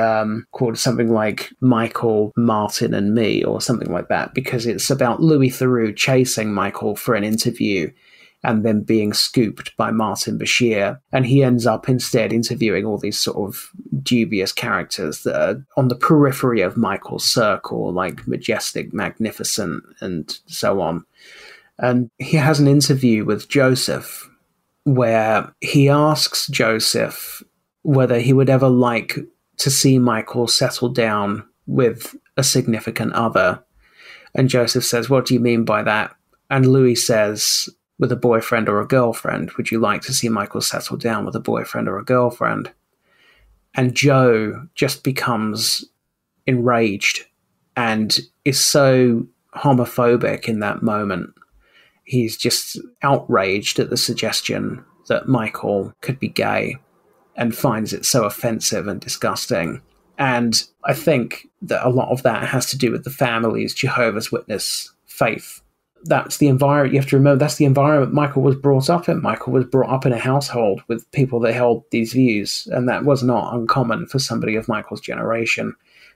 called something like Michael, Martin and Me, or something like that, because it's about Louis Theroux chasing Michael for an interview and then being scooped by Martin Bashir. And he ends up instead interviewing all these sort of dubious characters that are on the periphery of Michael's circle, like Majestic, Magnificent, and so on. And he has an interview with Joseph where he asks Joseph whether he would ever like to see Michael settle down with a significant other. And Joseph says, "What do you mean by that?" And Louis says, "With a boyfriend or a girlfriend. Would you like to see Michael settle down with a boyfriend or a girlfriend?" And Joe just becomes enraged and is so homophobic in that moment. He's just outraged at the suggestion that Michael could be gay and finds it so offensive and disgusting. And I think that a lot of that has to do with the family's Jehovah's Witness faith. That's the environment, you have to remember, that's the environment Michael was brought up in. Michael was brought up in a household with people that held these views, and that was not uncommon for somebody of Michael's generation,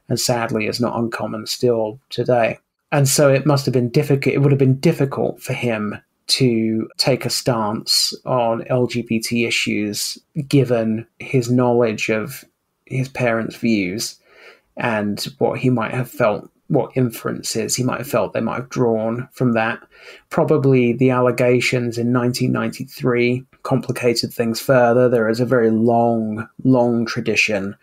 and sadly is not uncommon still today. And so it must have been difficult, it would have been difficult for him to take a stance on LGBT issues, given his knowledge of his parents' views and what he might have felt, what inferences he might have felt they might have drawn from that. Probably the allegations in 1993 complicated things further. There is a very long tradition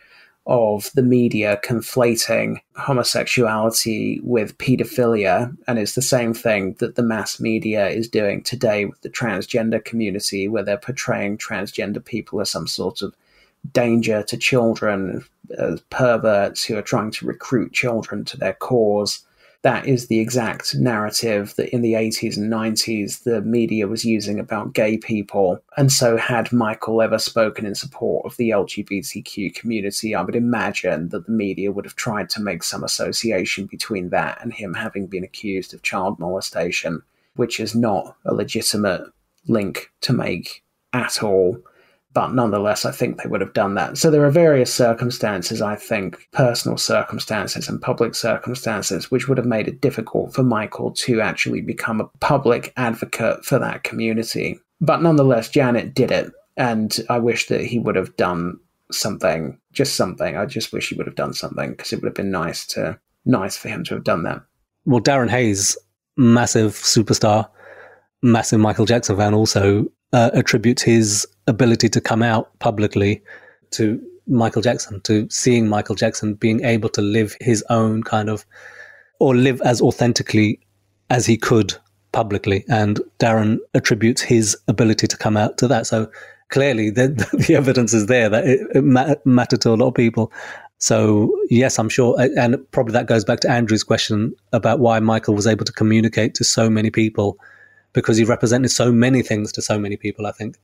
of the media conflating homosexuality with paedophilia, and it's the same thing that the mass media is doing today with the transgender community, where they're portraying transgender people as some sort of danger to children, as perverts who are trying to recruit children to their cause. That is the exact narrative that in the 80s and 90s the media was using about gay people. And so had Michael ever spoken in support of the LGBTQ community, I would imagine that the media would have tried to make some association between that and him having been accused of child molestation, which is not a legitimate link to make at all. But nonetheless, I think they would have done that. So there are various circumstances, I think, personal circumstances and public circumstances, which would have made it difficult for Michael to actually become a public advocate for that community. But nonetheless, Janet did it. And I wish that he would have done something, just something. I just wish he would have done something, because it would have been nice for him to have done that. Well, Darren Hayes, massive superstar, massive Michael Jackson fan, also attributes his ability to come out publicly to Michael Jackson, to seeing Michael Jackson being able to live his own kind of, or live as authentically as he could publicly. And Darren attributes his ability to come out to that. So clearly the evidence is there that it mattered to a lot of people. So yes, I'm sure. And probably that goes back to Andrew's question about why Michael was able to communicate to so many people, because he represented so many things to so many people, I think.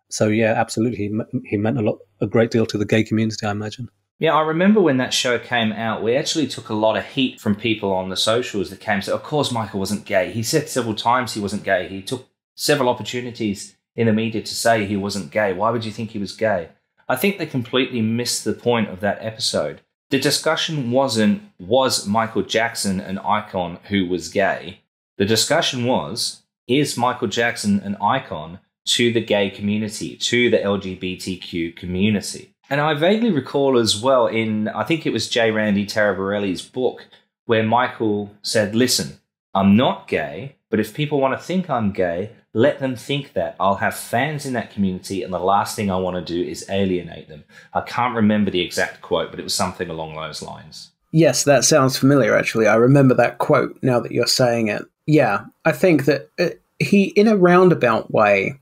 So yeah, absolutely. He meant a great deal to the gay community, I imagine. Yeah, I remember when that show came out, we actually took a lot of heat from people on the socials that came and said, of course Michael wasn't gay. He said several times he wasn't gay. He took several opportunities in the media to say he wasn't gay. Why would you think he was gay? I think they completely missed the point of that episode. The discussion wasn't, was Michael Jackson an icon who was gay? The discussion was, is Michael Jackson an icon to the gay community, to the LGBTQ community? And I vaguely recall as well in, I think it was J. Randy Taraborelli's book, where Michael said, listen, I'm not gay, but if people want to think I'm gay, let them think that. I'll have fans in that community, and the last thing I want to do is alienate them. I can't remember the exact quote, but it was something along those lines. Yes, that sounds familiar, actually. I remember that quote now that you're saying it. Yeah, I think that he, in a roundabout way,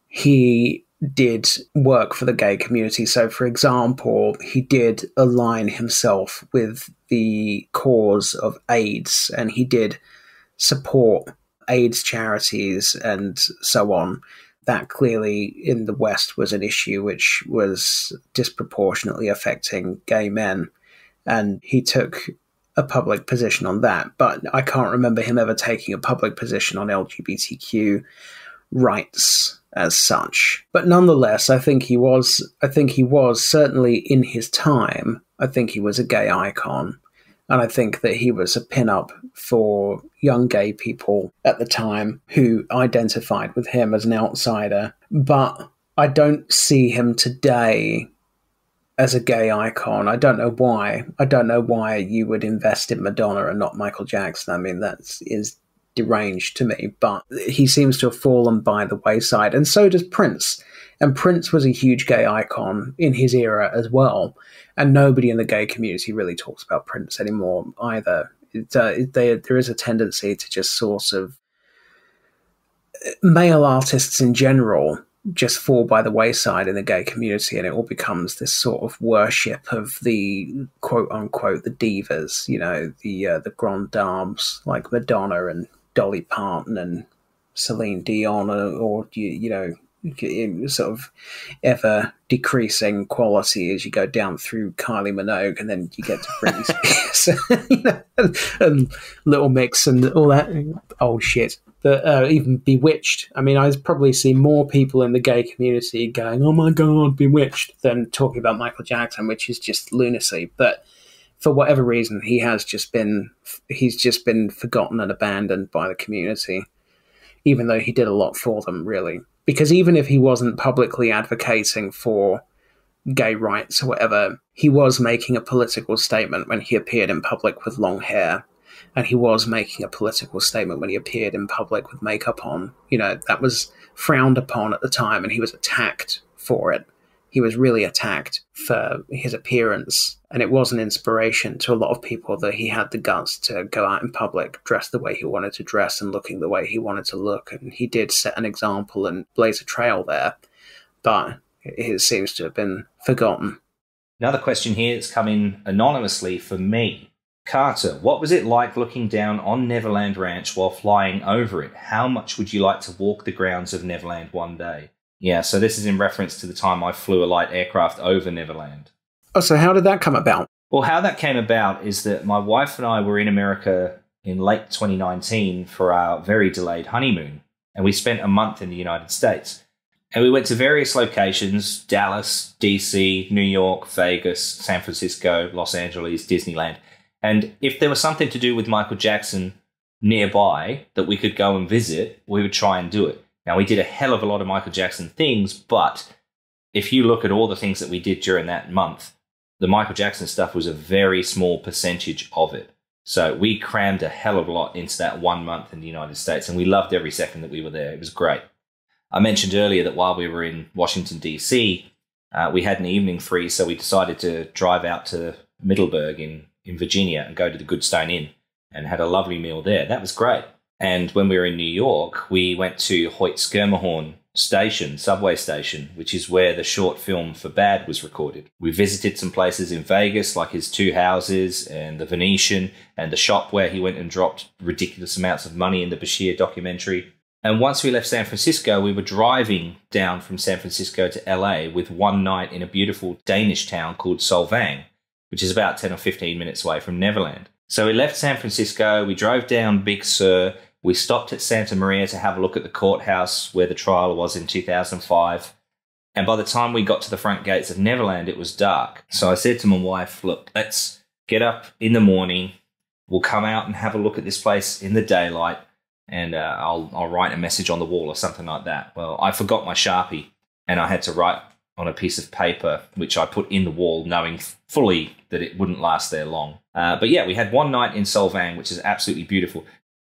he did work for the gay community. So, for example, he did align himself with the cause of AIDS, and he did support AIDS charities and so on. That clearly in the West was an issue which was disproportionately affecting gay men, and he took a public position on that. But I can't remember him ever taking a public position on LGBTQ rights as such. But nonetheless, I think he was certainly in his time, I think he was a gay icon. And I think that he was a pin-up for young gay people at the time who identified with him as an outsider. But I don't see him today as a gay icon. I don't know why. I don't know why you would invest in Madonna and not Michael Jackson. I mean, that is deranged to me, but he seems to have fallen by the wayside, and so does Prince. And Prince was a huge gay icon in his era as well, and nobody in the gay community really talks about Prince anymore either. There is a tendency to just sort of male artists in general just fall by the wayside in the gay community, and it all becomes this sort of worship of the quote unquote the divas, you know, the grand dames like Madonna and Dolly Parton and Celine Dion, or you know, sort of ever decreasing quality as you go down through Kylie Minogue, and then you get to Britney Spears, you know, and Little Mix and all that old shit. But even Bewitched. I mean, I probably see more people in the gay community going, "Oh my God, Bewitched," than talking about Michael Jackson, which is just lunacy. But for whatever reason, he's just been forgotten and abandoned by the community, even though he did a lot for them, really. Because even if he wasn't publicly advocating for gay rights or whatever, he was making a political statement when he appeared in public with long hair. And he was making a political statement when he appeared in public with makeup on. You know, that was frowned upon at the time, and he was attacked for it. He was really attacked for his appearance, and it was an inspiration to a lot of people that he had the guts to go out in public, dress the way he wanted to dress and looking the way he wanted to look. And he did set an example and blaze a trail there, but it seems to have been forgotten. Another question here that's come in anonymously for me. Carter, what was it like looking down on Neverland Ranch while flying over it? How much would you like to walk the grounds of Neverland one day? Yeah, so this is in reference to the time I flew a light aircraft over Neverland. Oh, so how did that come about? Well, how that came about is that my wife and I were in America in late 2019 for our very delayed honeymoon, and we spent a month in the United States. And we went to various locations: Dallas, DC, New York, Vegas, San Francisco, Los Angeles, Disneyland. And if there was something to do with Michael Jackson nearby that we could go and visit, we would try and do it. Now, we did a hell of a lot of Michael Jackson things, but if you look at all the things that we did during that month, the Michael Jackson stuff was a very small percentage of it. So we crammed a hell of a lot into that 1 month in the United States, and we loved every second that we were there. It was great. I mentioned earlier that while we were in Washington, D.C., we had an evening free, so we decided to drive out to Middleburg in Virginia and go to the Goodstone Inn and had a lovely meal there. That was great. And when we were in New York, we went to Hoyt-Schermerhorn Station, subway station, which is where the short film for Bad was recorded. We visited some places in Vegas, like his two houses and the Venetian and the shop where he went and dropped ridiculous amounts of money in the Bashir documentary. And once we left San Francisco, we were driving down from San Francisco to LA with one night in a beautiful Danish town called Solvang, which is about 10 or 15 minutes away from Neverland. So we left San Francisco, we drove down Big Sur, we stopped at Santa Maria to have a look at the courthouse where the trial was in 2005. And by the time we got to the front gates of Neverland, it was dark. So I said to my wife, look, let's get up in the morning. We'll come out and have a look at this place in the daylight. And I'll write a message on the wall or something like that. Well, I forgot my Sharpie and I had to write on a piece of paper, which I put in the wall, knowing fully that it wouldn't last there long. But yeah, we had one night in Solvang, which is absolutely beautiful.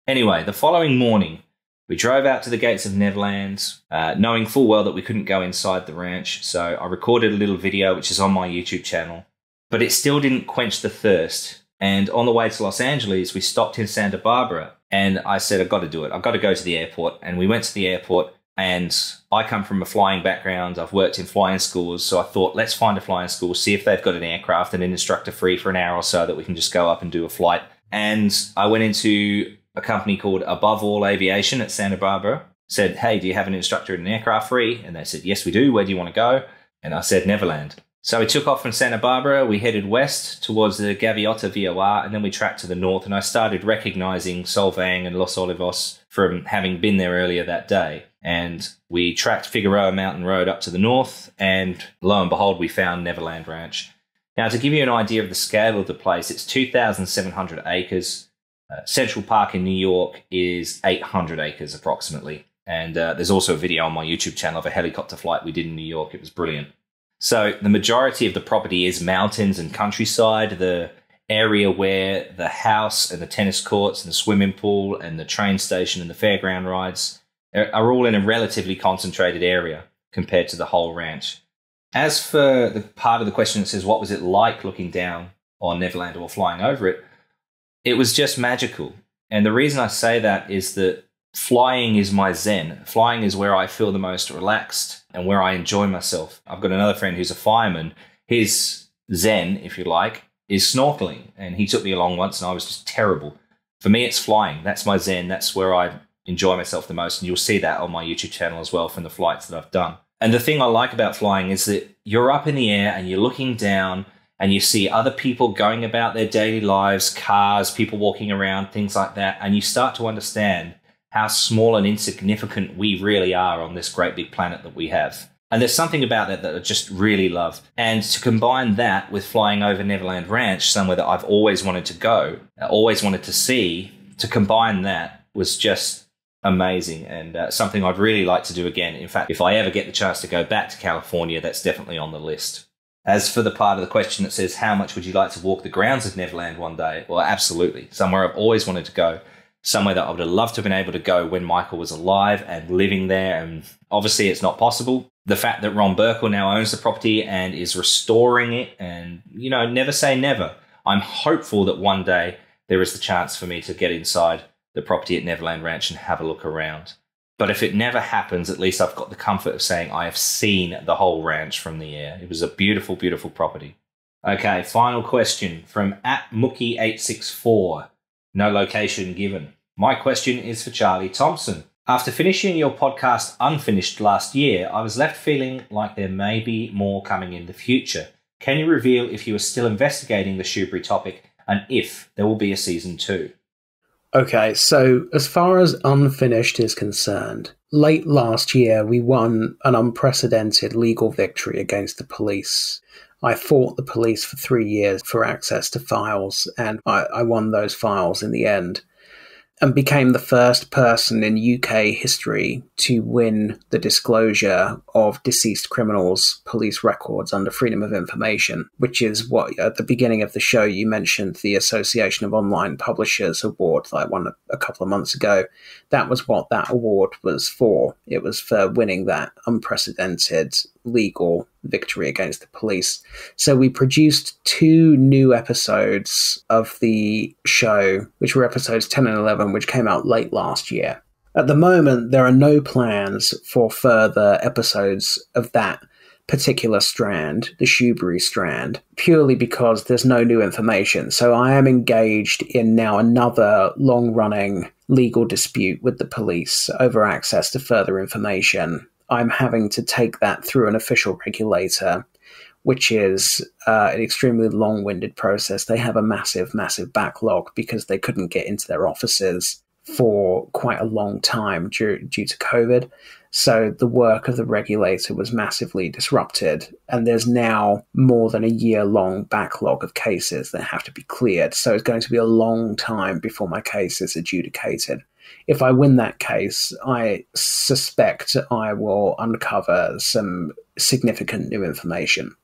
Anyway, the following morning, we drove out to the gates of Neverland, knowing full well that we couldn't go inside the ranch. So I recorded a little video, which is on my YouTube channel. But it still didn't quench the thirst. And on the way to Los Angeles, we stopped in Santa Barbara. And I said, I've got to do it. I've got to go to the airport. And we went to the airport. And I come from a flying background. I've worked in flying schools. So I thought, let's find a flying school, see if they've got an aircraft and an instructor free for an hour or so that we can just go up and do a flight. And I went into a company called Above All Aviation at Santa Barbara. Said, hey, do you have an instructor and an aircraft free? And they said, yes, we do. Where do you want to go? And I said, Neverland. So we took off from Santa Barbara, we headed west towards the Gaviota VOR, and then we tracked to the north, and I started recognizing Solvang and Los Olivos from having been there earlier that day. And we tracked Figueroa Mountain Road up to the north, and lo and behold, we found Neverland Ranch. Now, to give you an idea of the scale of the place, it's 2,700 acres. Central Park in New York is 800 acres approximately. And there's also a video on my YouTube channel of a helicopter flight we did in New York. It was brilliant. So the majority of the property is mountains and countryside. The area where the house and the tennis courts and the swimming pool and the train station and the fairground rides are all in a relatively concentrated area compared to the whole ranch. As for the part of the question that says, what was it like looking down on Neverland or flying over it? It was just magical. And the reason I say that is that flying is my zen. Flying is where I feel the most relaxed and where I enjoy myself. I've got another friend who's a fireman. His zen, if you like, is snorkeling. And he took me along once and I was just terrible. For me, it's flying. That's my zen. That's where I enjoy myself the most. And you'll see that on my YouTube channel as well from the flights that I've done. And the thing I like about flying is that you're up in the air and you're looking down and you see other people going about their daily lives, cars, people walking around, things like that. And you start to understand how small and insignificant we really are on this great big planet that we have. And there's something about that that I just really love. And to combine that with flying over Neverland Ranch, somewhere that I've always wanted to go, always wanted to see, to combine that was just amazing and something I'd really like to do again. In fact, if I ever get the chance to go back to California, that's definitely on the list. As for the part of the question that says, how much would you like to walk the grounds of Neverland one day? Well, absolutely. Somewhere I've always wanted to go. Somewhere that I would have loved to have been able to go when Michael was alive and living there. And obviously it's not possible. The fact that Ron Burkle now owns the property and is restoring it and, you know, never say never. I'm hopeful that one day there is the chance for me to get inside the property at Neverland Ranch and have a look around. But if it never happens, at least I've got the comfort of saying I have seen the whole ranch from the air. It was a beautiful, beautiful property. Okay, final question from @Mookie864. No location given. My question is for Charlie Thomson. After finishing your podcast Unfinished last year, I was left feeling like there may be more coming in the future. Can you reveal if you are still investigating the Shoebury topic and if there will be a season 2? Okay, so as far as Unfinished is concerned, late last year we won an unprecedented legal victory against the police. I fought the police for 3 years for access to files, and I won those files in the end, and became the first person in UK history to win the disclosure of deceased criminals' police records under Freedom of Information, which is what, at the beginning of the show, you mentioned the Association of Online Publishers Award that I won a couple of months ago. That was what that award was for. It was for winning that unprecedented legal victory against the police. So we produced 2 new episodes of the show, which were episodes 10 and 11, which came out late last year. At the moment, there are no plans for further episodes of that particular strand, the Shoebury strand, purely because there's no new information. So I am engaged in now another long-running legal dispute with the police over access to further information, I'm having to take that through an official regulator, which is an extremely long-winded process. They have a massive, massive backlog because they couldn't get into their offices for quite a long time due to COVID. So the work of the regulator was massively disrupted, and there's now more than a year-long backlog of cases that have to be cleared. So it's going to be a long time before my case is adjudicated. If I win that case, I suspect I will uncover some significant new information.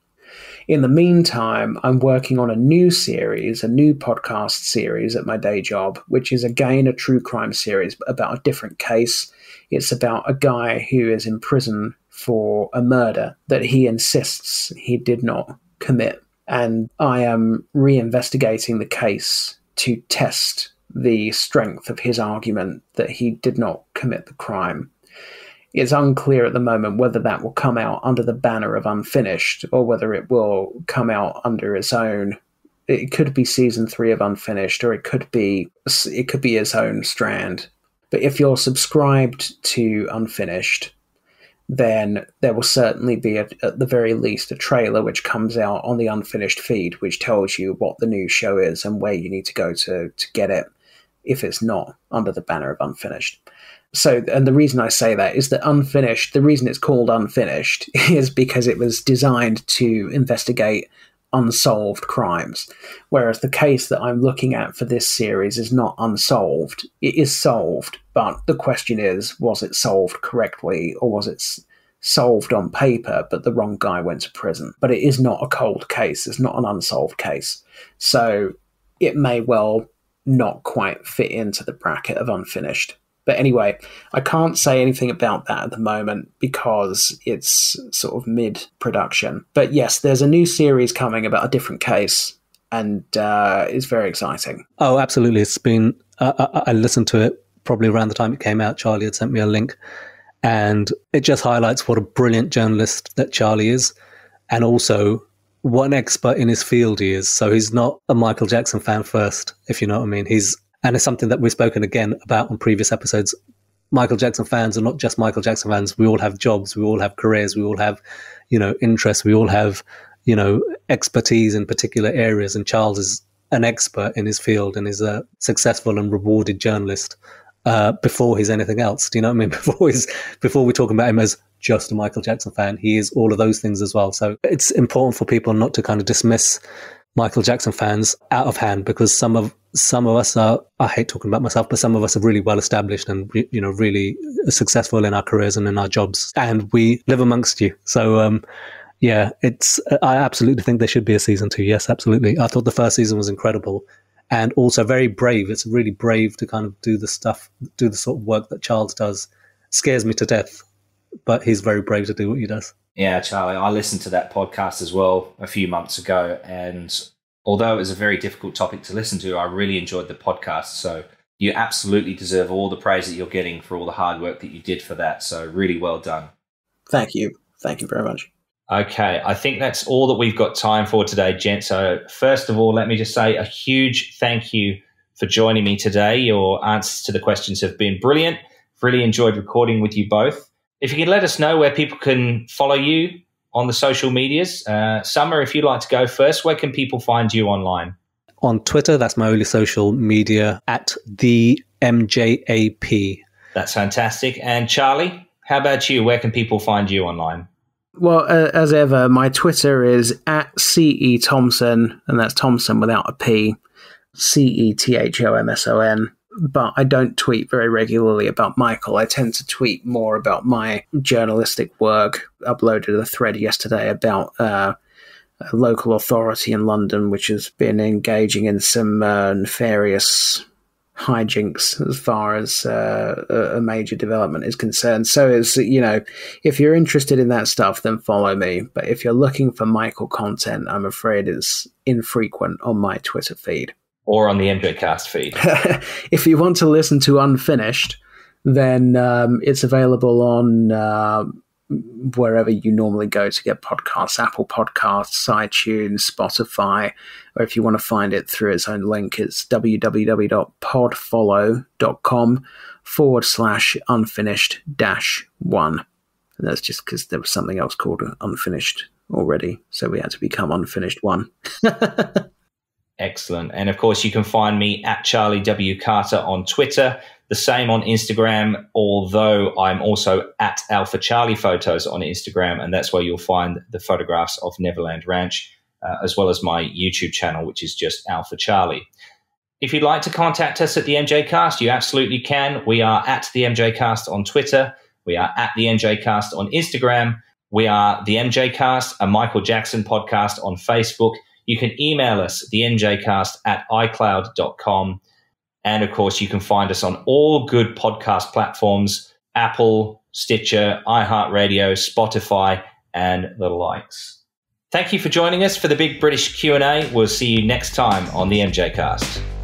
In the meantime, I'm working on a new series, a new podcast series at my day job, which is again a true crime series but about a different case. It's about a guy who is in prison for a murder that he insists he did not commit. And I am reinvestigating the case to test the strength of his argument that he did not commit the crime. It's unclear at the moment whether that will come out under the banner of Unfinished or whether it will come out under its own. It could be season 3 of Unfinished, or it could be its own strand. But if you're subscribed to Unfinished, then there will certainly be, at the very least, a trailer which comes out on the Unfinished feed, which tells you what the new show is and where you need to go to get it if it's not under the banner of Unfinished. So, and the reason I say that is that Unfinished, the reason it's called Unfinished is because it was designed to investigate unsolved crimes, whereas the case that I'm looking at for this series is not unsolved. It is solved, but the question is, was it solved correctly, or was it solved on paper, but the wrong guy went to prison? But it is not a cold case. It's not an unsolved case. So it may well not quite fit into the bracket of Unfinished. But anyway, I can't say anything about that at the moment because it's sort of mid-production. But yes, there's a new series coming about a different case, and it's very exciting. Oh, absolutely. It's been, I listened to it probably around the time it came out. Charlie had sent me a link, and it just highlights what a brilliant journalist that Charlie is, and also what an expert in his field he is. So he's not a Michael Jackson fan first, if you know what I mean. And it's something that we've spoken again about on previous episodes. Michael Jackson fans are not just Michael Jackson fans. We all have jobs. We all have careers. We all have, interests. We all have, expertise in particular areas. And Charles is an expert in his field and is a successful and rewarded journalist before he's anything else. Do you know what I mean? Before we talk about him as just a Michael Jackson fan, he is all of those things as well. So it's important for people not to kind of dismiss Michael Jackson fans out of hand, because some of us are, I hate talking about myself, but some of us are really well established and, really successful in our careers and in our jobs, and we live amongst you. So, I absolutely think there should be a season 2. Yes, absolutely. I thought the first season was incredible and also very brave. It's really brave to kind of do the sort of work that Charles does. Scares me to death, but he's very brave to do what he does. Yeah, Charlie, I listened to that podcast as well a few months ago, and although it was a very difficult topic to listen to, I really enjoyed the podcast. So you absolutely deserve all the praise that you're getting for all the hard work that you did for that. So really well done. Thank you. Thank you very much. Okay, I think that's all that we've got time for today, gent. So first of all, let me just say a huge thank you for joining me today. Your answers to the questions have been brilliant. Really enjoyed recording with you both. If you could let us know where people can follow you on the social medias. Samar, if you'd like to go first, where can people find you online? On Twitter, that's my only social media, at the MJAP. That's fantastic. And Charlie, how about you? Where can people find you online? Well, as ever, my Twitter is at CE Thomson, and that's Thomson without a P, CETHOMSON. But I don't tweet very regularly about Michael. I tend to tweet more about my journalistic work. Uploaded a thread yesterday about a local authority in London which has been engaging in some nefarious hijinks as far as a major development is concerned. So it's, if you're interested in that stuff, then follow me. But if you're looking for Michael content, I'm afraid it's infrequent on my Twitter feed. Or on the MJCast feed. If you want to listen to Unfinished, then it's available on wherever you normally go to get podcasts, Apple Podcasts, iTunes, Spotify, or if you want to find it through its own link, it's www.podfollow.com/unfinished-1. And that's just because there was something else called Unfinished already, so we had to become Unfinished 1. Excellent. And of course, you can find me at Charlie W. Carter on Twitter, the same on Instagram, although I'm also at Alpha Charlie Photos on Instagram, and that's where you'll find the photographs of Neverland Ranch, as well as my YouTube channel, which is just Alpha Charlie. If you'd like to contact us at the MJCast, you absolutely can. We are at the MJCast on Twitter. We are at the MJCast on Instagram. We are the MJCast, a Michael Jackson podcast on Facebook. You can email us, themjcast@icloud.com. And, of course, you can find us on all good podcast platforms, Apple, Stitcher, iHeartRadio, Spotify, and the likes. Thank you for joining us for the Big British Q&A. We'll see you next time on the MJCast.